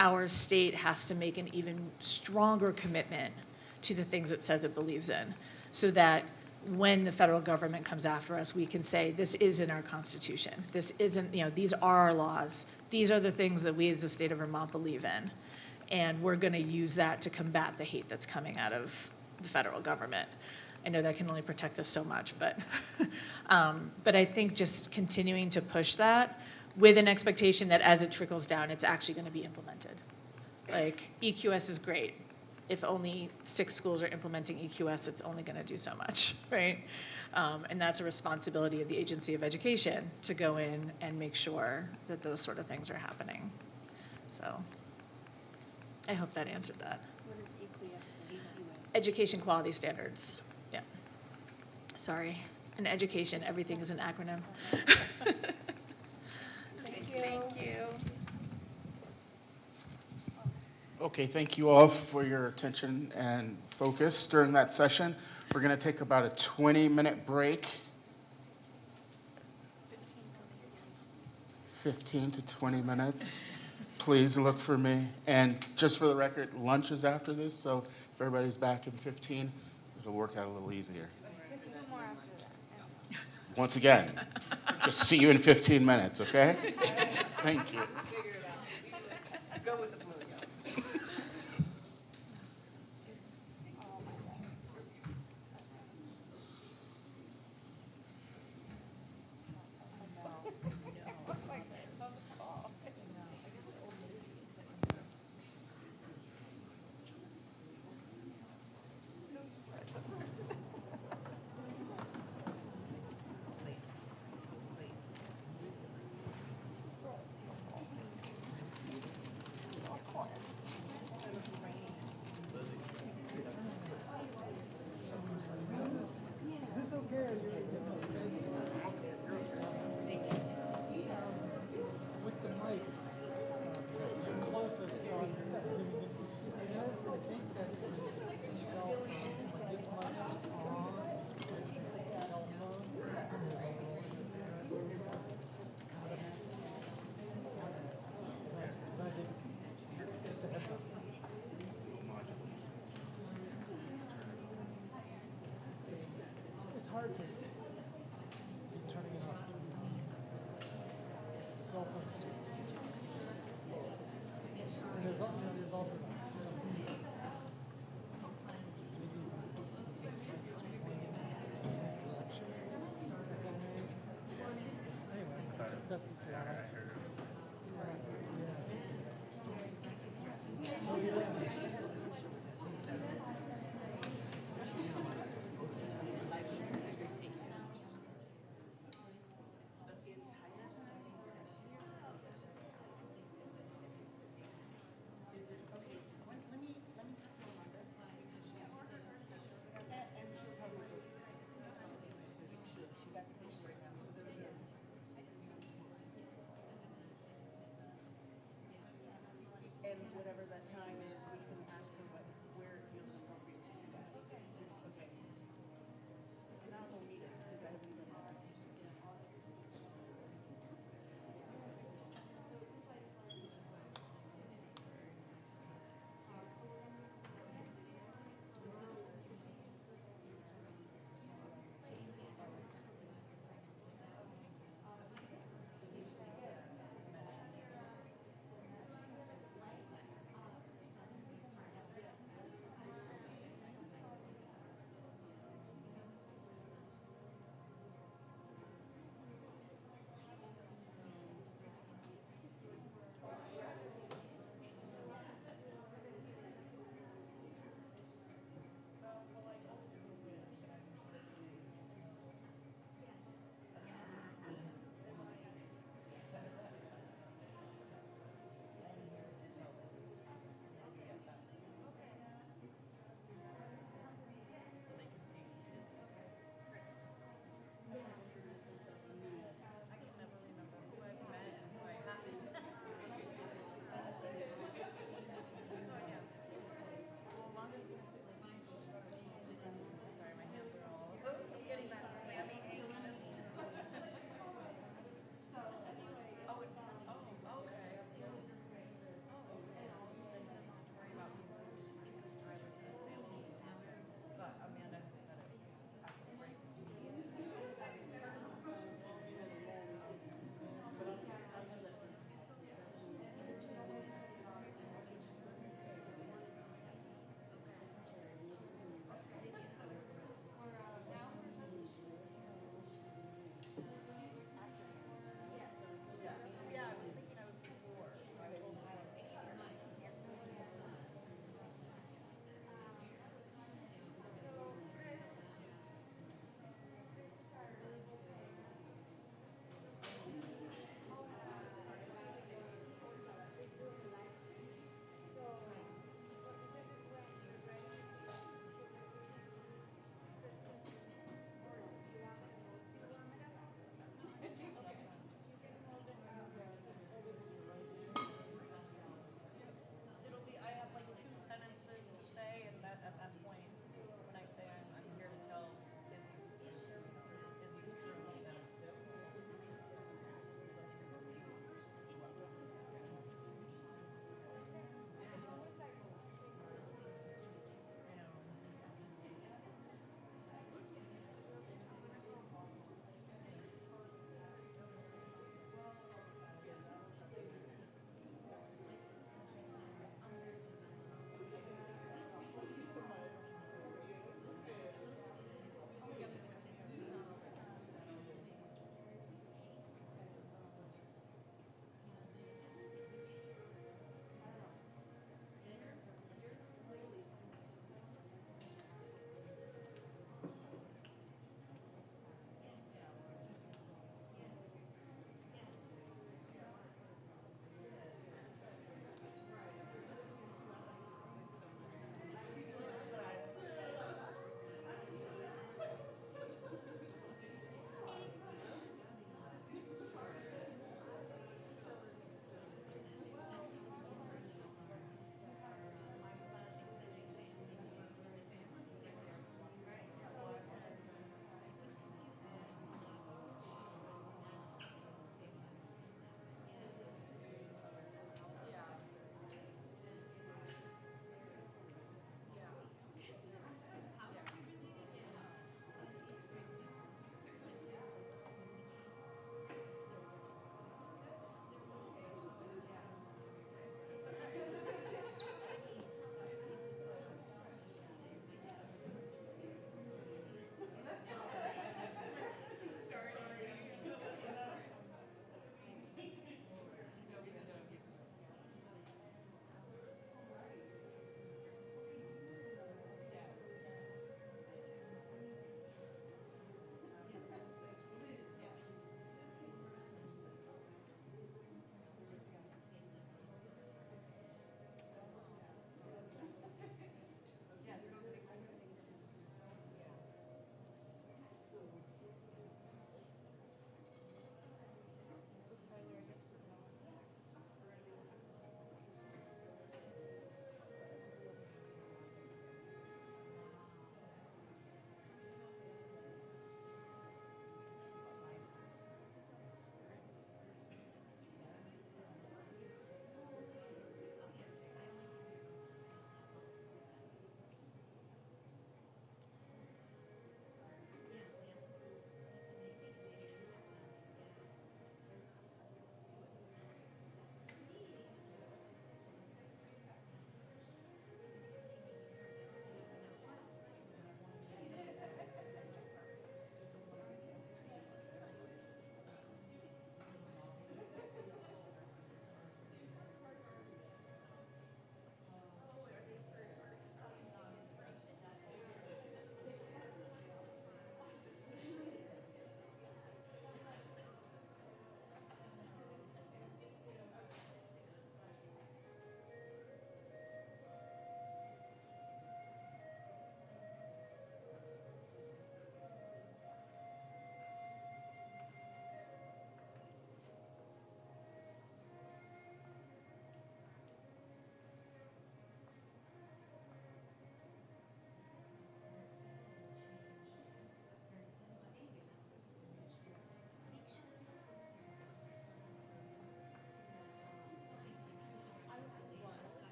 our state has to make an even stronger commitment to the things it says it believes in. so that when the federal government comes after us, we can say, this is in our Constitution. This isn't, these are our laws. These are the things that we as the state of Vermont believe in. And we're going to use that to combat the hate that's coming out of the federal government. I know that can only protect us so much, but I think just continuing to push that with an expectation that as it trickles down, it's actually going to be implemented. Like, EQS is great. If only 6 schools are implementing EQS, it's only going to do so much, right? And that's a responsibility of the Agency of Education to go in and make sure that those sort of things are happening. So I hope that answered that. What is EQS? Education quality standards. Yeah. Sorry. In education, everything is an acronym. Thank you. Okay, thank you all for your attention and focus during that session. We're going to take about a 20-minute break. 15 to 20 minutes. Please look for me. And just for the record, lunch is after this, so if everybody's back in 15, it'll work out a little easier. Once again, just see you in 15 minutes, okay? Thank you. Go with the flow.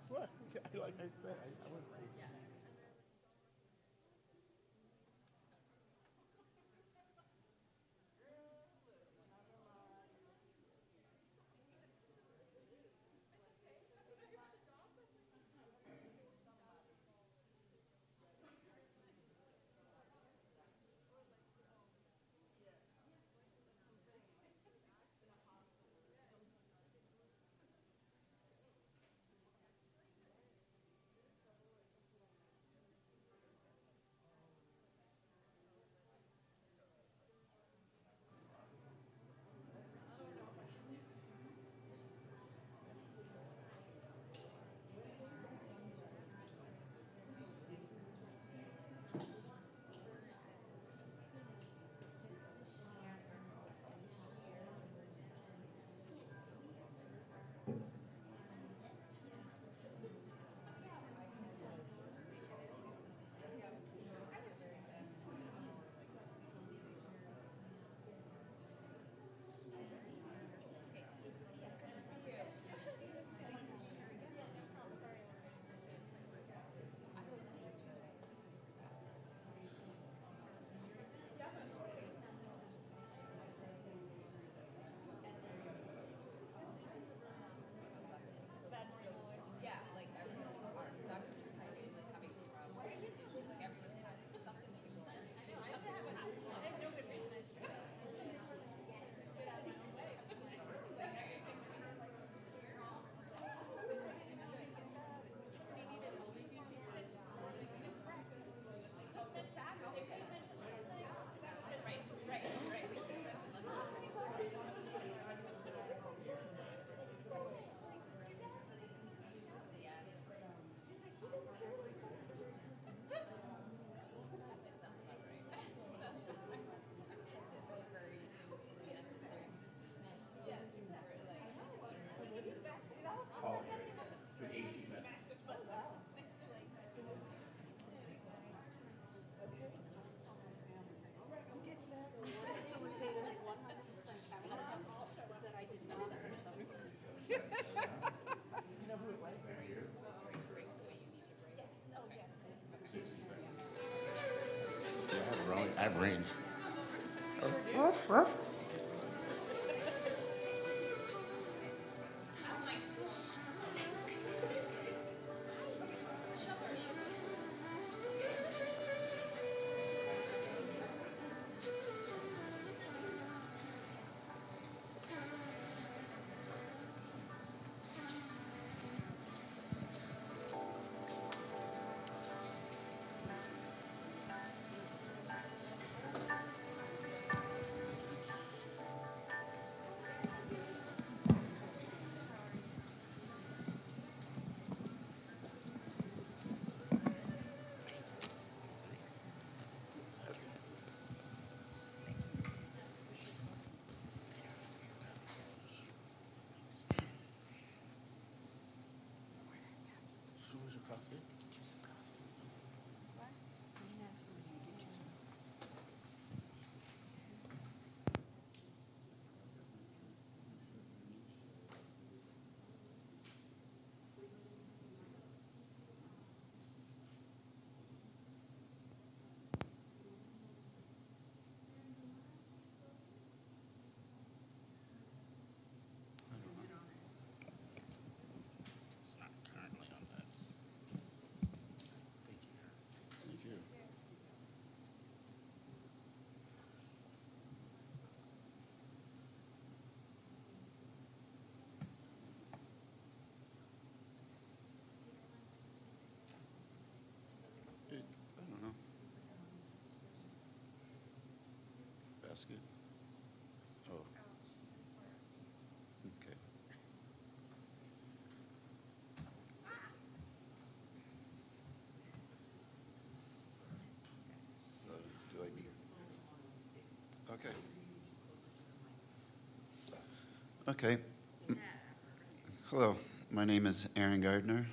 What? Like I said, I would. I have range. It's not currently on that. Thank you. Thank you. I don't know. Basket. Oh. Okay. So, do I need? Okay. Okay. Hello, my name is Aaron Gardner.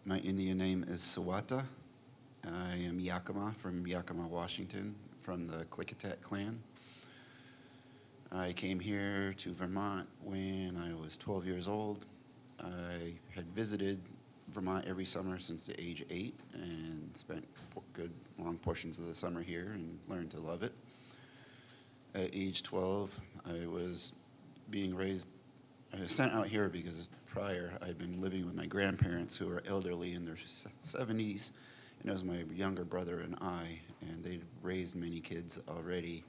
My Indian name is Sawata. I am Yakima from Yakima, Washington, from the Klickitat clan. I came here to Vermont when I was 12 years old. I had visited Vermont every summer since the age of 8 and spent good long portions of the summer here and learned to love it. At age 12, I was being raised, I was sent out here because prior I'd been living with my grandparents who were elderly in their 70s, and it was my younger brother and I, and they'd raised many kids already,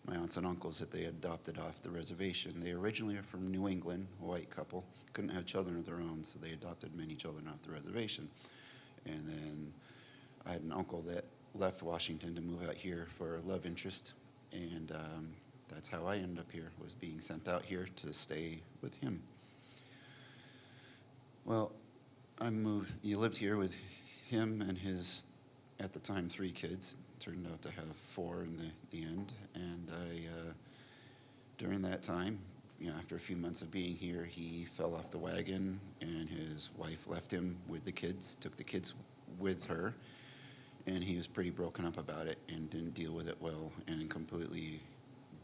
my aunts and uncles that they adopted off the reservation. They originally are from New England, a white couple, couldn't have children of their own, so they adopted many children off the reservation. And then I had an uncle that left Washington to move out here for a love interest, and that's how I ended up here, was being sent out here to stay with him. Well, you lived here with him and his, at the time, 3 kids. Turned out to have 4 in the end. And during that time, after a few months of being here, he fell off the wagon, and his wife left him with the kids, took the kids with her, and he was pretty broken up about it and didn't deal with it well, and completely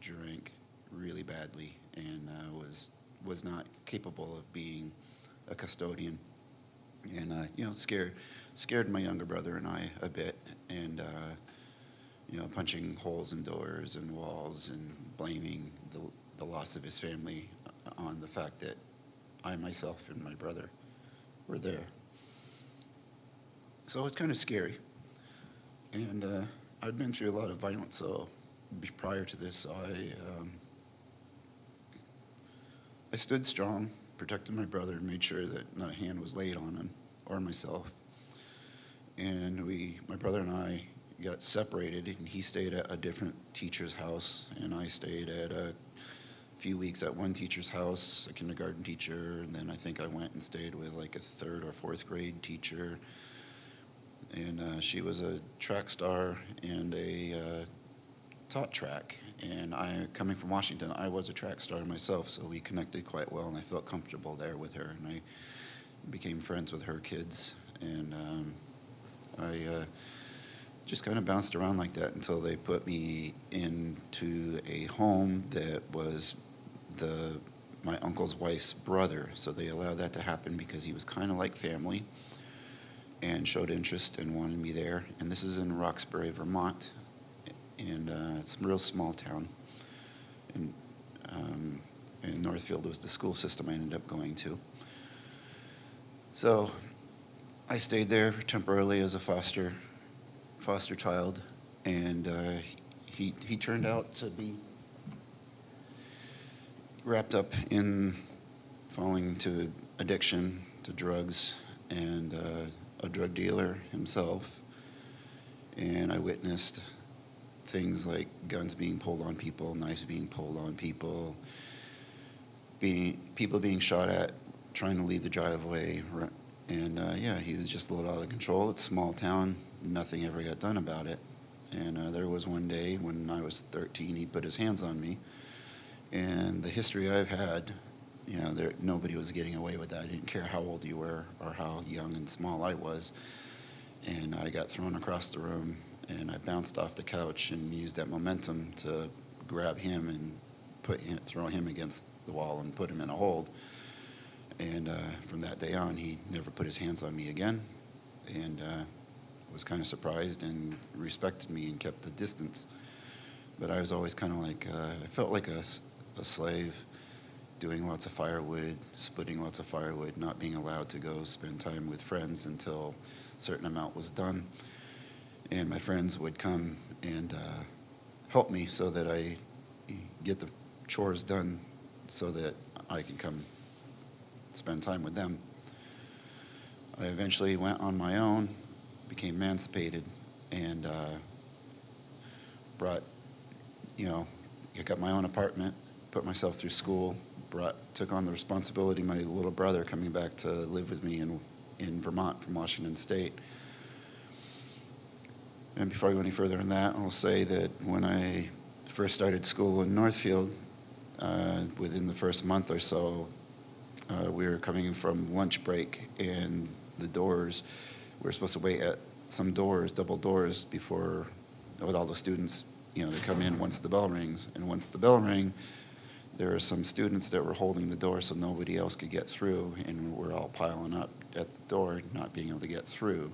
drank really badly, and was not capable of being a custodian, and scared my younger brother and I a bit, and punching holes in doors and walls and blaming the loss of his family on the fact that I myself and my brother were there. So it's kind of scary, and I'd been through a lot of violence, so prior to this, I stood strong, protected my brother, and made sure that not a hand was laid on him or myself. And my brother and I got separated, and he stayed at a different teacher's house, and I stayed at a few weeks at one teacher's house, a kindergarten teacher, and then I think I went and stayed with like a 3rd or 4th grade teacher. And she was a track star and taught track, and coming from Washington, I was a track star myself, so we connected quite well, and I felt comfortable there with her, and I became friends with her kids, and I just kind of bounced around like that until they put me into a home that was my uncle's wife's brother, so they allowed that to happen because he was kind of like family and showed interest and wanted me there, and this is in Roxbury, Vermont. And it's a real small town. And Northfield was the school system I ended up going to. So I stayed there temporarily as a foster child, and he turned out to be wrapped up in falling to addiction to drugs, and a drug dealer himself. And I witnessed things like guns being pulled on people, knives being pulled on people, people being shot at, trying to leave the driveway. And he was just a little out of control. It's a small town. Nothing ever got done about it. And there was one day when I was 13, he put his hands on me. And the history I've had, nobody was getting away with that. I didn't care how old you were or how young and small I was. And I got thrown across the room, and I bounced off the couch and used that momentum to grab him and throw him against the wall and put him in a hold. And from that day on, he never put his hands on me again, and was kind of surprised and respected me and kept the distance. But I was always kind of like, I felt like a slave, doing lots of firewood, splitting lots of firewood, not being allowed to go spend time with friends until a certain amount was done. And my friends would come and help me so that I get the chores done so that I can come spend time with them. I eventually went on my own, became emancipated, and I got my own apartment, put myself through school, took on the responsibility of my little brother coming back to live with me in Vermont from Washington State. And before I go any further on that, I'll say that when I first started school in Northfield, within the first month or so, we were coming from lunch break, and the doors, we were supposed to wait at some doors, double doors, before, with all the students, you know, they come in once the bell rings. And once the bell rang, there were some students that were holding the door so nobody else could get through, and we're all piling up at the door, not being able to get through.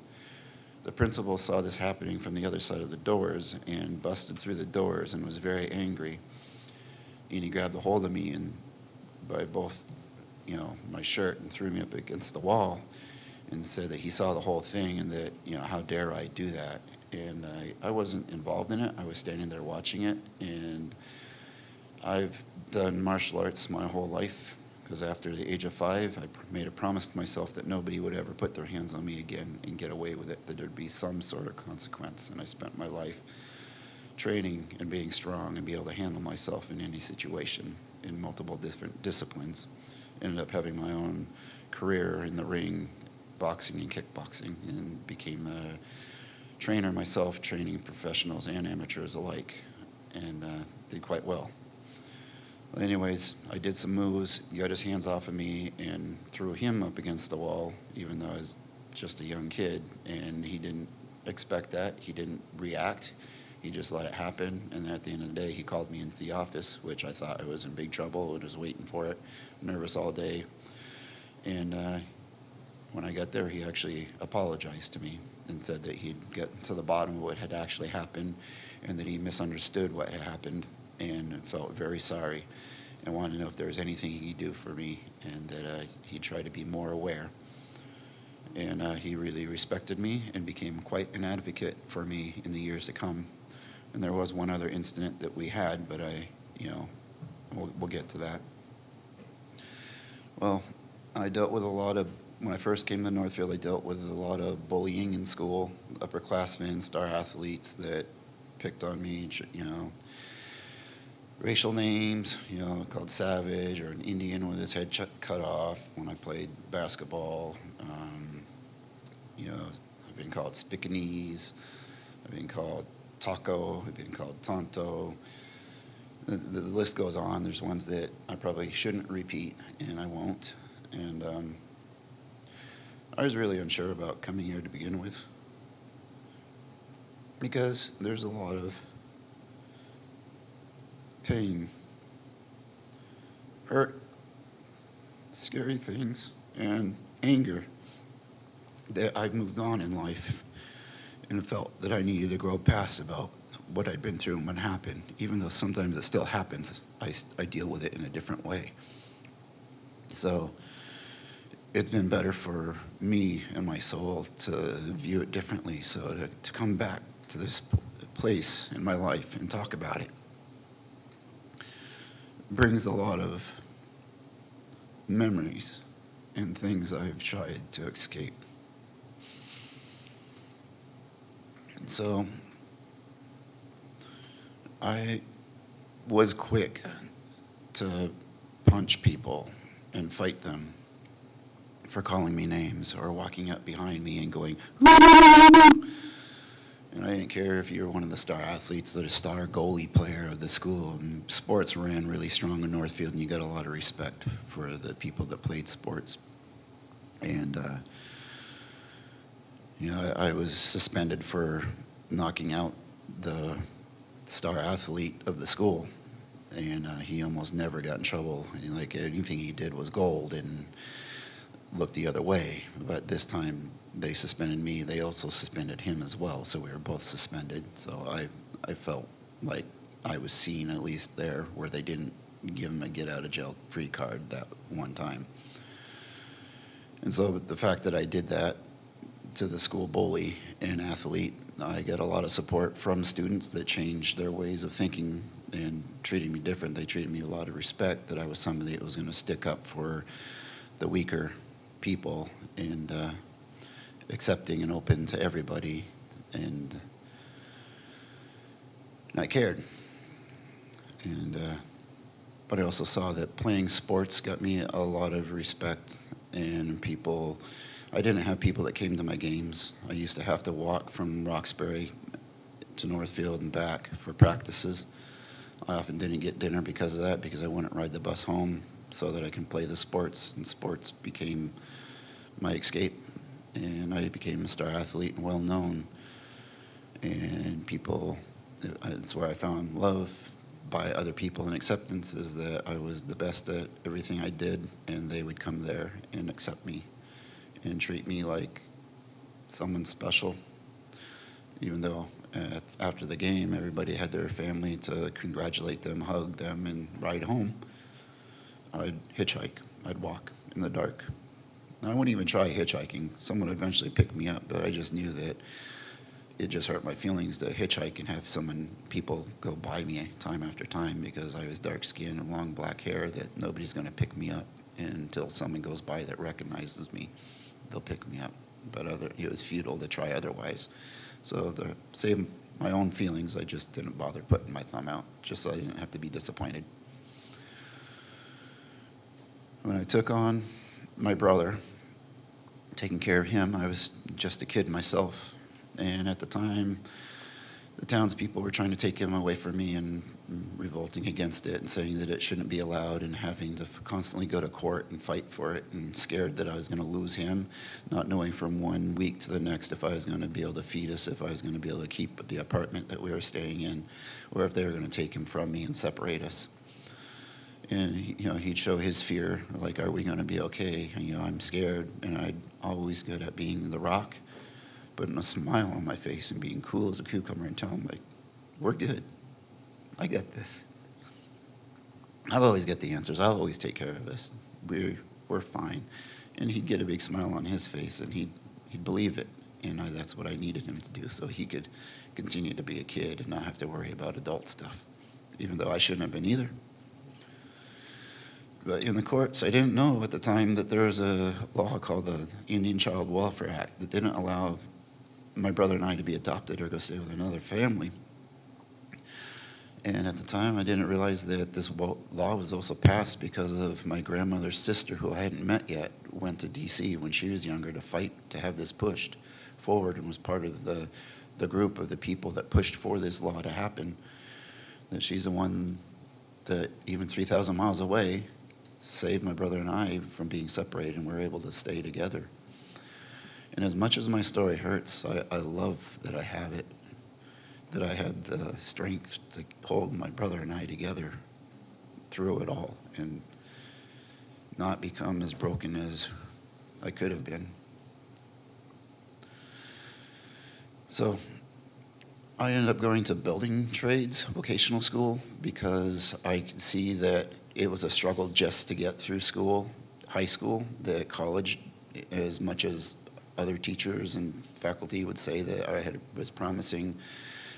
The principal saw this happening from the other side of the doors and busted through the doors and was very angry. And he grabbed a hold of me and by both, you know, my shirt, and threw me up against the wall and said that he saw the whole thing and that, you know, how dare I do that. And I wasn't involved in it. I was standing there watching it. And I've done martial arts my whole life, because after the age of 5, I made a promise to myself that nobody would ever put their hands on me again and get away with it, that there'd be some sort of consequence. And I spent my life training and being strong and be able to handle myself in any situation in multiple different disciplines. Ended up having my own career in the ring, boxing and kickboxing, and became a trainer myself, training professionals and amateurs alike, and did quite well. Well, anyways, I did some moves, got his hands off of me, and threw him up against the wall, even though I was just a young kid, and he didn't expect that. He didn't react. He just let it happen, and at the end of the day, he called me into the office, which I thought I was in big trouble and was waiting for it, nervous all day. And when I got there, he actually apologized to me and said that he'd get to the bottom of what had actually happened and that he misunderstood what had happened and felt very sorry and wanted to know if there was anything he could do for me, and that he'd try to be more aware. And he really respected me and became quite an advocate for me in the years to come. And there was one other incident that we had, but we'll get to that. Well, I dealt with a lot of, when I first came to Northfield, I dealt with a lot of bullying in school, upperclassmen, star athletes that picked on me, you know, racial names, you know, called savage, or an Indian with his head cut off when I played basketball. You know, I've been called Spicanese, I've been called Taco, I've been called Tonto. The list goes on. There's ones that I probably shouldn't repeat, and I won't. And I was really unsure about coming here to begin with, because there's a lot of pain, hurt, scary things, and anger that I've moved on in life and felt that I needed to grow past about what I'd been through and what happened. Even though sometimes it still happens, I deal with it in a different way. So it's been better for me and my soul to view it differently, so to come back to this place in my life and talk about it brings a lot of memories and things I've tried to escape. And so I was quick to punch people and fight them for calling me names or walking up behind me and going, and I didn't care if you were one of the star athletes or the star goalie player of the school. And sports ran really strong in Northfield, and you got a lot of respect for the people that played sports. And you know, I was suspended for knocking out the star athlete of the school, and he almost never got in trouble. And, like, anything he did was gold and looked the other way. But this time they suspended me. They also suspended him as well, so we were both suspended. So I felt like I was seen, at least there, where they didn't give him a get-out-of-jail-free card that one time. And so the fact that I did that to the school bully and athlete, I got a lot of support from students that changed their ways of thinking and treating me different. They treated me with a lot of respect, that I was somebody that was going to stick up for the weaker people, and accepting and open to everybody, and I cared. And but I also saw that playing sports got me a lot of respect, and people, I didn't have people that came to my games. I used to have to walk from Roxbury to Northfield and back for practices. I often didn't get dinner because of that, because I wouldn't ride the bus home so that I can play the sports, and sports became my escape. And I became a star athlete and well known. And people, it's where I found love by other people, and acceptance is that I was the best at everything I did, and they would come there and accept me and treat me like someone special. Even though after the game, everybody had their family to congratulate them, hug them, and ride home, I'd hitchhike, I'd walk in the dark. I wouldn't even try hitchhiking. Someone would eventually pick me up, but I just knew that it just hurt my feelings to hitchhike and have people go by me time after time, because I was dark skinned and long black hair, that nobody's going to pick me up. And until someone goes by that recognizes me, they'll pick me up. But it was futile to try otherwise. So to save my own feelings, I just didn't bother putting my thumb out, just so I didn't have to be disappointed. When I took on my brother, taking care of him, I was just a kid myself. And at the time, the townspeople were trying to take him away from me and revolting against it and saying that it shouldn't be allowed, and having to constantly go to court and fight for it, and scared that I was going to lose him, not knowing from 1 week to the next if I was going to be able to feed us, if I was going to be able to keep the apartment that we were staying in, or if they were going to take him from me and separate us. And he'd show his fear, like, are we going to be okay? And, I'm scared, and I'm always good at being the rock, putting a smile on my face and being cool as a cucumber, and tell him, like, we're good. I got this. I'll always get the answers. I'll always take care of this. We're fine. And he'd get a big smile on his face, and he'd believe it. And that's what I needed him to do, so he could continue to be a kid and not have to worry about adult stuff, even though I shouldn't have been either. But in the courts, I didn't know at the time that there was a law called the Indian Child Welfare Act that didn't allow my brother and I to be adopted or go stay with another family. And at the time, I didn't realize that this law was also passed because of my grandmother's sister, who I hadn't met yet, went to D.C. when she was younger to fight to have this pushed forward, and was part of the group of the people that pushed for this law to happen. That she's the one that, even 3,000 miles away, saved my brother and I from being separated, and we're able to stay together. And as much as my story hurts, I love that I have it, that I had the strength to hold my brother and I together through it all and not become as broken as I could have been. So I ended up going to building trades, vocational school, because I could see that it was a struggle just to get through school, high school, that college, as much as other teachers and faculty would say that I was promising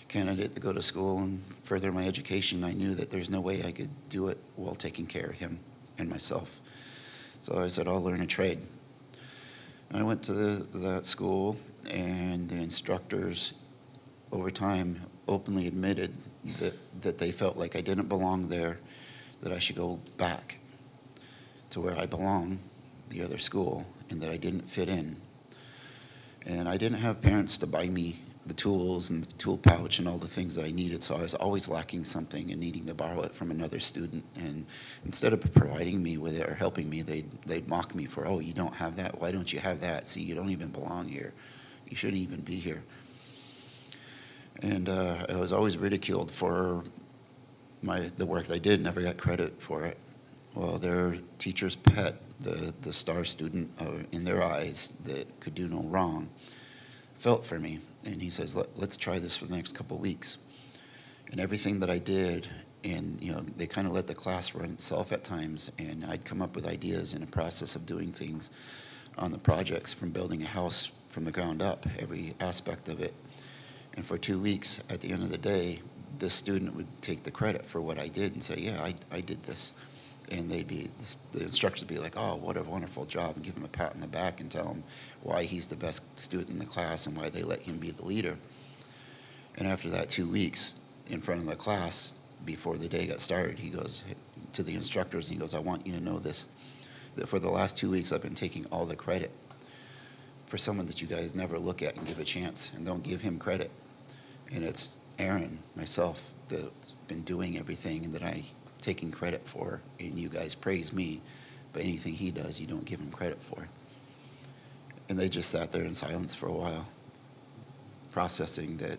candidate to go to school and further my education, I knew that there's no way I could do it while taking care of him and myself. So I said, I'll learn a trade. And I went to that school, and the instructors over time openly admitted that they felt like I didn't belong there, that I should go back to where I belong, the other school, and that I didn't fit in. And I didn't have parents to buy me the tools and the tool pouch and all the things that I needed, so I was always lacking something and needing to borrow it from another student. And instead of providing me with it or helping me, they'd mock me for, oh, you don't have that? Why don't you have that? See, you don't even belong here. You shouldn't even be here. And I was always ridiculed for the work that I did, never got credit for it. Well, their teacher's pet, the star student in their eyes that could do no wrong, felt for me. And he says, let's try this for the next couple of weeks. And everything that I did, and they kind of let the class run itself at times, and I'd come up with ideas in a process of doing things on the projects, from building a house from the ground up, every aspect of it. And for 2 weeks, at the end of the day, this student would take the credit for what I did and say, yeah, I did this. And the instructors would be like, oh, what a wonderful job, and give him a pat on the back and tell him why he's the best student in the class and why they let him be the leader. And after that 2 weeks in front of the class, before the day got started, he goes to the instructors, and he goes, I want you to know this, that for the last 2 weeks I've been taking all the credit for someone that you guys never look at and give a chance, and don't give him credit. And it's Aaron, myself, that's been doing everything that I taking credit for, and you guys praise me, but anything he does, you don't give him credit for. And they just sat there in silence for a while, processing that,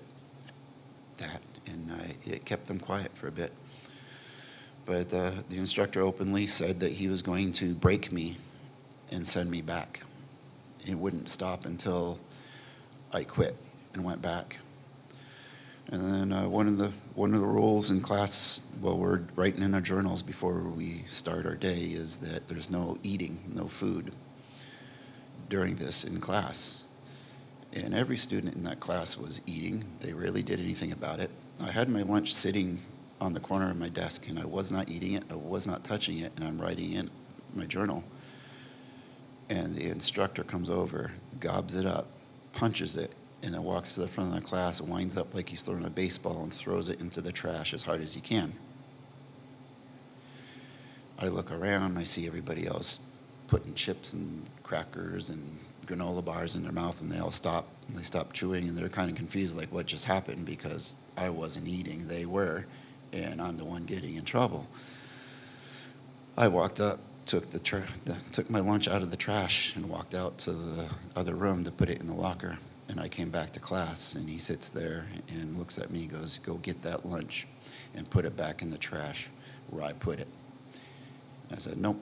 and it kept them quiet for a bit. But the instructor openly said that he was going to break me and send me back. It wouldn't stop until I quit and went back. And then one of the rules in class, while we're writing in our journals before we start our day, is that there's no eating, no food during this in class. And every student in that class was eating. They rarely did anything about it. I had my lunch sitting on the corner of my desk, and I was not eating it, I was not touching it, and I'm writing in my journal. And the instructor comes over, gobs it up, punches it, and then walks to the front of the class, winds up like he's throwing a baseball and throws it into the trash as hard as he can. I look around, I see everybody else putting chips and crackers and granola bars in their mouth, and they all stop, and they stop chewing, and they're kind of confused, like what just happened, because I wasn't eating, they were, and I'm the one getting in trouble. I walked up, took my lunch out of the trash and walked out to the other room to put it in the locker. And I came back to class, and he sits there and looks at me and goes, "Go get that lunch and put it back in the trash where I put it." I said, "Nope,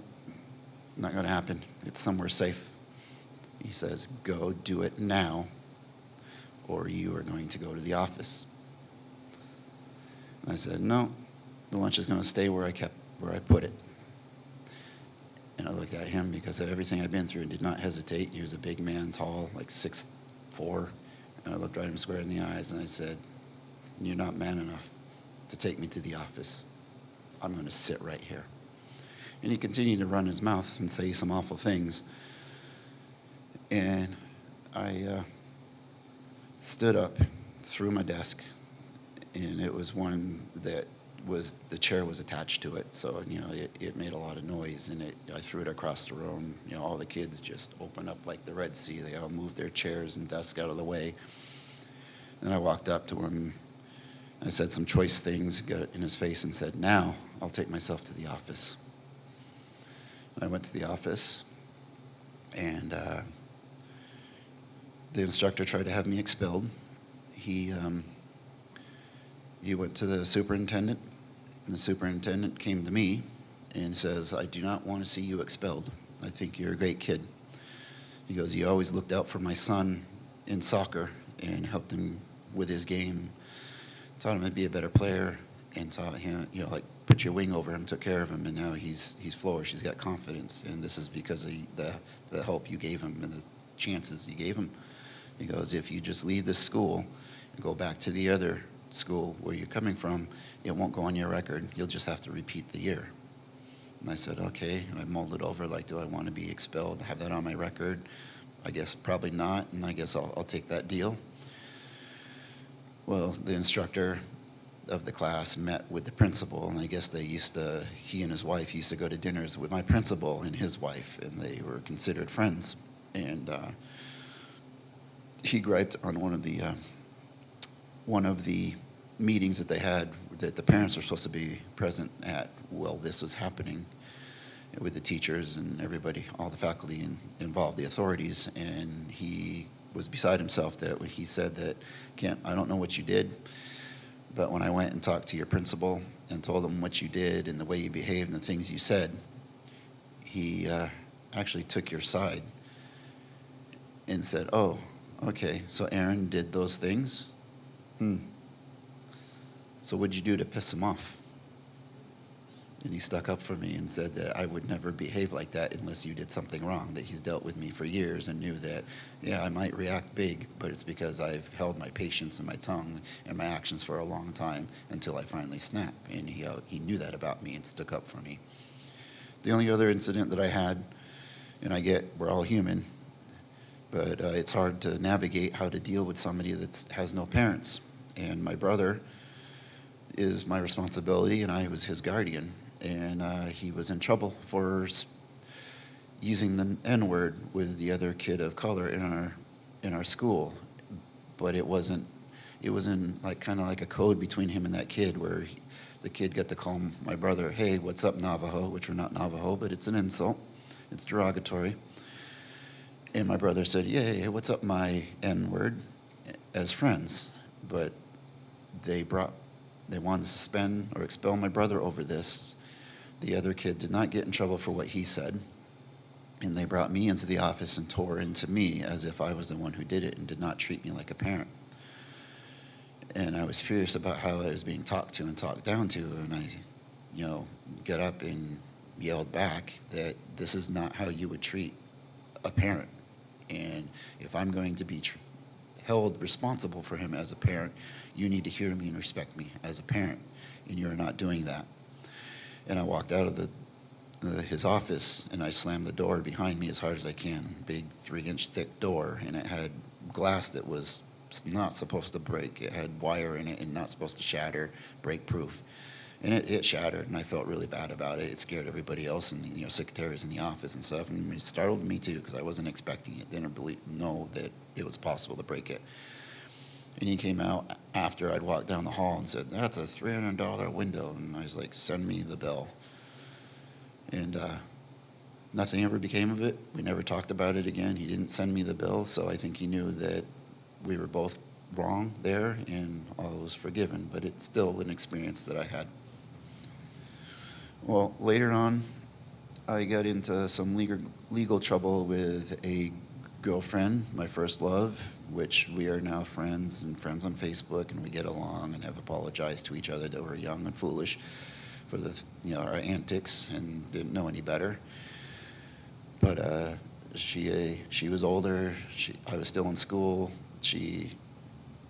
not going to happen. It's somewhere safe." He says, "Go do it now, or you are going to go to the office." And I said, "No, the lunch is going to stay where I put it." And I looked at him because of everything I've been through and did not hesitate. He was a big man, tall, like 6'4", and I looked right him square in the eyes and I said, "You're not man enough to take me to the office. I'm going to sit right here." And he continued to run his mouth and say some awful things. And I stood up through my desk, and it was one that the chair was attached to it, so it made a lot of noise, and I threw it across the room. All the kids just opened up like the Red Sea. They all moved their chairs and desks out of the way. And I walked up to him. I said some choice things, got in his face, and said, "Now I'll take myself to the office." I went to the office, and the instructor tried to have me expelled. He went to the superintendent, and the superintendent came to me and says, "I do not want to see you expelled. I think you're a great kid." He goes, "You always looked out for my son in soccer and helped him with his game, taught him to be a better player, and taught him, like put your wing over him, took care of him, and now he's flourished. He's got confidence, and this is because of the help you gave him and the chances you gave him." He goes, "If you just leave this school and go back to the other school where you're coming from, it won't go on your record. You'll just have to repeat the year." And I said, "Okay." And I mulled it over, like, do I want to be expelled, have that on my record? I guess probably not, and I guess I'll take that deal. Well, the instructor of the class met with the principal, and I guess he and his wife used to go to dinners with my principal and his wife, and they were considered friends. And he griped on one of the meetings that they had that the parents were supposed to be present at while this was happening, with the teachers and everybody, all the faculty involved, the authorities, and he was beside himself that he said that, "Kent, I don't know what you did, but when I went and talked to your principal and told him what you did and the way you behaved and the things you said, he actually took your side and said, 'Oh, okay, so Aaron did those things? So what'd you do to piss him off?' And he stuck up for me and said that I would never behave like that unless you did something wrong, that he's dealt with me for years and knew that, yeah, I might react big, but it's because I've held my patience and my tongue and my actions for a long time until I finally snap." And he knew that about me and stuck up for me. The only other incident that I had, and we're all human, but it's hard to navigate how to deal with somebody that has no parents. And my brother is my responsibility, and I was his guardian. And he was in trouble for using the N-word with the other kid of color in our school, but it wasn't it was in like kind of like a code between him and that kid where the kid got to call my brother, hey, what's up, Navajo, which we're not Navajo, but it's an insult. It's derogatory. And my brother said, yeah, what's up, my N-word, as friends. But they wanted to suspend or expel my brother over this. The other kid did not get in trouble for what he said. And they brought me into the office and tore into me as if I was the one who did it and did not treat me like a parent. And I was furious about how I was being talked to and talked down to. And I, got up and yelled back that this is not how you would treat a parent. And if I'm going to be held responsible for him as a parent, you need to hear me and respect me as a parent. And you're not doing that. And I walked out of his office, and I slammed the door behind me as hard as I can. Big 3-inch thick door, and it had glass that was not supposed to break. It had wire in it and not supposed to shatter, break proof. And it shattered, and I felt really bad about it. It scared everybody else, and secretaries in the office and stuff, and it startled me too because I wasn't expecting it. Didn't know that it was possible to break it. And he came out after I'd walked down the hall and said, "That's a $300 window," and I was like, "Send me the bill." And nothing ever became of it. We never talked about it again. He didn't send me the bill, so I think he knew that we were both wrong there, and all was forgiven. But it's still an experience that I had. Well, later on, I got into some legal trouble with a girlfriend, my first love, which we are now friends on Facebook, and we get along and have apologized to each other that we're young and foolish for our antics and didn't know any better. But she was older. I was still in school. She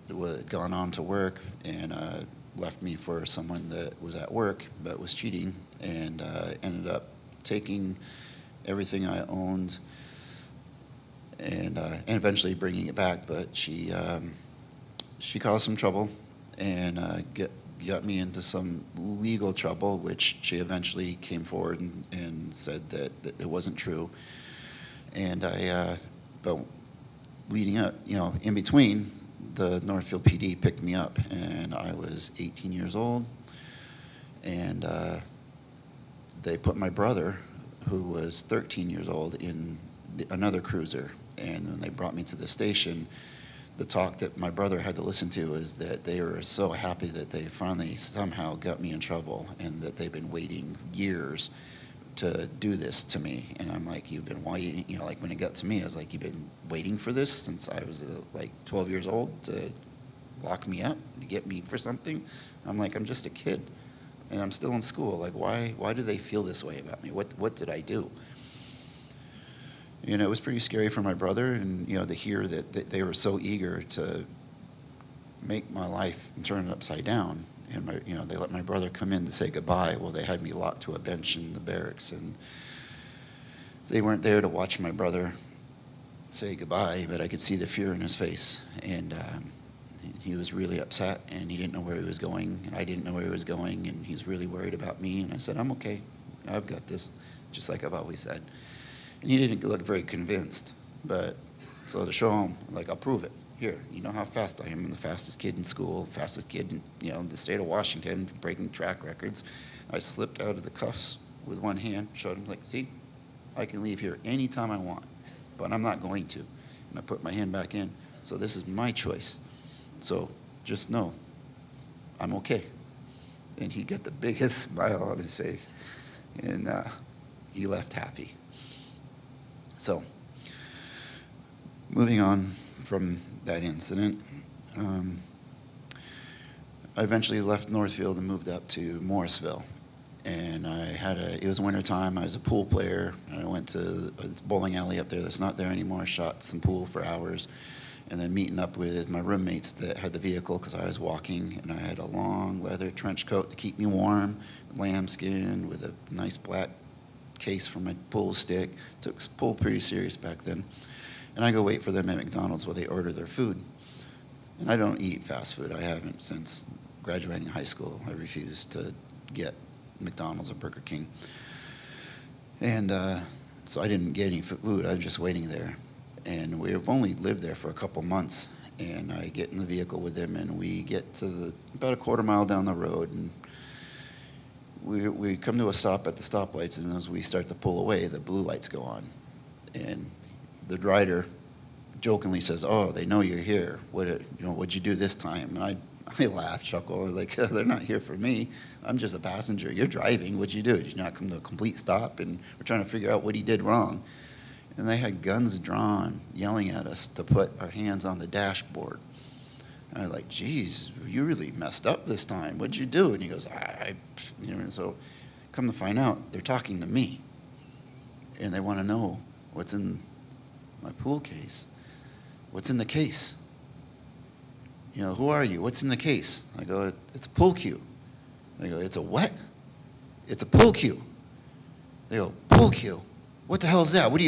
had gone on to work and left me for someone that was at work but was cheating, and ended up taking everything I owned and eventually bringing it back. But she caused some trouble and got me into some legal trouble, which she eventually came forward and said that it wasn't true. And but leading up, in between, the Northfield PD picked me up, and I was 18 years old, and they put my brother, who was 13 years old, in another cruiser. And when they brought me to the station, the talk that my brother had to listen to is that they were so happy that they finally somehow got me in trouble, and that they've been waiting years to do this to me. And I'm like, you've been waiting, like when it got to me, I was like, you've been waiting for this since I was like 12 years old to lock me up, to get me for something? I'm like, I'm just a kid, and I'm still in school. Like, why do they feel this way about me? What did I do? It was pretty scary for my brother, and to hear that they were so eager to make my life and turn it upside down. And they let my brother come in to say goodbye. Well, they had me locked to a bench in the barracks, and they weren't there to watch my brother say goodbye, but I could see the fear in his face. And he was really upset, and he didn't know where he was going, and I didn't know where he was going, and he was really worried about me. And I said, I'm okay. I've got this, just like I've always said. And he didn't look very convinced. But so to show him, like, I'll prove it. Here, you know how fast I am. I'm the fastest kid in school, fastest kid in the state of Washington, breaking track records. I slipped out of the cuffs with one hand, showed him, like, see, I can leave here anytime I want, but I'm not going to. And I put my hand back in. So this is my choice. So just know, I'm okay. And he got the biggest smile on his face, and he left happy. So, moving on from that incident, I eventually left Northfield and moved up to Morrisville. And it was winter time. I was a pool player. I went to a bowling alley up there that's not there anymore, shot some pool for hours, and then meeting up with my roommates that had the vehicle because I was walking, and I had a long leather trench coat to keep me warm, lambskin with a nice black case for my pool stick. Took pool pretty serious back then. And I go wait for them at McDonald's while they order their food. And I don't eat fast food. I haven't since graduating high school. I refused to get McDonald's or Burger King. And so I didn't get any food. I was just waiting there. And we've only lived there for a couple months. And I get in the vehicle with him, and we get to about a quarter mile down the road, and we come to a stop at the stoplights, and as we start to pull away, the blue lights go on. And the rider jokingly says, "Oh, they know you're here. What'd you do this time?" And I laugh, chuckle, like, "They're not here for me. I'm just a passenger. You're driving. What'd you do? Did you not come to a complete stop?" And we're trying to figure out what he did wrong. And they had guns drawn, yelling at us to put our hands on the dashboard. And I was like, "Geez, you really messed up this time. What'd you do?" And he goes, So come to find out, they're talking to me. And they want to know what's in my pool case. What's in the case? Who are you? What's in the case? I go, "It's a pool cue." They go, "It's a what?" "It's a pool cue." They go, "Pool cue? What the hell is that? What do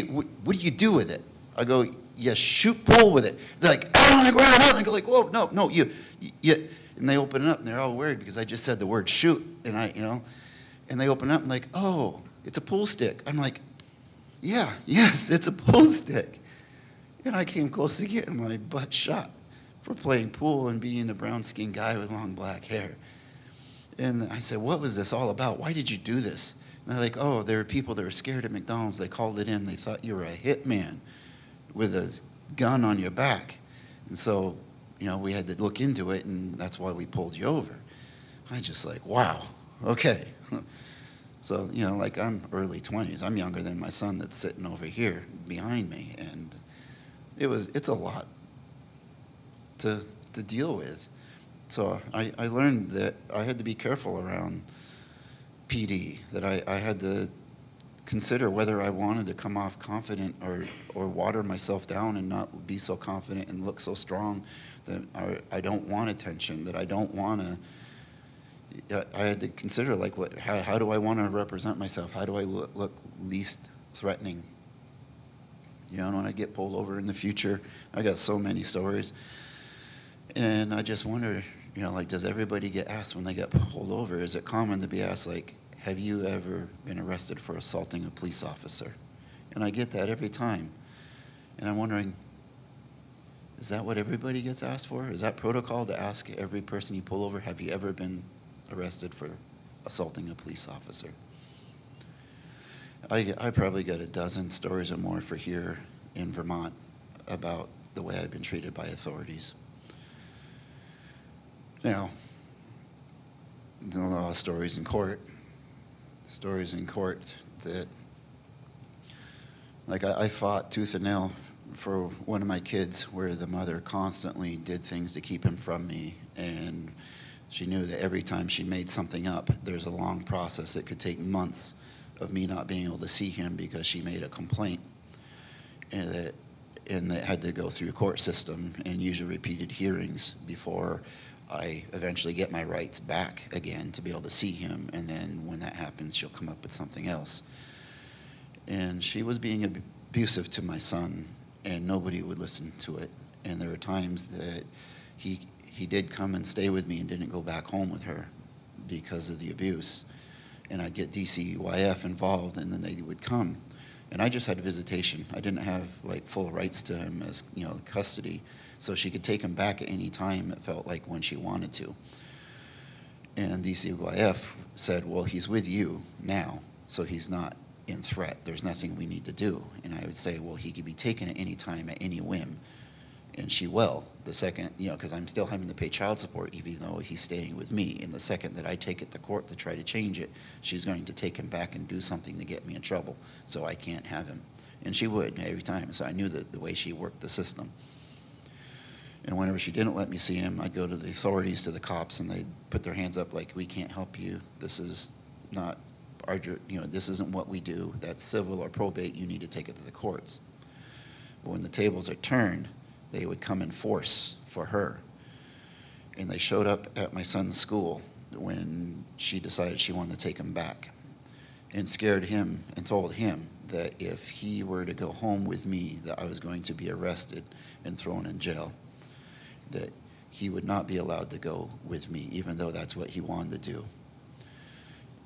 you do with it?" I go, "You shoot pool with it." They're like, "Out on the ground, out." And I go like, "Whoa, no, you. And they open it up, and they're all worried because I just said the word shoot, and and they open it up and like, "Oh, it's a pool stick." I'm like, yes, it's a pool stick. And I came close to getting my butt shot for playing pool and being the brown-skinned guy with long black hair. And I said, "What was this all about? Why did you do this?" And they're like, "Oh, there were people that were scared at McDonald's. They called it in. They thought you were a hitman with a gun on your back. And so, we had to look into it, and that's why we pulled you over." I just like, wow, okay. So, like I'm early 20s. I'm younger than my son that's sitting over here behind me. And it's a lot to deal with. So I learned that I had to be careful around PD, that I had to consider whether I wanted to come off confident or water myself down and not be so confident and look so strong that I don't want attention, that I don't want to. I had to consider how do I want to represent myself? How do I look least threatening? And when I get pulled over in the future, I got so many stories. And I just wonder, does everybody get asked when they get pulled over? Is it common to be asked, like, "Have you ever been arrested for assaulting a police officer?" And I get that every time. And I'm wondering, is that what everybody gets asked for? Is that protocol to ask every person you pull over, "Have you ever been arrested for assaulting a police officer?" I probably got a dozen stories or more for here in Vermont about the way I've been treated by authorities. Now, there are a lot of stories in court that, like, I fought tooth and nail for one of my kids where the mother constantly did things to keep him from me, and she knew that every time she made something up, there's a long process. It could take months of me not being able to see him because she made a complaint, and that had to go through a court system and usually repeated hearings before I eventually get my rights back again to be able to see him. And then when that happens, she'll come up with something else. And she was being abusive to my son, and nobody would listen to it. And there were times that he did come and stay with me and didn't go back home with her because of the abuse. And I'd get DCYF involved, and then they would come. And I just had visitation. I didn't have full rights to him as custody, so she could take him back at any time, it felt like, when she wanted to. And DCYF said, "Well, he's with you now, so he's not in threat. There's nothing we need to do." And I would say, "Well, he could be taken at any time, at any whim." And she will, the second, because I'm still having to pay child support even though he's staying with me. And the second that I take it to court to try to change it, she's going to take him back and do something to get me in trouble, so I can't have him. And she would every time, so I knew the way she worked the system. And whenever she didn't let me see him, I'd go to the authorities, to the cops, and they'd put their hands up like, "We can't help you. This is not our, this isn't what we do. That's civil or probate. You need to take it to the courts." But when the tables are turned, they would come in force for her. And they showed up at my son's school when she decided she wanted to take him back, and scared him and told him that if he were to go home with me, that I was going to be arrested and thrown in jail, that he would not be allowed to go with me, even though that's what he wanted to do.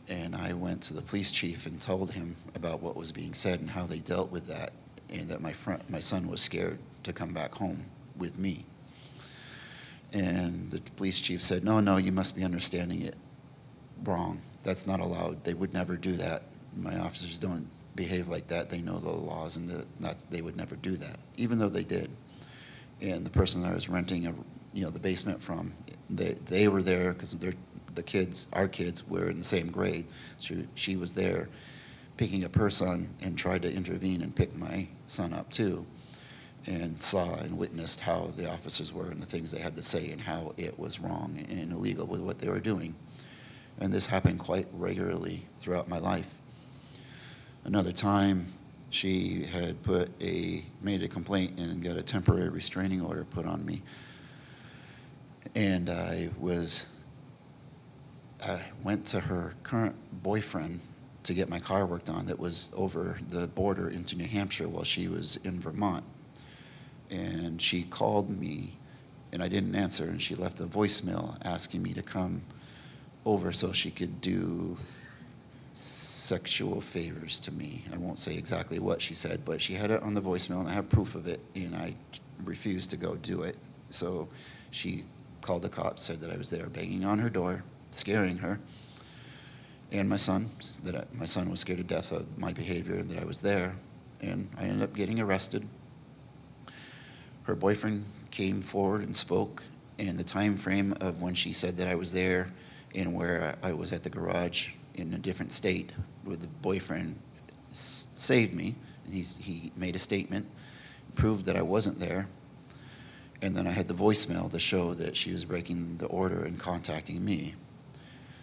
And I went to the police chief and told him about what was being said and how they dealt with that, and that my son was scared to come back home with me. And the police chief said, no, no, you must be understanding it wrong. That's not allowed. They would never do that. My officers don't behave like that. They know the laws, and they would never do that, even though they did. And the person that I was renting the basement from, they were there because our kids were in the same grade. She was there picking up her son and tried to intervene and pick my son up too, and saw and witnessed how the officers were and the things they had to say and how it was wrong and illegal with what they were doing. And this happened quite regularly throughout my life. Another time, she had made a complaint and got a temporary restraining order put on me. And I went to her current boyfriend to get my car worked on that was over the border into New Hampshire while she was in Vermont. And she called me, and I didn't answer, and she left a voicemail asking me to come over so she could do sexual favors to me. I won't say exactly what she said, but she had it on the voicemail, and I have proof of it, and I refused to go do it. So she called the cops, said that I was there banging on her door, scaring her, and my son was scared to death of my behavior and that I was there, and I ended up getting arrested. Her boyfriend came forward and spoke, and the time frame of when she said that I was there and where I was at the garage in a different state with the boyfriend saved me, and he made a statement, proved that I wasn't there, and then I had the voicemail to show that she was breaking the order and contacting me.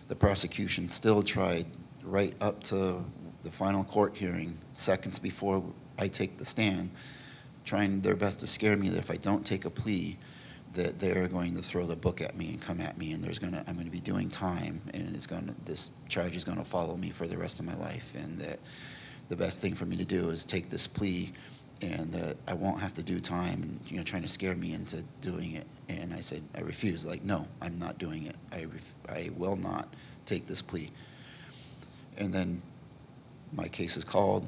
The prosecution still tried right up to the final court hearing, seconds before I take the stand, trying their best to scare me that if I don't take a plea, that they're going to throw the book at me and come at me, and I'm going to be doing time, and this charge is going to follow me for the rest of my life, and that the best thing for me to do is take this plea, and that I won't have to do time, and trying to scare me into doing it. And I said, I refuse. Like, no, I'm not doing it. I will not take this plea. And then my case is called.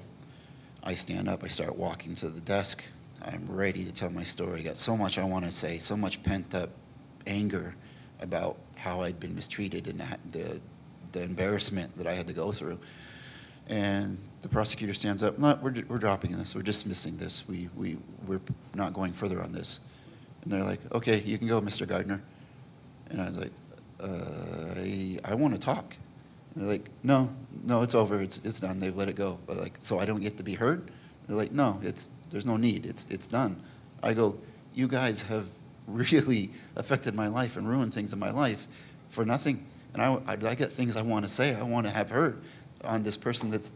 I stand up. I start walking to the desk. I'm ready to tell my story. I got so much I want to say, so much pent-up anger about how I'd been mistreated and the embarrassment that I had to go through. And the prosecutor stands up. No, we're dropping this. We're dismissing this. We're not going further on this. And they're like, okay, you can go, Mr. Gardner. And I was like, I want to talk. And they're like, no, it's over. It's done. They've let it go. But like, so I don't get to be heard? They're like, no, there's no need. It's done. I go, you guys have really affected my life and ruined things in my life for nothing. And I get things I want to say. I want to have heard on this person that's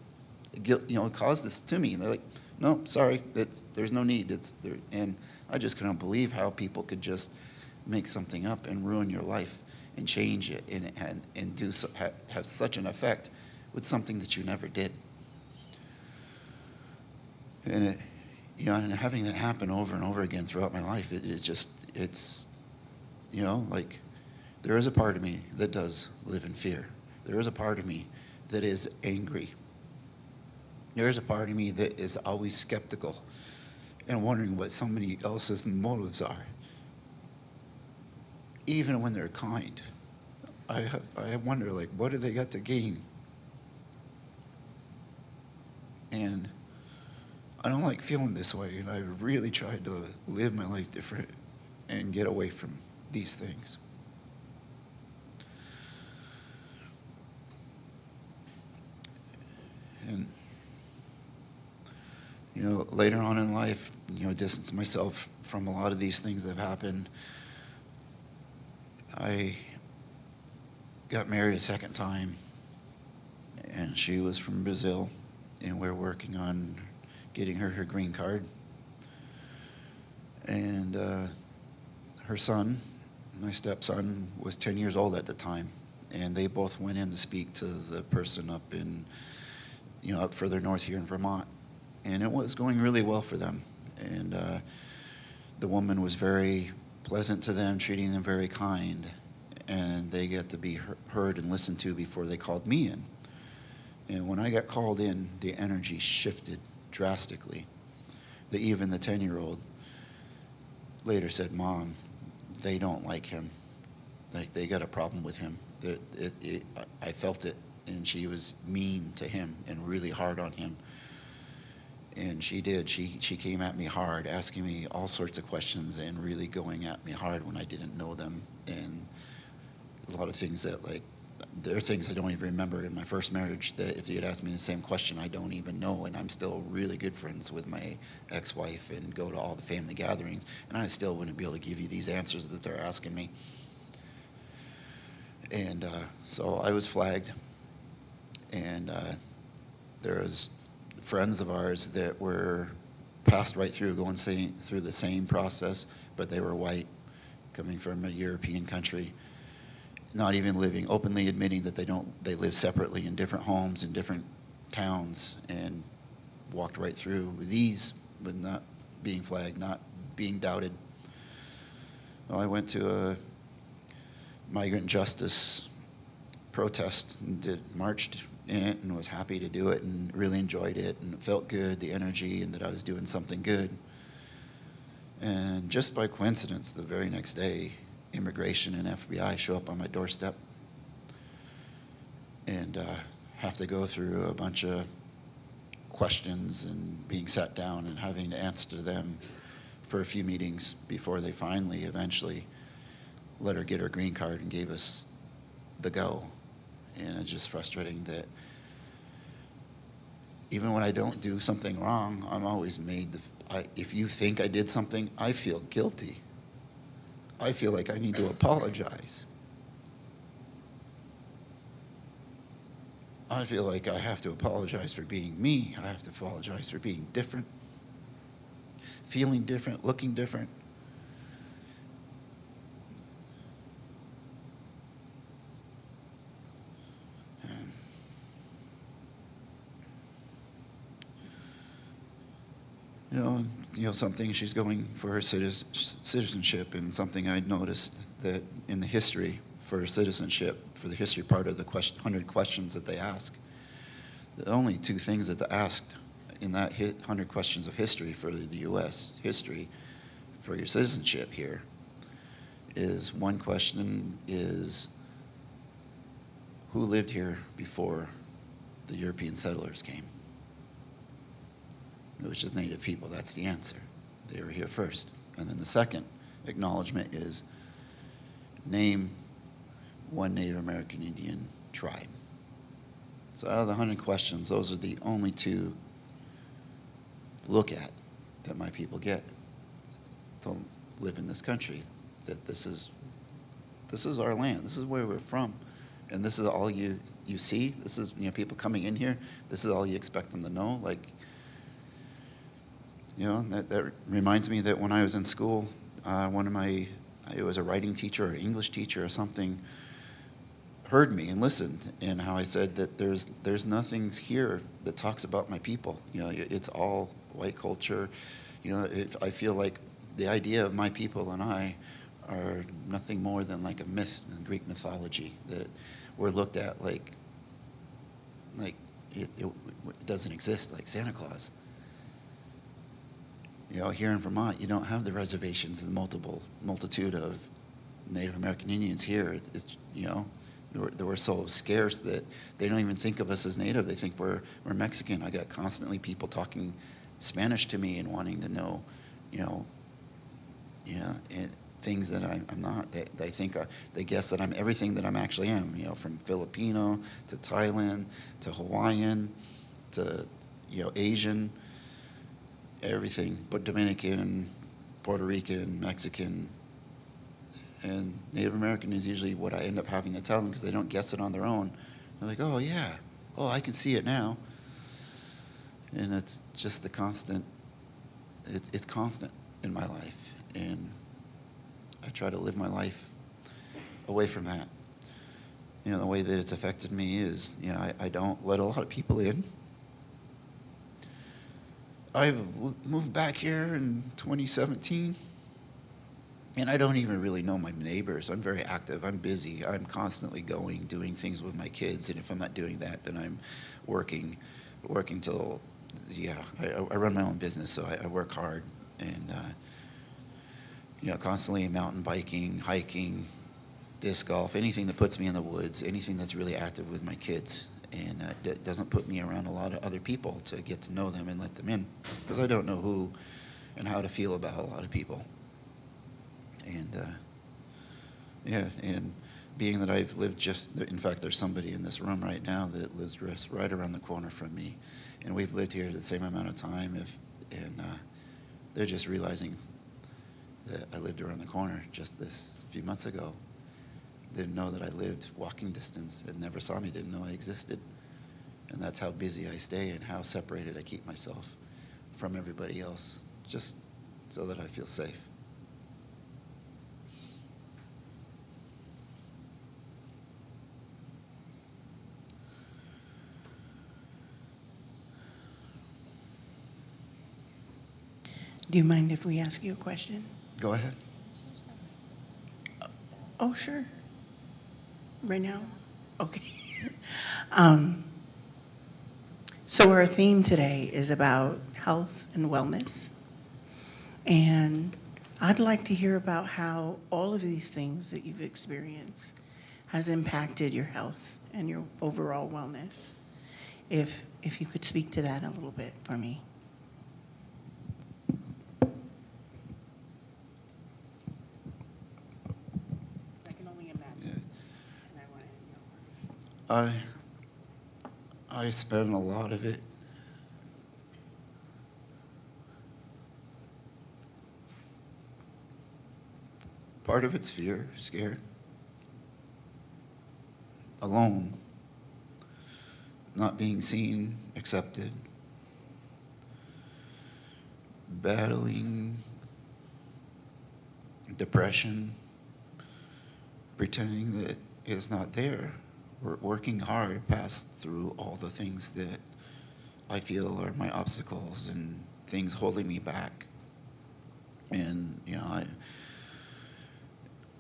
caused this to me. And they're like, no, sorry, there's no need. And I just couldn't believe how people could just make something up and ruin your life and change it and have such an effect with something that you never did. And and having that happen over and over again throughout my life, it's like there is a part of me that does live in fear. There is a part of me that is angry. There is a part of me that is always skeptical and wondering what somebody else's motives are. Even when they're kind, I wonder, like, what do they got to gain? And I don't like feeling this way, and I really tried to live my life different and get away from these things. And later on in life, distance myself from a lot of these things that have happened. I got married a second time, and she was from Brazil, and we're working on getting her green card. And her son, my stepson, was 10 years old at the time, and they both went in to speak to the person up up further north here in Vermont. And it was going really well for them. And the woman was very pleasant to them, treating them very kind. And they got to be heard and listened to before they called me in. And when I got called in, the energy shifted drastically. Even the 10-year-old later said, Mom, they don't like him. Like, they got a problem with him. I felt it, and she was mean to him and really hard on him. And she did. She came at me hard, asking me all sorts of questions and really going at me hard when I didn't know them. And a lot of things that, like, there are things I don't even remember in my first marriage that if you had asked me the same question, I don't even know. And I'm still really good friends with my ex-wife and go to all the family gatherings. And I still wouldn't be able to give you these answers that they're asking me. And so I was flagged. And there was friends of ours that were passed right through, going through the same process, but they were white, coming from a European country, not even living, openly admitting that they live separately in different homes in different towns, and walked right through these, but not being flagged, not being doubted. Well, I went to a migrant justice protest and marched in it and was happy to do it and really enjoyed it, and it felt good, the energy, and that I was doing something good. And just by coincidence, the very next day, immigration and FBI show up on my doorstep and have to go through a bunch of questions and being sat down and having to answer to them for a few meetings before they finally, eventually, let her get her green card and gave us the go. And it's just frustrating that even when I don't do something wrong, I'm always made if you think I did something, I feel guilty. I feel like I need to apologize. I feel like I have to apologize for being me. I have to apologize for being different, feeling different, looking different. Something, she's going for her citizenship, and something I'd noticed that in the history for citizenship, for the history part of the 100 questions that they ask, the only two things that they asked in that 100 questions of history for the U.S. history for your citizenship here is, one question is, who lived here before the European settlers came? Which is Native people. That's the answer. They were here first. And then the second acknowledgement is, name one Native American Indian tribe. So out of the 100 questions, those are the only two to look at that my people get to live in this country. That this is our land. This is where we're from. And this is all you see. This is, people coming in here. This is all you expect them to know. Like, that reminds me that when I was in school, it was a writing teacher or English teacher or something, heard me and listened, and how I said that there's nothing here that talks about my people. It's all white culture. I feel like the idea of my people and I are nothing more than like a myth in Greek mythology, that we're looked at like it doesn't exist, like Santa Claus. Here in Vermont, you don't have the reservations and multitude of Native American Indians here. We're so scarce that they don't even think of us as Native. They think we're Mexican. I got constantly people talking Spanish to me and wanting to know, and things that I'm not. They guess that I'm everything that I'm actually am. From Filipino to Thailand to Hawaiian to Asian. Everything but Dominican, Puerto Rican, Mexican, and Native American is usually what I end up having to tell them, because they don't guess it on their own. They're like, oh yeah, oh, I can see it now. And it's just the constant, it's constant in my life, and I try to live my life away from that. The way that it's affected me is, I don't let a lot of people in. I moved back here in 2017, and I don't even really know my neighbors. I'm very active. I'm busy. I'm constantly doing things with my kids, and if I'm not doing that, then I'm working till, I run my own business, so I work hard, and constantly mountain biking, hiking, disc golf, anything that puts me in the woods, anything that's really active with my kids. And doesn't put me around a lot of other people to get to know them and let them in, because I don't know who and how to feel about a lot of people. And yeah, and being that I've lived in fact, there's somebody in this room right now that lives just right around the corner from me, and we've lived here the same amount of time, and they're just realizing that I lived around the corner just this few months ago. Didn't know that I lived walking distance and never saw me, didn't know I existed. And that's how busy I stay and how separated I keep myself from everybody else, just so that I feel safe. Do you mind if we ask you a question? Go ahead. Oh, sure. Right now? Okay. So our theme today is about health and wellness. And I'd like to hear about how all of these things that you've experienced has impacted your health and your overall wellness. If you could speak to that a little bit for me. I can only imagine. And I want to know. I spend a lot of it part of it's fear, scared, alone, not being seen, accepted, battling depression, pretending that it's not there. We're working hard past through all the things that I feel are my obstacles and things holding me back. And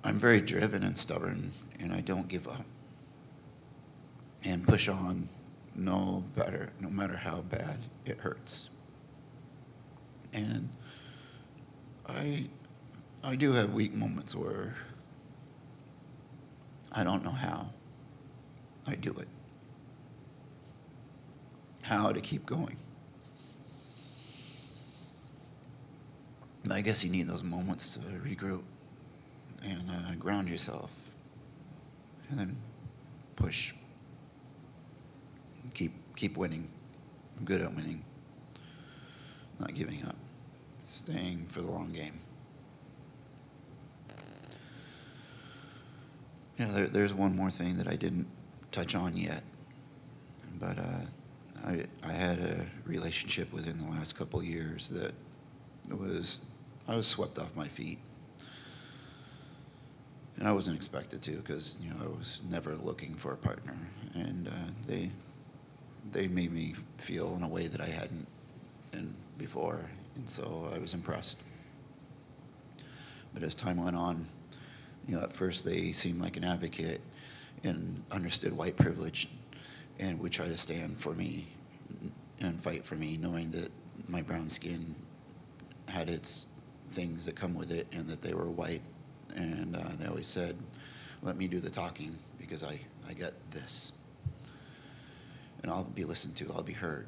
I'm very driven and stubborn, and I don't give up and push on no matter how bad it hurts. And I do have weak moments where I don't know how I do it, how to keep going. I guess you need those moments to regroup and ground yourself, and then push. Keep winning. I'm good at winning. Not giving up. Staying for the long game. There's one more thing that I didn't touch on yet, but I had a relationship within the last couple years that I was swept off my feet. And I wasn't expected to, because I was never looking for a partner, and they made me feel in a way that I hadn't before, and so I was impressed. But as time went on, at first they seemed like an advocate and understood white privilege, and would try to stand for me and fight for me, knowing that my brown skin had its things that come with it, and that they were white. And they always said, let me do the talking, because I got this. And I'll be listened to, I'll be heard.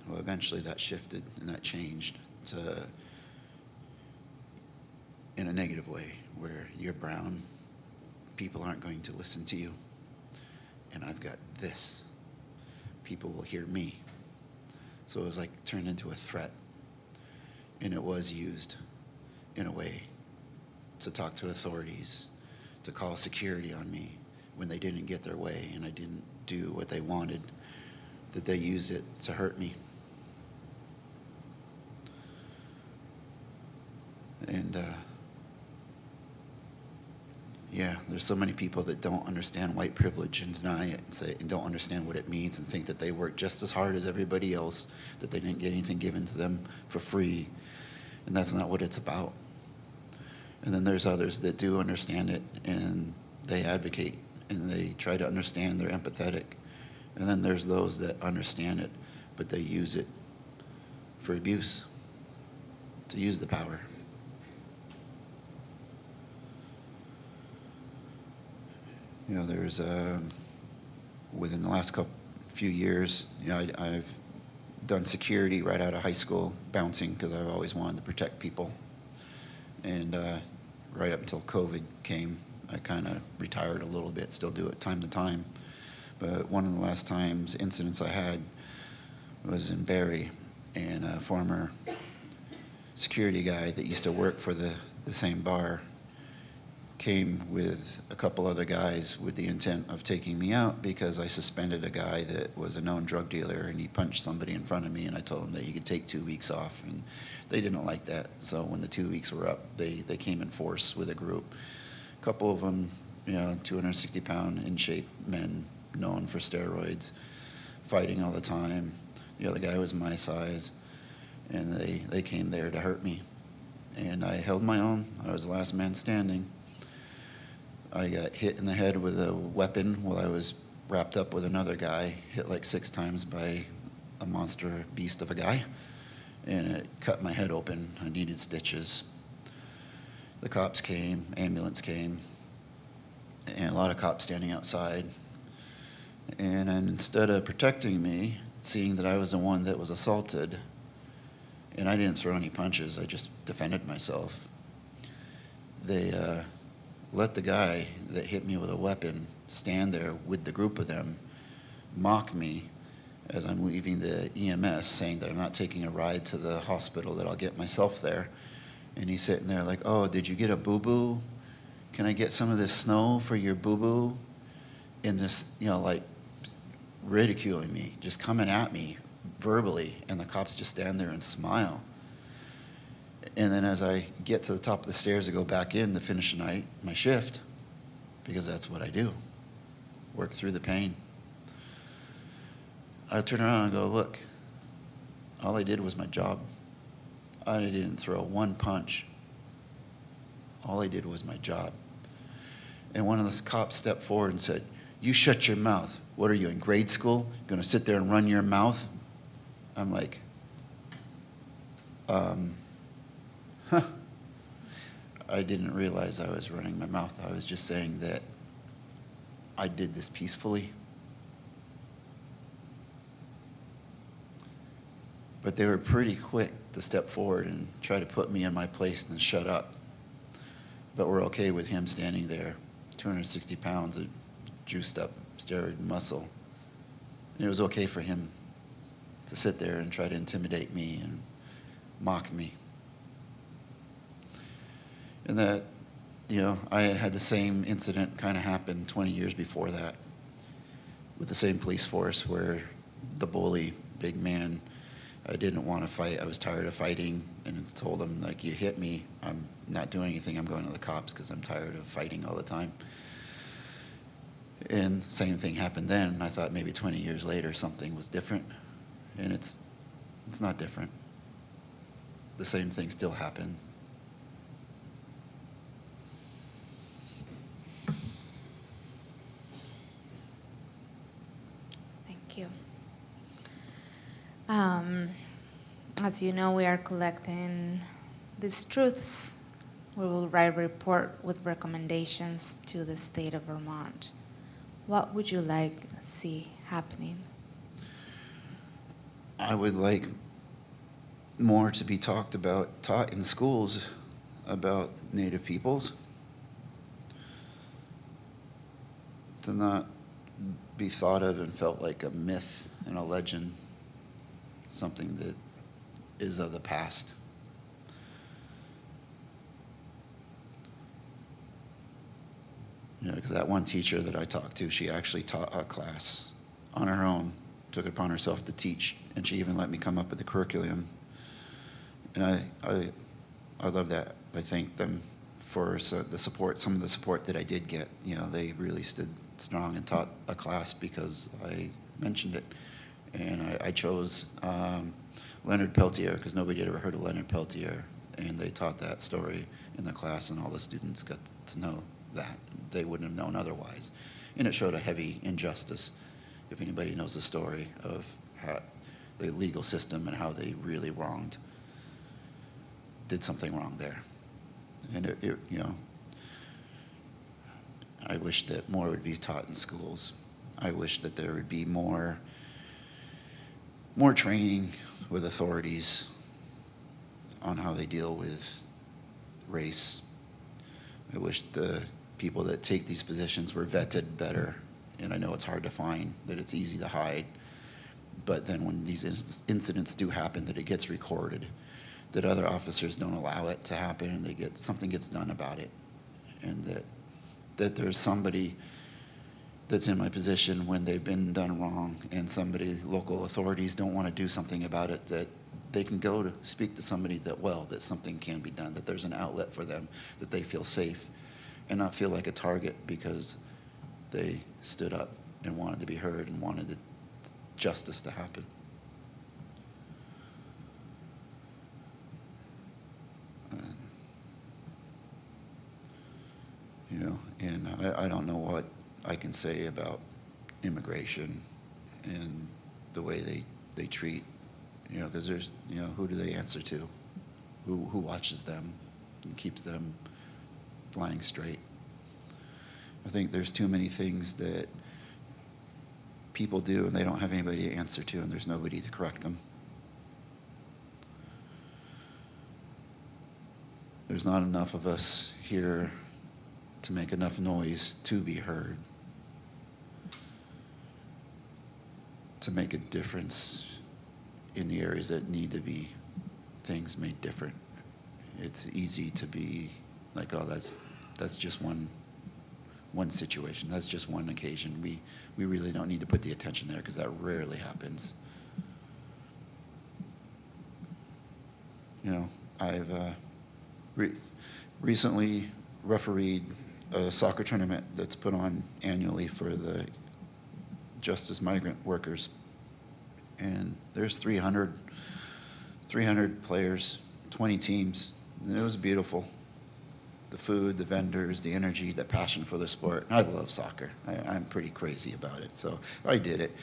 Well, eventually that shifted and that changed to in a negative way, where you're brown, people aren't going to listen to you. And I've got this. People will hear me. So it was like turned into a threat. And it was used in a way to talk to authorities, to call security on me when they didn't get their way and I didn't do what they wanted, that they used it to hurt me. And there's so many people that don't understand white privilege and deny it and don't understand what it means and think that they work just as hard as everybody else, that they didn't get anything given to them for free. And that's not what it's about. And then there's others that do understand it, and they advocate, and they try to understand, they're empathetic. And then there's those that understand it, but they use it for abuse, to use the power. You know, there's within the last few years, you know, I've done security right out of high school, bouncing, because I've always wanted to protect people. And right up until COVID came, I kind of retired a little bit, still do it time to time. But one of the last incidents I had was in Barrie, and a former security guy that used to work for the same bar came with a couple other guys with the intent of taking me out because I suspended a guy that was a known drug dealer, and he punched somebody in front of me, and I told him that he could take 2 weeks off, and they didn't like that. So when the 2 weeks were up, they came in force with a group. A couple of them, you know, 260-pound in shape men known for steroids, fighting all the time. The other guy was my size, and they came there to hurt me. And I held my own. I was the last man standing. I got hit in the head with a weapon while I was wrapped up with another guy, hit like 6 times by a monster beast of a guy, and it cut my head open. I needed stitches. The cops came, ambulance came, and a lot of cops standing outside. And instead of protecting me, seeing that I was the one that was assaulted, and I didn't throw any punches, I just defended myself, they let the guy that hit me with a weapon stand there with the group of them, mock me as I'm leaving the EMS, saying that I'm not taking a ride to the hospital, that I'll get myself there. And he's sitting there like, oh, did you get a boo-boo? Can I get some of this snow for your boo-boo? And just, you know, like ridiculing me, just coming at me verbally, and the cops just stand there and smile. And then as I get to the top of the stairs to go back in to finish the night, my shift, because that's what I do, work through the pain, I turn around and go, look, all I did was my job. I didn't throw one punch. All I did was my job. And one of the cops stepped forward and said, you shut your mouth. What are you, in grade school? Going to sit there and run your mouth? I'm like, I didn't realize I was running my mouth. I was just saying that I did this peacefully. But they were pretty quick to step forward and try to put me in my place and shut up. But we're okay with him standing there, 260 pounds of juiced up steroid muscle. And it was okay for him to sit there and try to intimidate me and mock me. And that, you know, I had had the same incident kind of happen 20 years before that with the same police force, where the bully, big man, I didn't want to fight. I was tired of fighting, and told him, like, you hit me, I'm not doing anything. I'm going to the cops because I'm tired of fighting all the time. And the same thing happened then. I thought maybe 20 years later something was different, and it's not different. The same thing still happened. Thank you. As you know, we are collecting these truths. We will write a report with recommendations to the state of Vermont. What would you like to see happening? I would like more to be taught in schools about Native peoples. To not be thought of and felt like a myth and a legend, something that is of the past. You know, because that one teacher that I talked to, she actually taught a class on her own, took it upon herself to teach, and she even let me come up with the curriculum. And I love that. I thank them for the support, some of the support that I did get. You know, they really stood strong and taught a class because I mentioned it. And I chose Leonard Peltier because nobody had ever heard of Leonard Peltier, and they taught that story in the class, and all the students got to know that. They wouldn't have known otherwise. And it showed a heavy injustice, if anybody knows the story of how the legal system and how they really did something wrong there. And it, you know, I wish that more would be taught in schools. I wish that there would be more training with authorities on how they deal with race. I wish the people that take these positions were vetted better. And I know it's hard to find, that it's easy to hide. But then when these incidents do happen, that it gets recorded, that other officers don't allow it to happen, and something gets done about it. And that there's somebody that's in my position when they've been done wrong, and local authorities don't want to do something about it, that they can go to speak to somebody that something can be done, that there's an outlet for them, that they feel safe and not feel like a target because they stood up and wanted to be heard and wanted justice to happen. And I don't know what I can say about immigration and the way they treat, because there's, who do they answer to? Who watches them and keeps them flying straight? I think there's too many things that people do and they don't have anybody to answer to, and there's nobody to correct them. There's not enough of us here to make enough noise to be heard, to make a difference in the areas that need to be things made different. It's easy to be like, oh, that's just one situation. That's just one occasion. We really don't need to put the attention there because that rarely happens. I've recently refereed a soccer tournament that's put on annually for the justice migrant workers. And there's 300 players, 20 teams, and it was beautiful. The food, the vendors, the energy, the passion for the sport. And I love soccer. I'm pretty crazy about it, so I did it.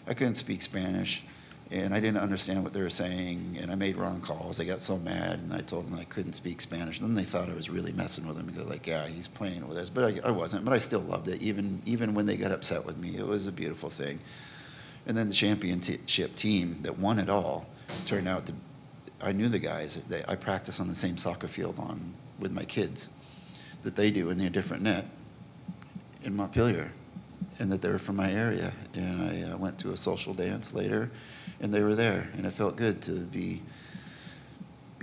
I couldn't speak Spanish, and I didn't understand what they were saying, and I made wrong calls. They got so mad, and I told them I couldn't speak Spanish. And then they thought I was really messing with them, and they're like, yeah, he's playing with us. But I wasn't, but I still loved it, even when they got upset with me. It was a beautiful thing. And then the championship team that won it all turned out to, I knew the guys. I practice on the same soccer field with my kids that they do in their different net in Montpelier, and that they were from my area. And I went to a social dance later, and they were there, and it felt good to be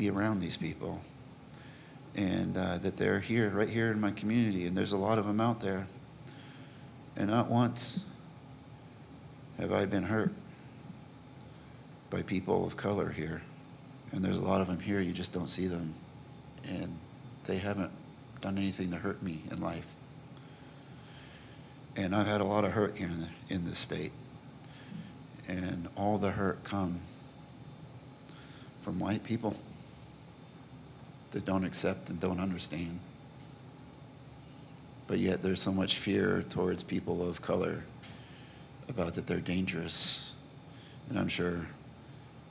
around these people, and that they're here, right here in my community, and there's a lot of them out there. And not once have I been hurt by people of color here. And there's a lot of them here, you just don't see them. And they haven't done anything to hurt me in life. And I've had a lot of hurt here in this state. And all the hurt come from white people that don't accept and don't understand. But yet there's so much fear towards people of color about that they're dangerous. And I'm sure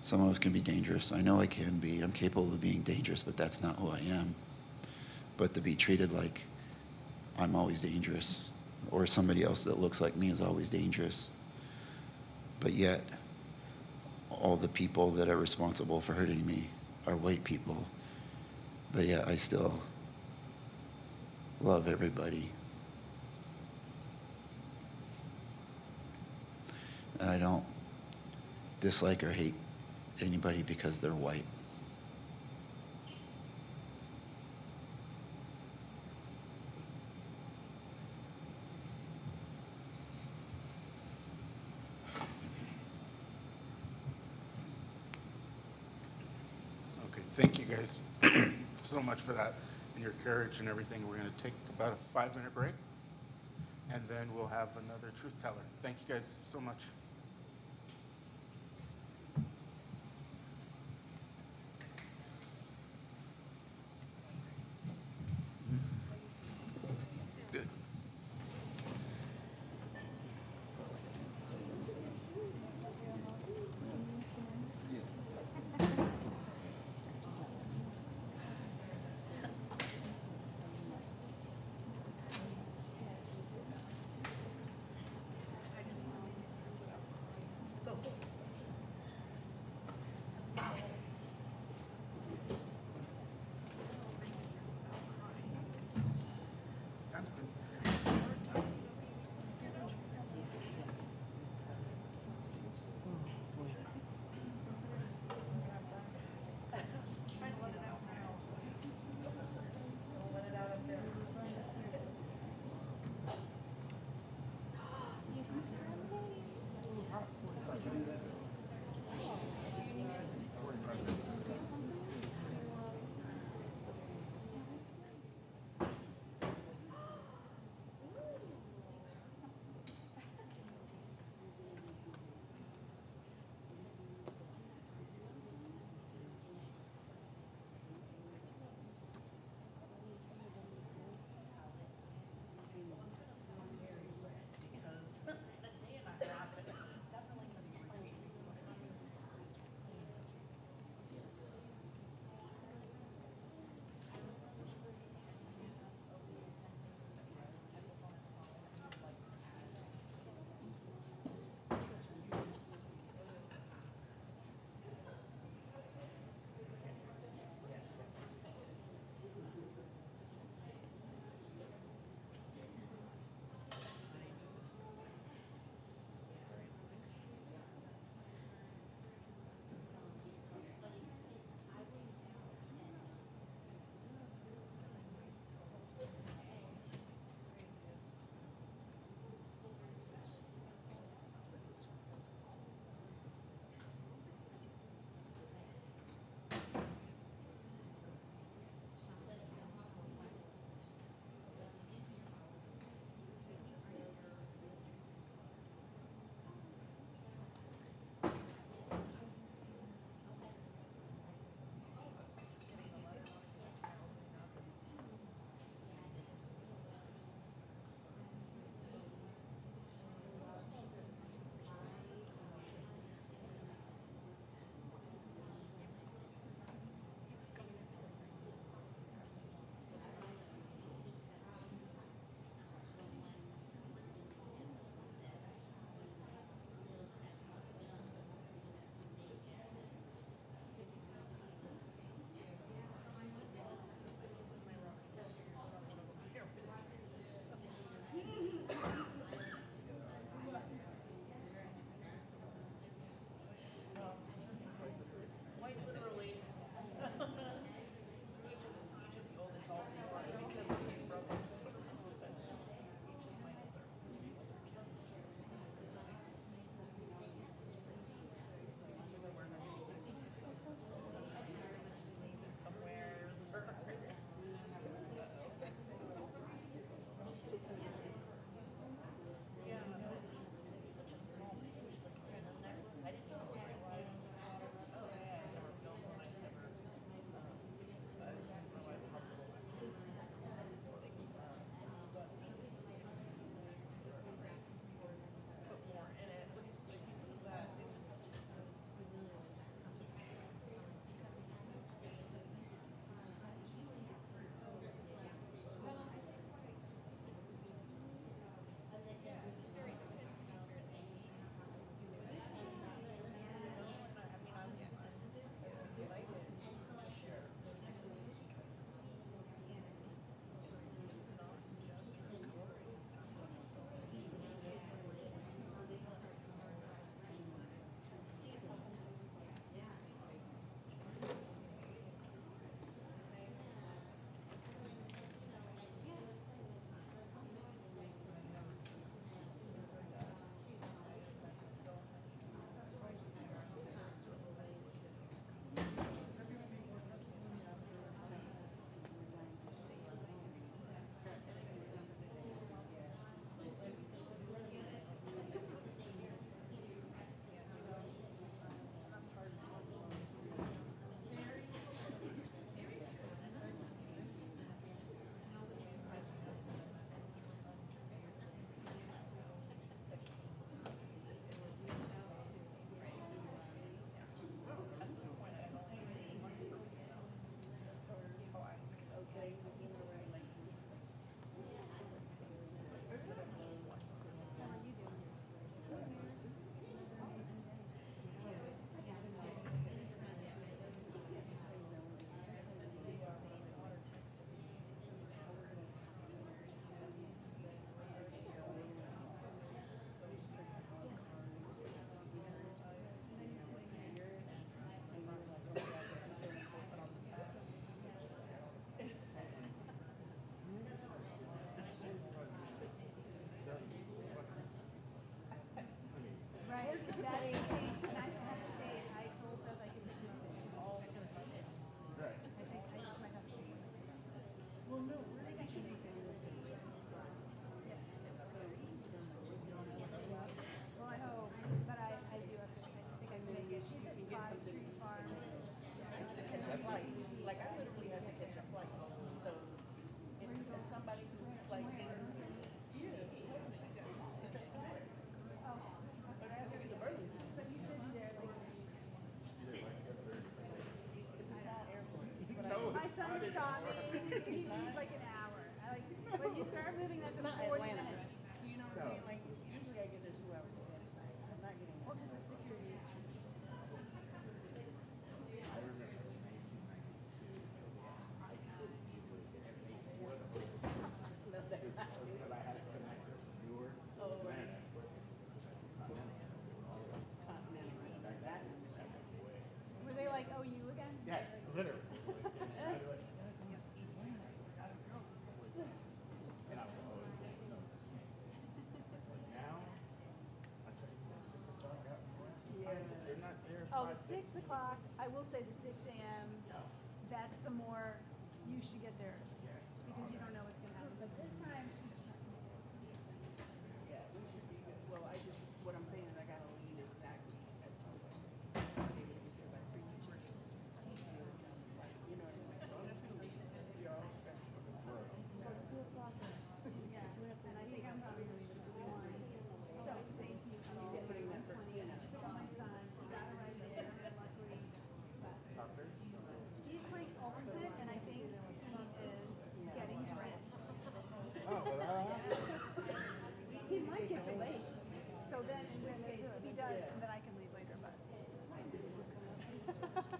some of us can be dangerous. I know I can be. I'm capable of being dangerous, but that's not who I am. But to be treated like I'm always dangerous, or somebody else that looks like me is always dangerous. But yet, all the people that are responsible for hurting me are white people. But yet, I still love everybody. And I don't dislike or hate anybody because they're white. Okay, thank you guys so much for that and your courage and everything. We're going to take about a 5-minute break, and then we'll have another truth teller. Thank you guys so much. Good.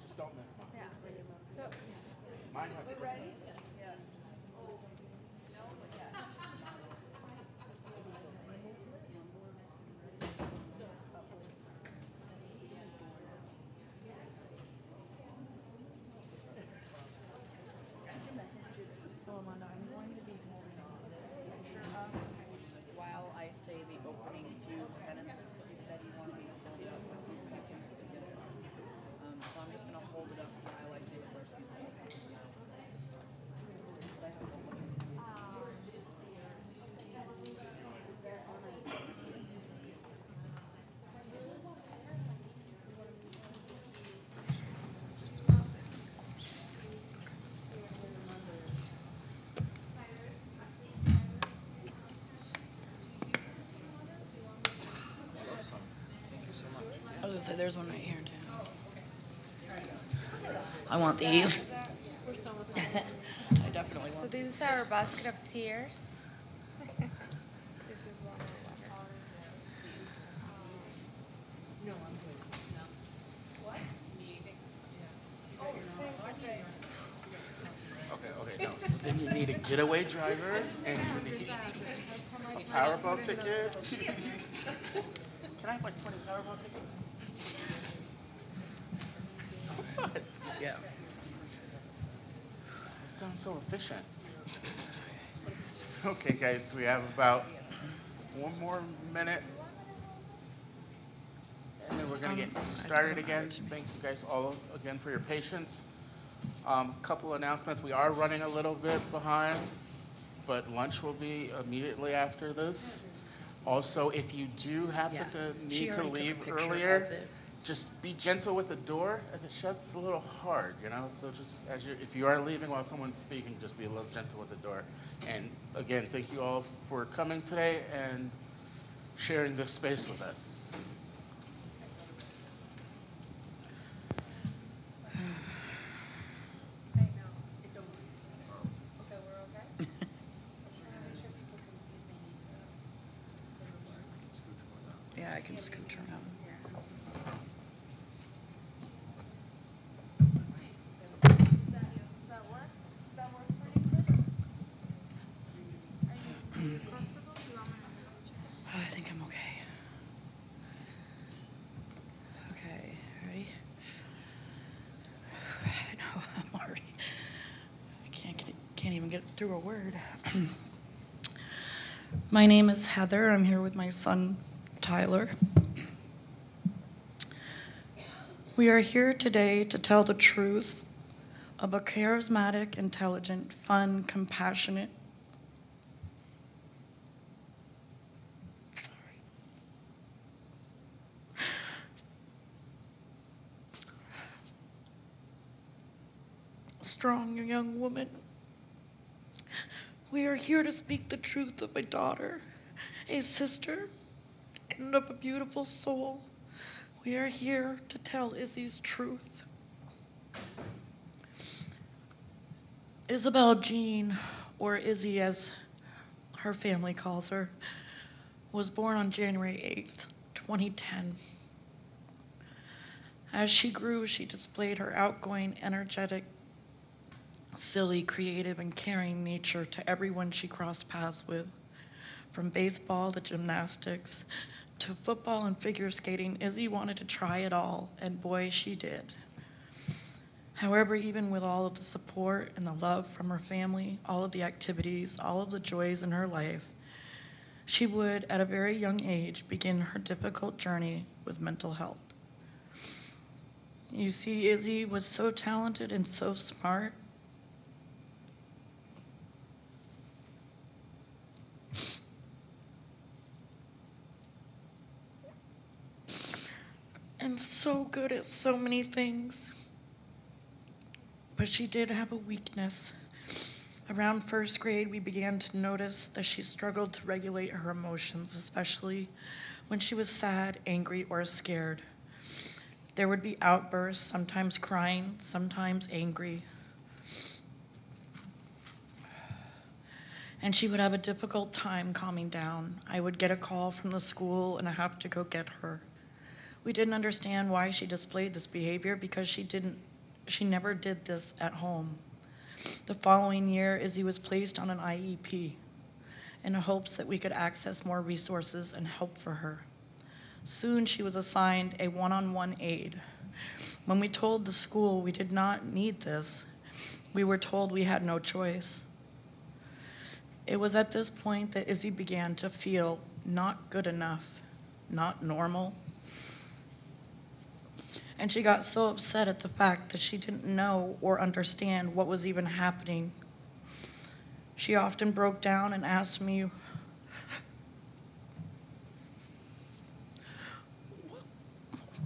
Just don't miss mine. Mine has a ready? So Amanda, I'm going to be holding on to this picture up while I say the opening few sentences, because he said he wanted me to hold it up for a few seconds to get it. So I'm just going to hold it up while I say the first few sentences. But I have one more. I was gonna say there's one right here too. I want these. I definitely So want. this is our basket of tears. This is one of No, I'm good. Okay, no. Then you need a getaway driver and you need a Powerball ticket. Can I have like 20 Powerball tickets? What? Yeah. It sounds so efficient. Okay, guys, we have about one more minute. And then we're going to get started again. Thank you guys all again for your patience. Couple announcements. We are running a little bit behind, but lunch will be immediately after this. Also, if you do happen to need to leave earlier, just be gentle with the door as it shuts a little hard, you know? So just if you are leaving while someone's speaking, just be a little gentle with the door. And again, thank you all for coming today and sharing this space with us. Yeah, I can scooch around. I think I'm okay. Okay, ready? I know, I'm already, can't even get through a word. My name is Heather. I'm here with my son, Tyler. We are here today to tell the truth of a charismatic, intelligent, fun, compassionate, strong young woman. We are here to speak the truth of a daughter, a sister, and of a beautiful soul. We are here to tell Izzy's truth. Isabel Jean, or Izzy as her family calls her, was born on January 8th, 2010. As she grew, she displayed her outgoing, energetic, silly, creative, and caring nature to everyone she crossed paths with. From baseball to gymnastics to football and figure skating, Izzy wanted to try it all, and boy, she did. However, even with all of the support and the love from her family, all of the activities, all of the joys in her life, she would, at a very young age, begin her difficult journey with mental health. You see, Izzy was so talented and so smart. And so good at so many things. But she did have a weakness. Around first grade, we began to notice that she struggled to regulate her emotions, especially when she was sad, angry, or scared. There would be outbursts, sometimes crying, sometimes angry. And she would have a difficult time calming down. I would get a call from the school and I have to go get her. We didn't understand why she displayed this behavior because she never did this at home. The following year, Izzy was placed on an IEP in hopes that we could access more resources and help for her. Soon she was assigned a one-on-one aide. When we told the school we did not need this, we were told we had no choice. It was at this point that Izzy began to feel not good enough, not normal. And she got so upset at the fact that she didn't know or understand what was even happening. She often broke down and asked me,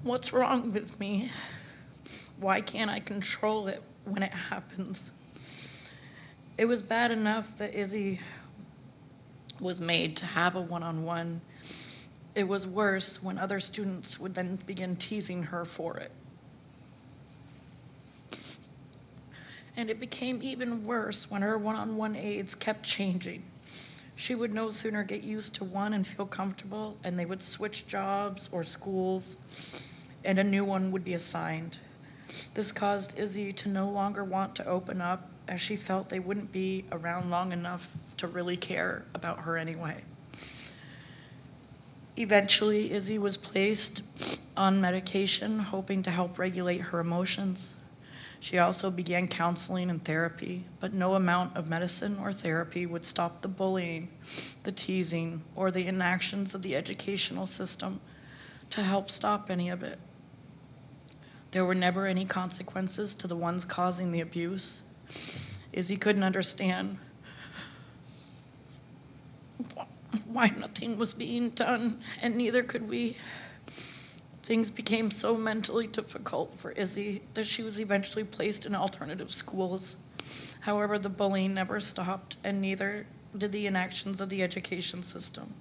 "What's wrong with me? Why can't I control it when it happens?" It was bad enough that Izzy was made to have a one-on-one. It was worse when other students would then begin teasing her for it. And it became even worse when her one-on-one aides kept changing. She would no sooner get used to one and feel comfortable, and they would switch jobs or schools, and a new one would be assigned. This caused Izzy to no longer want to open up, as she felt they wouldn't be around long enough to really care about her anyway. Eventually, Izzy was placed on medication, hoping to help regulate her emotions. She also began counseling and therapy, but no amount of medicine or therapy would stop the bullying, the teasing, or the inactions of the educational system to help stop any of it. There were never any consequences to the ones causing the abuse. Izzy couldn't understand why nothing was being done, and neither could we. Things became so mentally difficult for Izzy that she was eventually placed in alternative schools. However, the bullying never stopped, and neither did the inactions of the education system.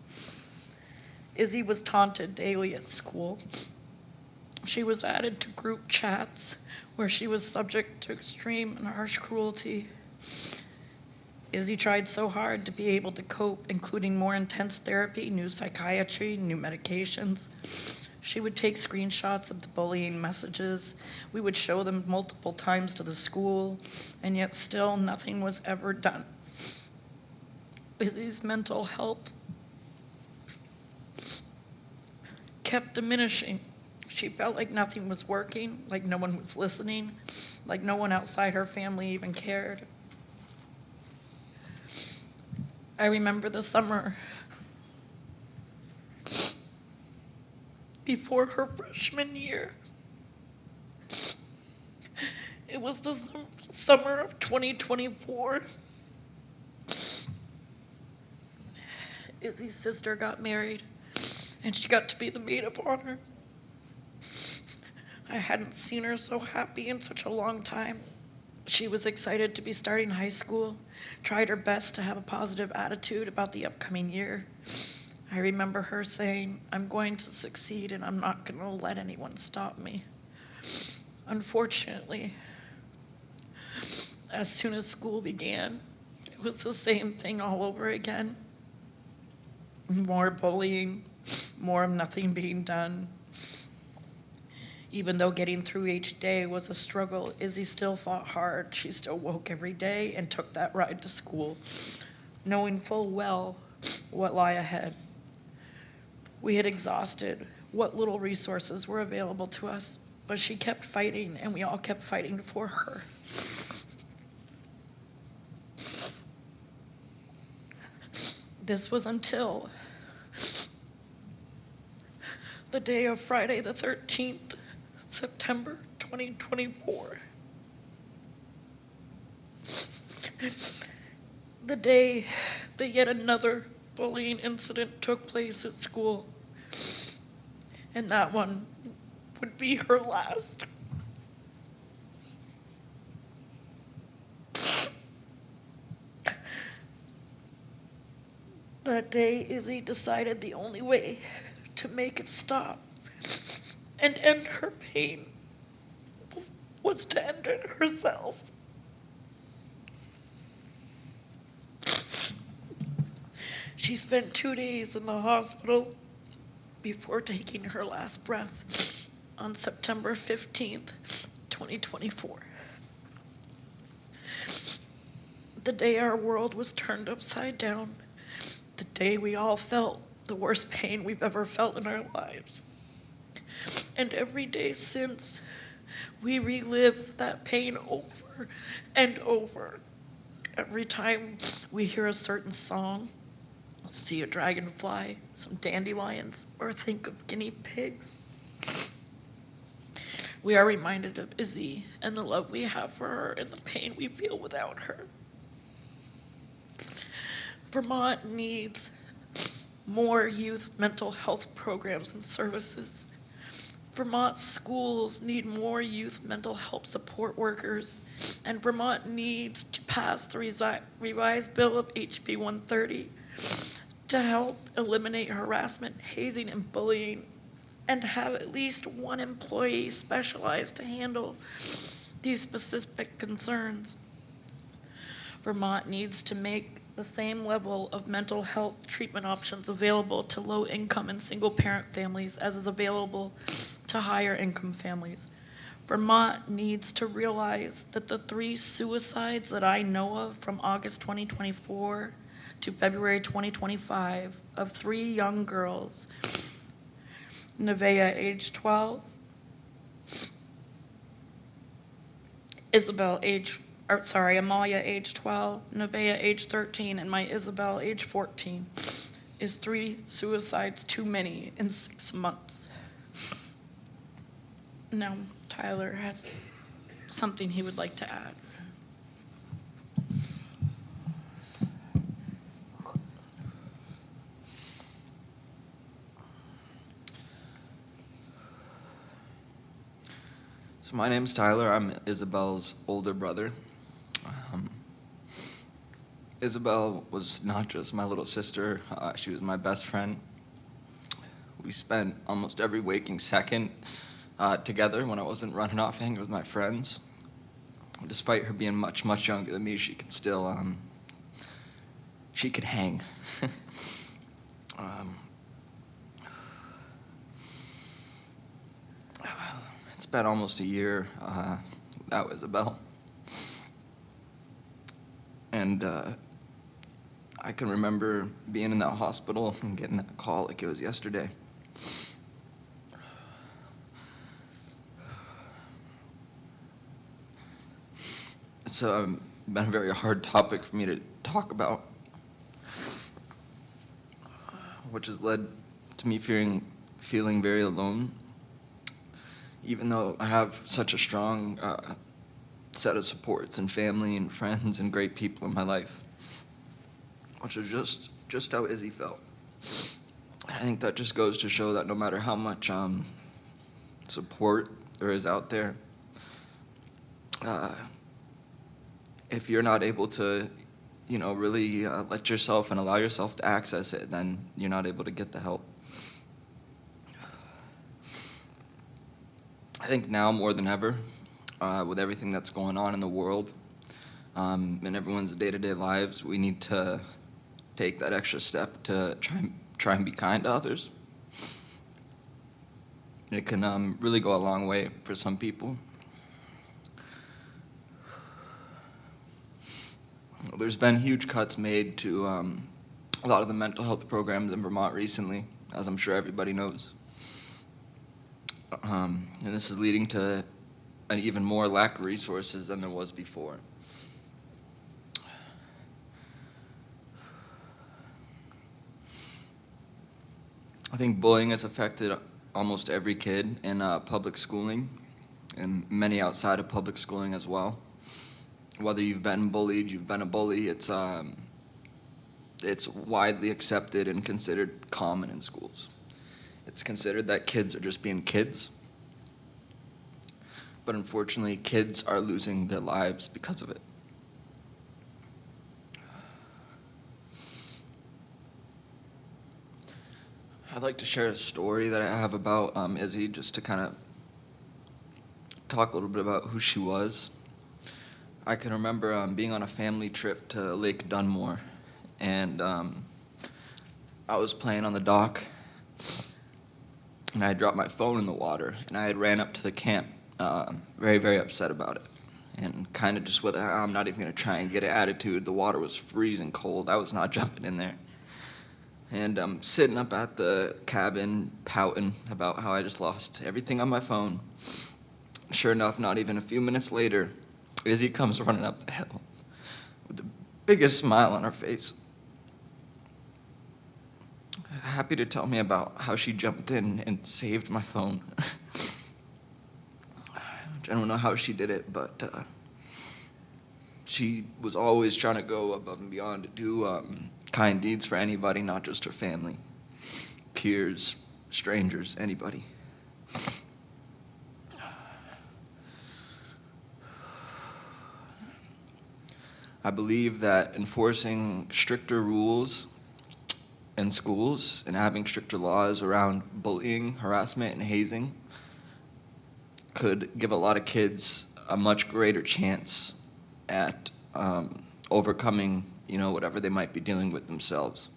Izzy was taunted daily at school. She was added to group chats where she was subject to extreme and harsh cruelty. Izzy tried so hard to be able to cope, including more intense therapy, new psychiatry, new medications. She would take screenshots of the bullying messages. We would show them multiple times to the school, and yet still nothing was ever done. Izzy's mental health kept diminishing. She felt like nothing was working, like no one was listening, like no one outside her family even cared. I remember the summer before her freshman year. It was the summer of 2024. Izzy's sister got married, and she got to be the maid of honor. I hadn't seen her so happy in such a long time. She was excited to be starting high school, tried her best to have a positive attitude about the upcoming year. I remember her saying, "I'm going to succeed and I'm not going to let anyone stop me." Unfortunately, as soon as school began, it was the same thing all over again. More bullying, more of nothing being done. Even though getting through each day was a struggle, Izzy still fought hard. She still woke every day and took that ride to school, knowing full well what lay ahead. We had exhausted what little resources were available to us, but she kept fighting, and we all kept fighting for her. This was until the day of Friday the 13th, September 2024. The day that yet another bullying incident took place at school. And that one would be her last. That day, Izzy decided the only way to make it stop and end her pain was to end it herself. She spent 2 days in the hospital before taking her last breath on September 15th, 2024. The day our world was turned upside down, the day we all felt the worst pain we've ever felt in our lives. And every day since, we relive that pain over and over. Every time we hear a certain song, see a dragonfly, some dandelions, or think of guinea pigs, we are reminded of Izzy and the love we have for her and the pain we feel without her. Vermont needs more youth mental health programs and services. Vermont schools need more youth mental health support workers, and Vermont needs to pass the revised bill of HB 130 to help eliminate harassment, hazing, and bullying, and have at least one employee specialized to handle these specific concerns. Vermont needs to make the same level of mental health treatment options available to low-income and single-parent families as is available to higher-income families. Vermont needs to realize that the 3 suicides that I know of from August 2024 to February 2025 of 3 young girls, Nevaeh, age 12, Amalia, age 12, Nevaeh, age 13, and my Isabel, age 14, is 3 suicides too many in 6 months. Now, Tyler has something he would like to add. So my name's Tyler. I'm Isabel's older brother. Isabel was not just my little sister, she was my best friend. We spent almost every waking second together when I wasn't running off hanging with my friends. Despite her being much, much younger than me, she could still, she could hang. It's been almost a year without Isabel. And I can remember being in that hospital and getting that call like it was yesterday. It's been a very hard topic for me to talk about, which has led to me feeling very alone. Even though I have such a strong set of supports and family and friends and great people in my life, which is just how Izzy felt. I think that just goes to show that no matter how much support there is out there, if you're not able to, really let yourself and allow yourself to access it, then you're not able to get the help. I think now more than ever, with everything that's going on in the world, in everyone's day-to-day lives, we need to take that extra step to try and be kind to others. It can really go a long way for some people. There's been huge cuts made to a lot of the mental health programs in Vermont recently, as I'm sure everybody knows. And this is leading to an even more lack of resources than there was before. I think bullying has affected almost every kid in public schooling and many outside of public schooling as well. Whether you've been bullied, you've been a bully, it's widely accepted and considered common in schools. It's considered that kids are just being kids. But unfortunately, kids are losing their lives because of it. I'd like to share a story that I have about Izzy, just to kind of talk a little bit about who she was. I can remember being on a family trip to Lake Dunmore, and I was playing on the dock, and I had dropped my phone in the water, and I had ran up to the camp, very, very upset about it, and kind of just with I'm not even going to try and get an attitude. The water was freezing cold. I was not jumping in there. And I'm sitting up at the cabin pouting about how I just lost everything on my phone. Sure enough, not even a few minutes later, Izzy comes running up the hill with the biggest smile on her face, happy to tell me about how she jumped in and saved my phone. I don't know how she did it, but she was always trying to go above and beyond to do kind deeds for anybody, not just her family, peers, strangers, anybody. I believe that enforcing stricter rules in schools and having stricter laws around bullying, harassment, and hazing could give a lot of kids a much greater chance at overcoming, whatever they might be dealing with themselves.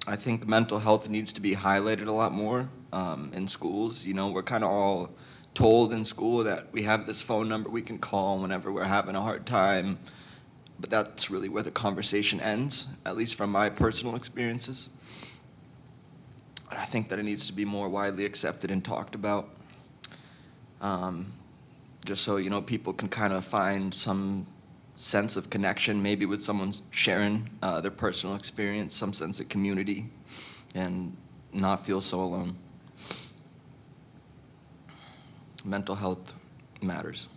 I think mental health needs to be highlighted a lot more in schools. We're kind of all told in school that we have this phone number we can call whenever we're having a hard time, but that's really where the conversation ends, at least from my personal experiences. And I think that it needs to be more widely accepted and talked about, just so, people can kind of find some sense of connection, maybe with someone sharing their personal experience, some sense of community, and not feel so alone. Mental health matters.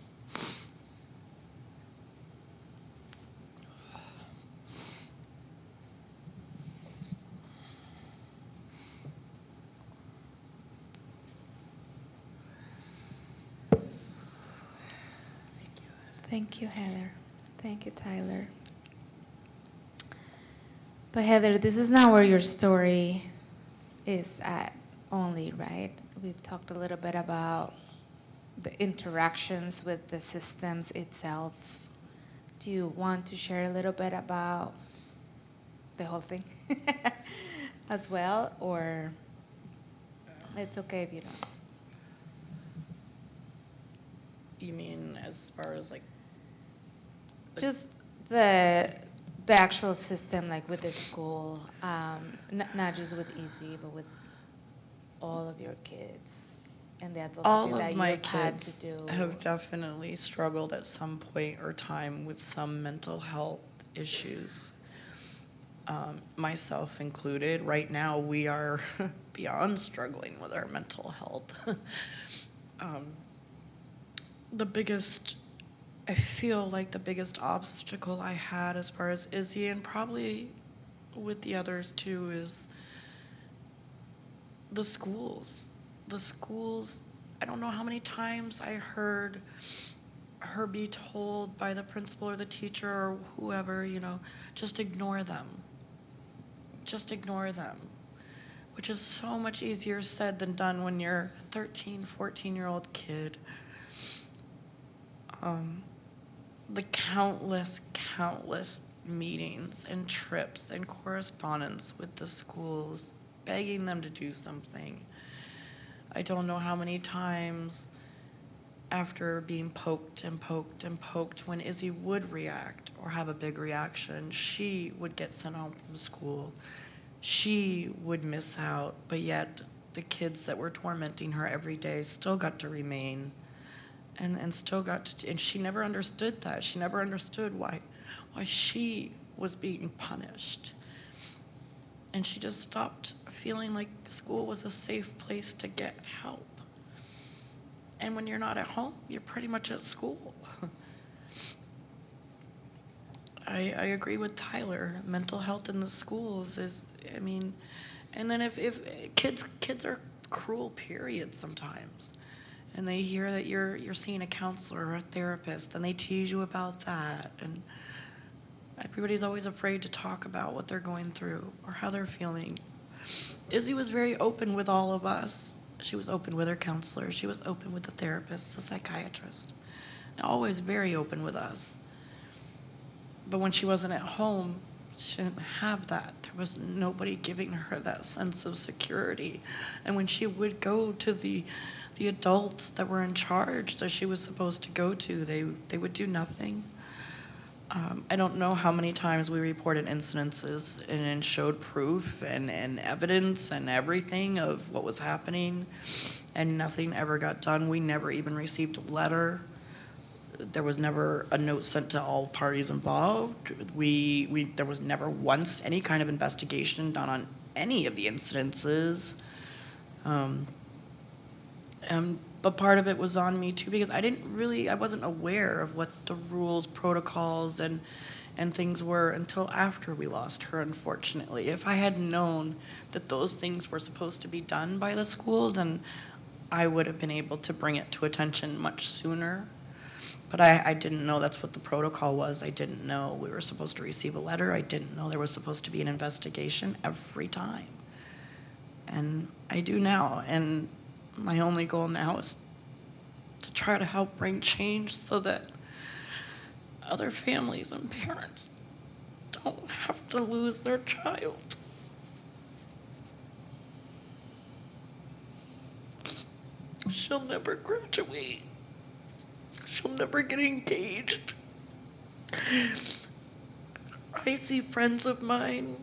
Thank you, Heather. Thank you, Tyler. But Heather, this is not where your story is at only, right? We've talked a little bit about the interactions with the systems itself. Do you want to share a little bit about the whole thing as well, or it's okay if you don't? You mean as far as like Just the actual system, like with the school, not just with Easy, but with all of your kids and the advocacy all that of my you've had to kids do? have definitely struggled at some point or time with some mental health issues. myself included. Right now, we are beyond struggling with our mental health. The biggest, I feel like the biggest obstacle I had as far as Izzy, and probably with the others too, is the schools. The schools, I don't know how many times I heard her be told by the principal or the teacher or whoever, just ignore them. Just ignore them. Which is so much easier said than done when you're a 13, 14-year-old kid. The countless meetings and trips and correspondence with the schools, begging them to do something. I don't know how many times after being poked and poked and poked, when Izzy would react or have a big reaction, she would get sent home from school. She would miss out, but yet the kids that were tormenting her every day still got to remain and still got to, and she never understood that. She never understood why she was being punished. And she just stopped feeling like school was a safe place to get help. And when you're not at home, you're pretty much at school. I agree with Tyler. Mental health in the schools is, and then if kids are cruel, period, sometimes. And they hear that you're seeing a counselor or a therapist, and they tease you about that. And everybody's always afraid to talk about what they're going through or how they're feeling. Izzy was very open with all of us. She was open with her counselor. She was open with the therapist, the psychiatrist. Always very open with us. But when she wasn't at home, she didn't have that. There was nobody giving her that sense of security. And when she would go to the adults that were in charge that she was supposed to go to, they would do nothing. I don't know how many times we reported incidences and showed proof and evidence and everything of what was happening, and nothing ever got done. We never even received a letter. There was never a note sent to all parties involved. There was never once any kind of investigation done on any of the incidences. But part of it was on me too, because I wasn't aware of what the rules, protocols, and things were until after we lost her, unfortunately. If I had known that those things were supposed to be done by the school, then I would have been able to bring it to attention much sooner. But I didn't know that's what the protocol was. I didn't know we were supposed to receive a letter. I didn't know there was supposed to be an investigation every time. And I do now, and my only goal now is to try to help bring change so that other families and parents don't have to lose their child. She'll never graduate. She'll never get engaged. I see friends of mine,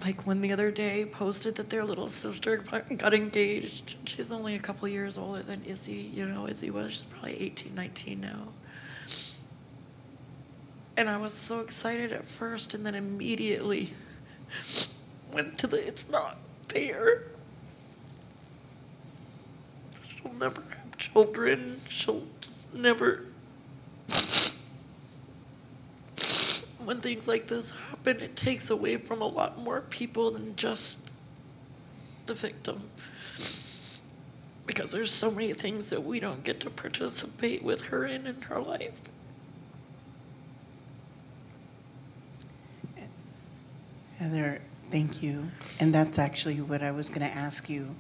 like one the other day, posted that their little sister got engaged. She's only a couple years older than Izzy. Izzy was, she's probably 18, 19 now. And I was so excited at first, and then immediately went to it's not fair. She'll never have children. She'll just never. When things like this happen, it takes away from a lot more people than just the victim. Because there's so many things that we don't get to participate with her in her life. Heather, thank you. And that's actually what I was going to ask you.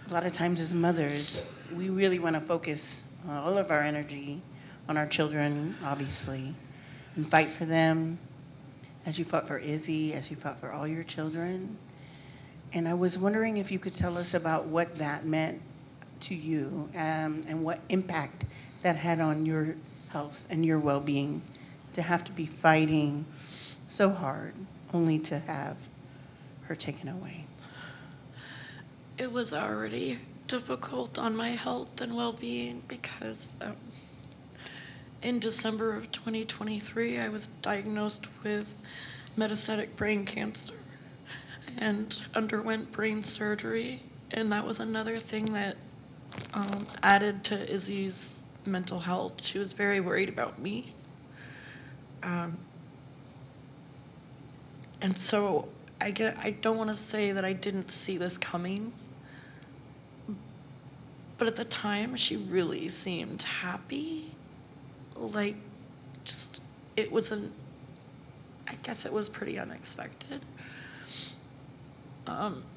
A lot of times as mothers, we really want to focus all of our energy on our children, obviously, and fight for them as you fought for Izzy, as you fought for all your children. And I was wondering if you could tell us about what that meant to you, and what impact that had on your health and your well-being, to have to be fighting so hard only to have her taken away. It was already difficult on my health and well-being because in December of 2023, I was diagnosed with metastatic brain cancer and underwent brain surgery. And that was another thing that added to Izzy's mental health. She was very worried about me. And so I don't want to say that I didn't see this coming, but at the time she really seemed happy. Like, just, I guess it was pretty unexpected.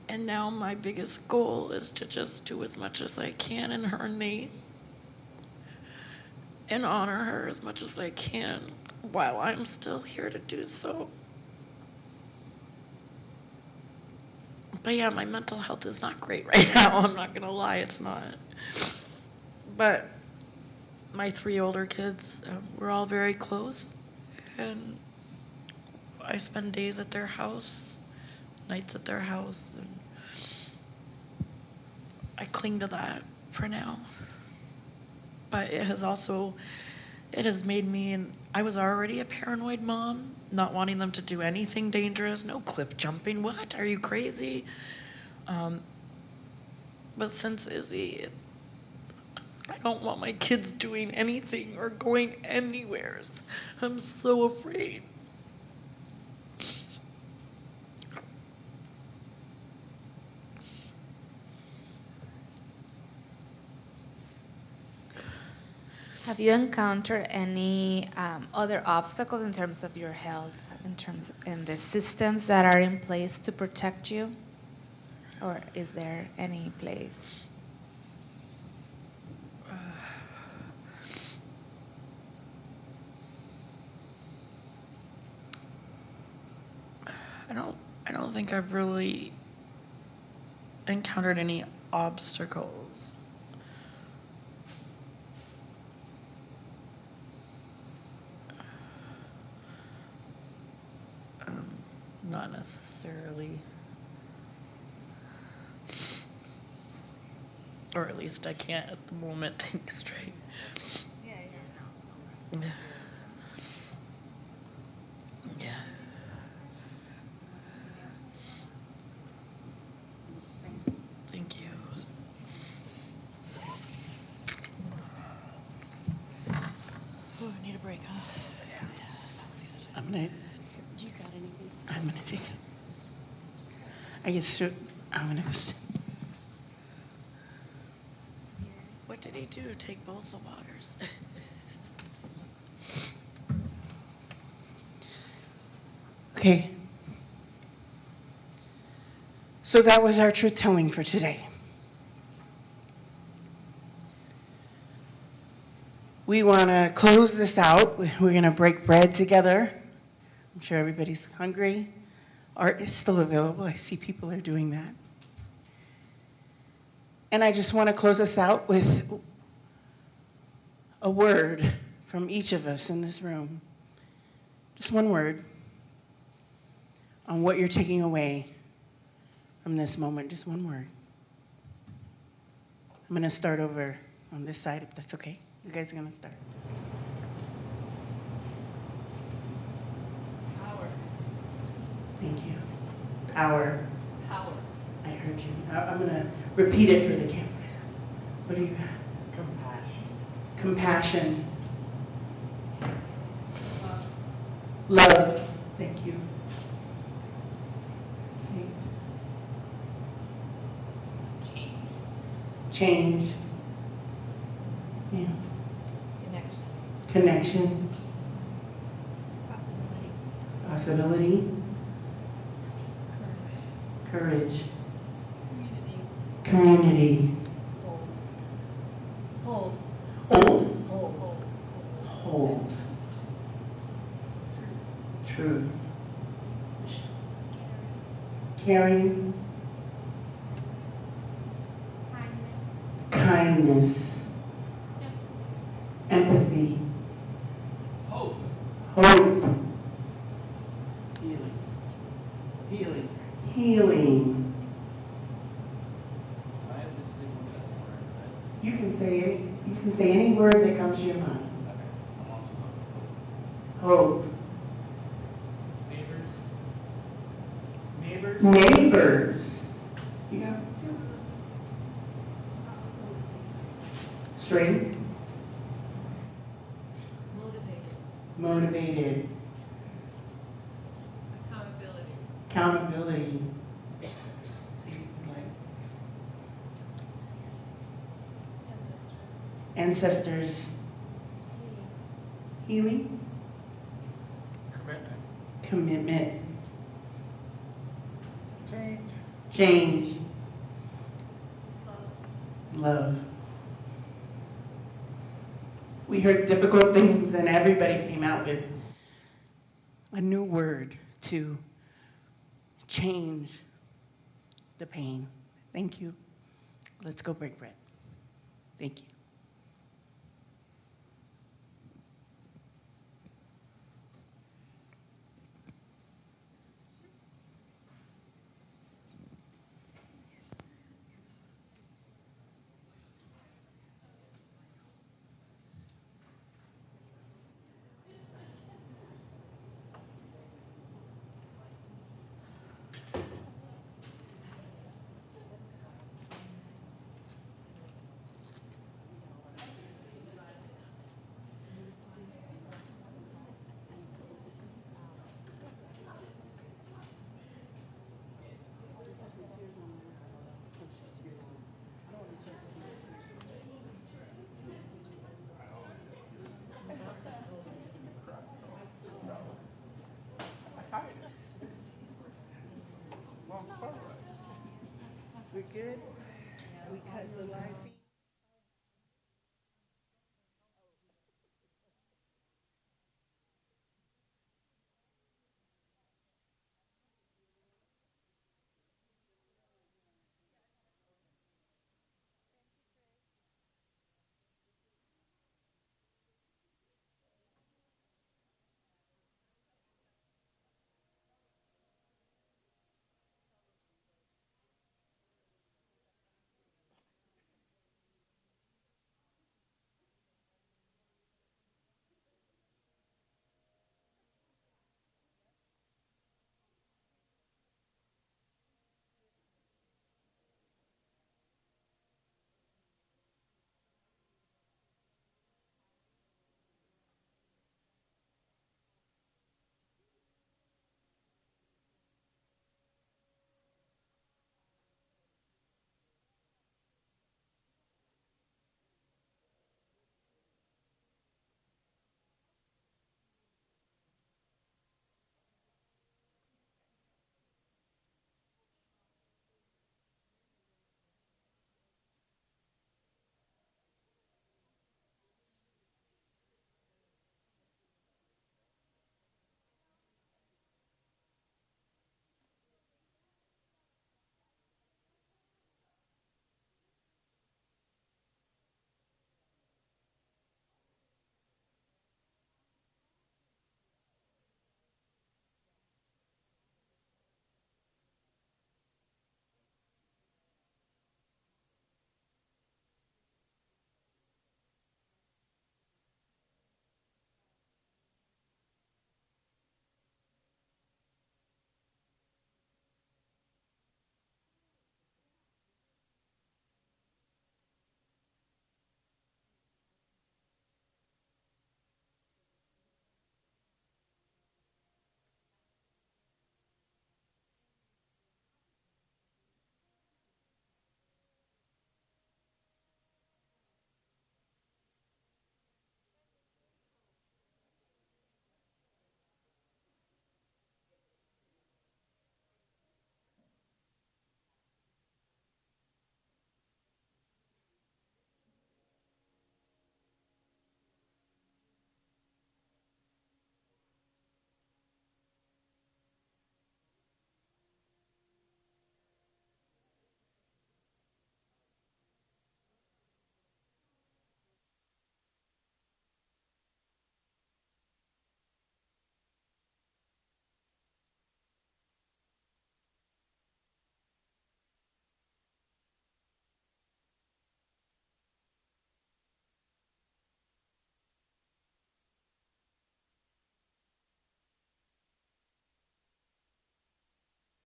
And now my biggest goal is to just do as much as I can in her name and honor her as much as I can while I'm still here to do so. But yeah, my mental health is not great right now. I'm not gonna lie, it's not. But my 3 older kids, we're all very close, and I spend days at their house, nights at their house, and I cling to that for now. But it has made me, and I was already a paranoid mom, not wanting them to do anything dangerous, no cliff jumping, what, are you crazy? But since Izzy, I don't want my kids doing anything or going anywhere. I'm so afraid. Have you encountered any other obstacles in terms of your health, in the systems that are in place to protect you? Or is there any place? I don't think I've really encountered any obstacles. Not necessarily. Or at least I can't at the moment think straight. Yeah. Thank you. Oh, I need a break, huh? Yeah. I'm gonna. You got anything? I'm gonna take. I guess I'm gonna. What did he do? Take both the waters? Okay. So that was our truth telling for today. We want to close this out. We're going to break bread together. I'm sure everybody's hungry. Art is still available. I see people are doing that. And I just want to close us out with a word from each of us in this room. Just one word on what you're taking away from this moment. Just one word. I'm going to start over on this side, if that's okay. You guys are going to start. Power. Thank you. Power. Power. I heard you. I'm going to repeat it for the camera. What do you got? Compassion. Love. Thank you. Change. Yeah. Connection. Possibility. Courage. Community. Hold. Hold. Hold. Hold. Truth. Caring. Kindness. Empathy. Hope. Hope. Healing. Healing. Healing. I have this thing with that somewhere inside. You can say any word that comes to your mind. Okay. I'm also going Hope. Neighbors. Neighbors. You got two. Strength. Motivated. Accountability. Ancestors. Healing. Commitment. Change. Love. We heard difficult things and everybody came out with a new word to change the pain. Thank you. Let's go break bread. Thank you. We good? We cut the live feed?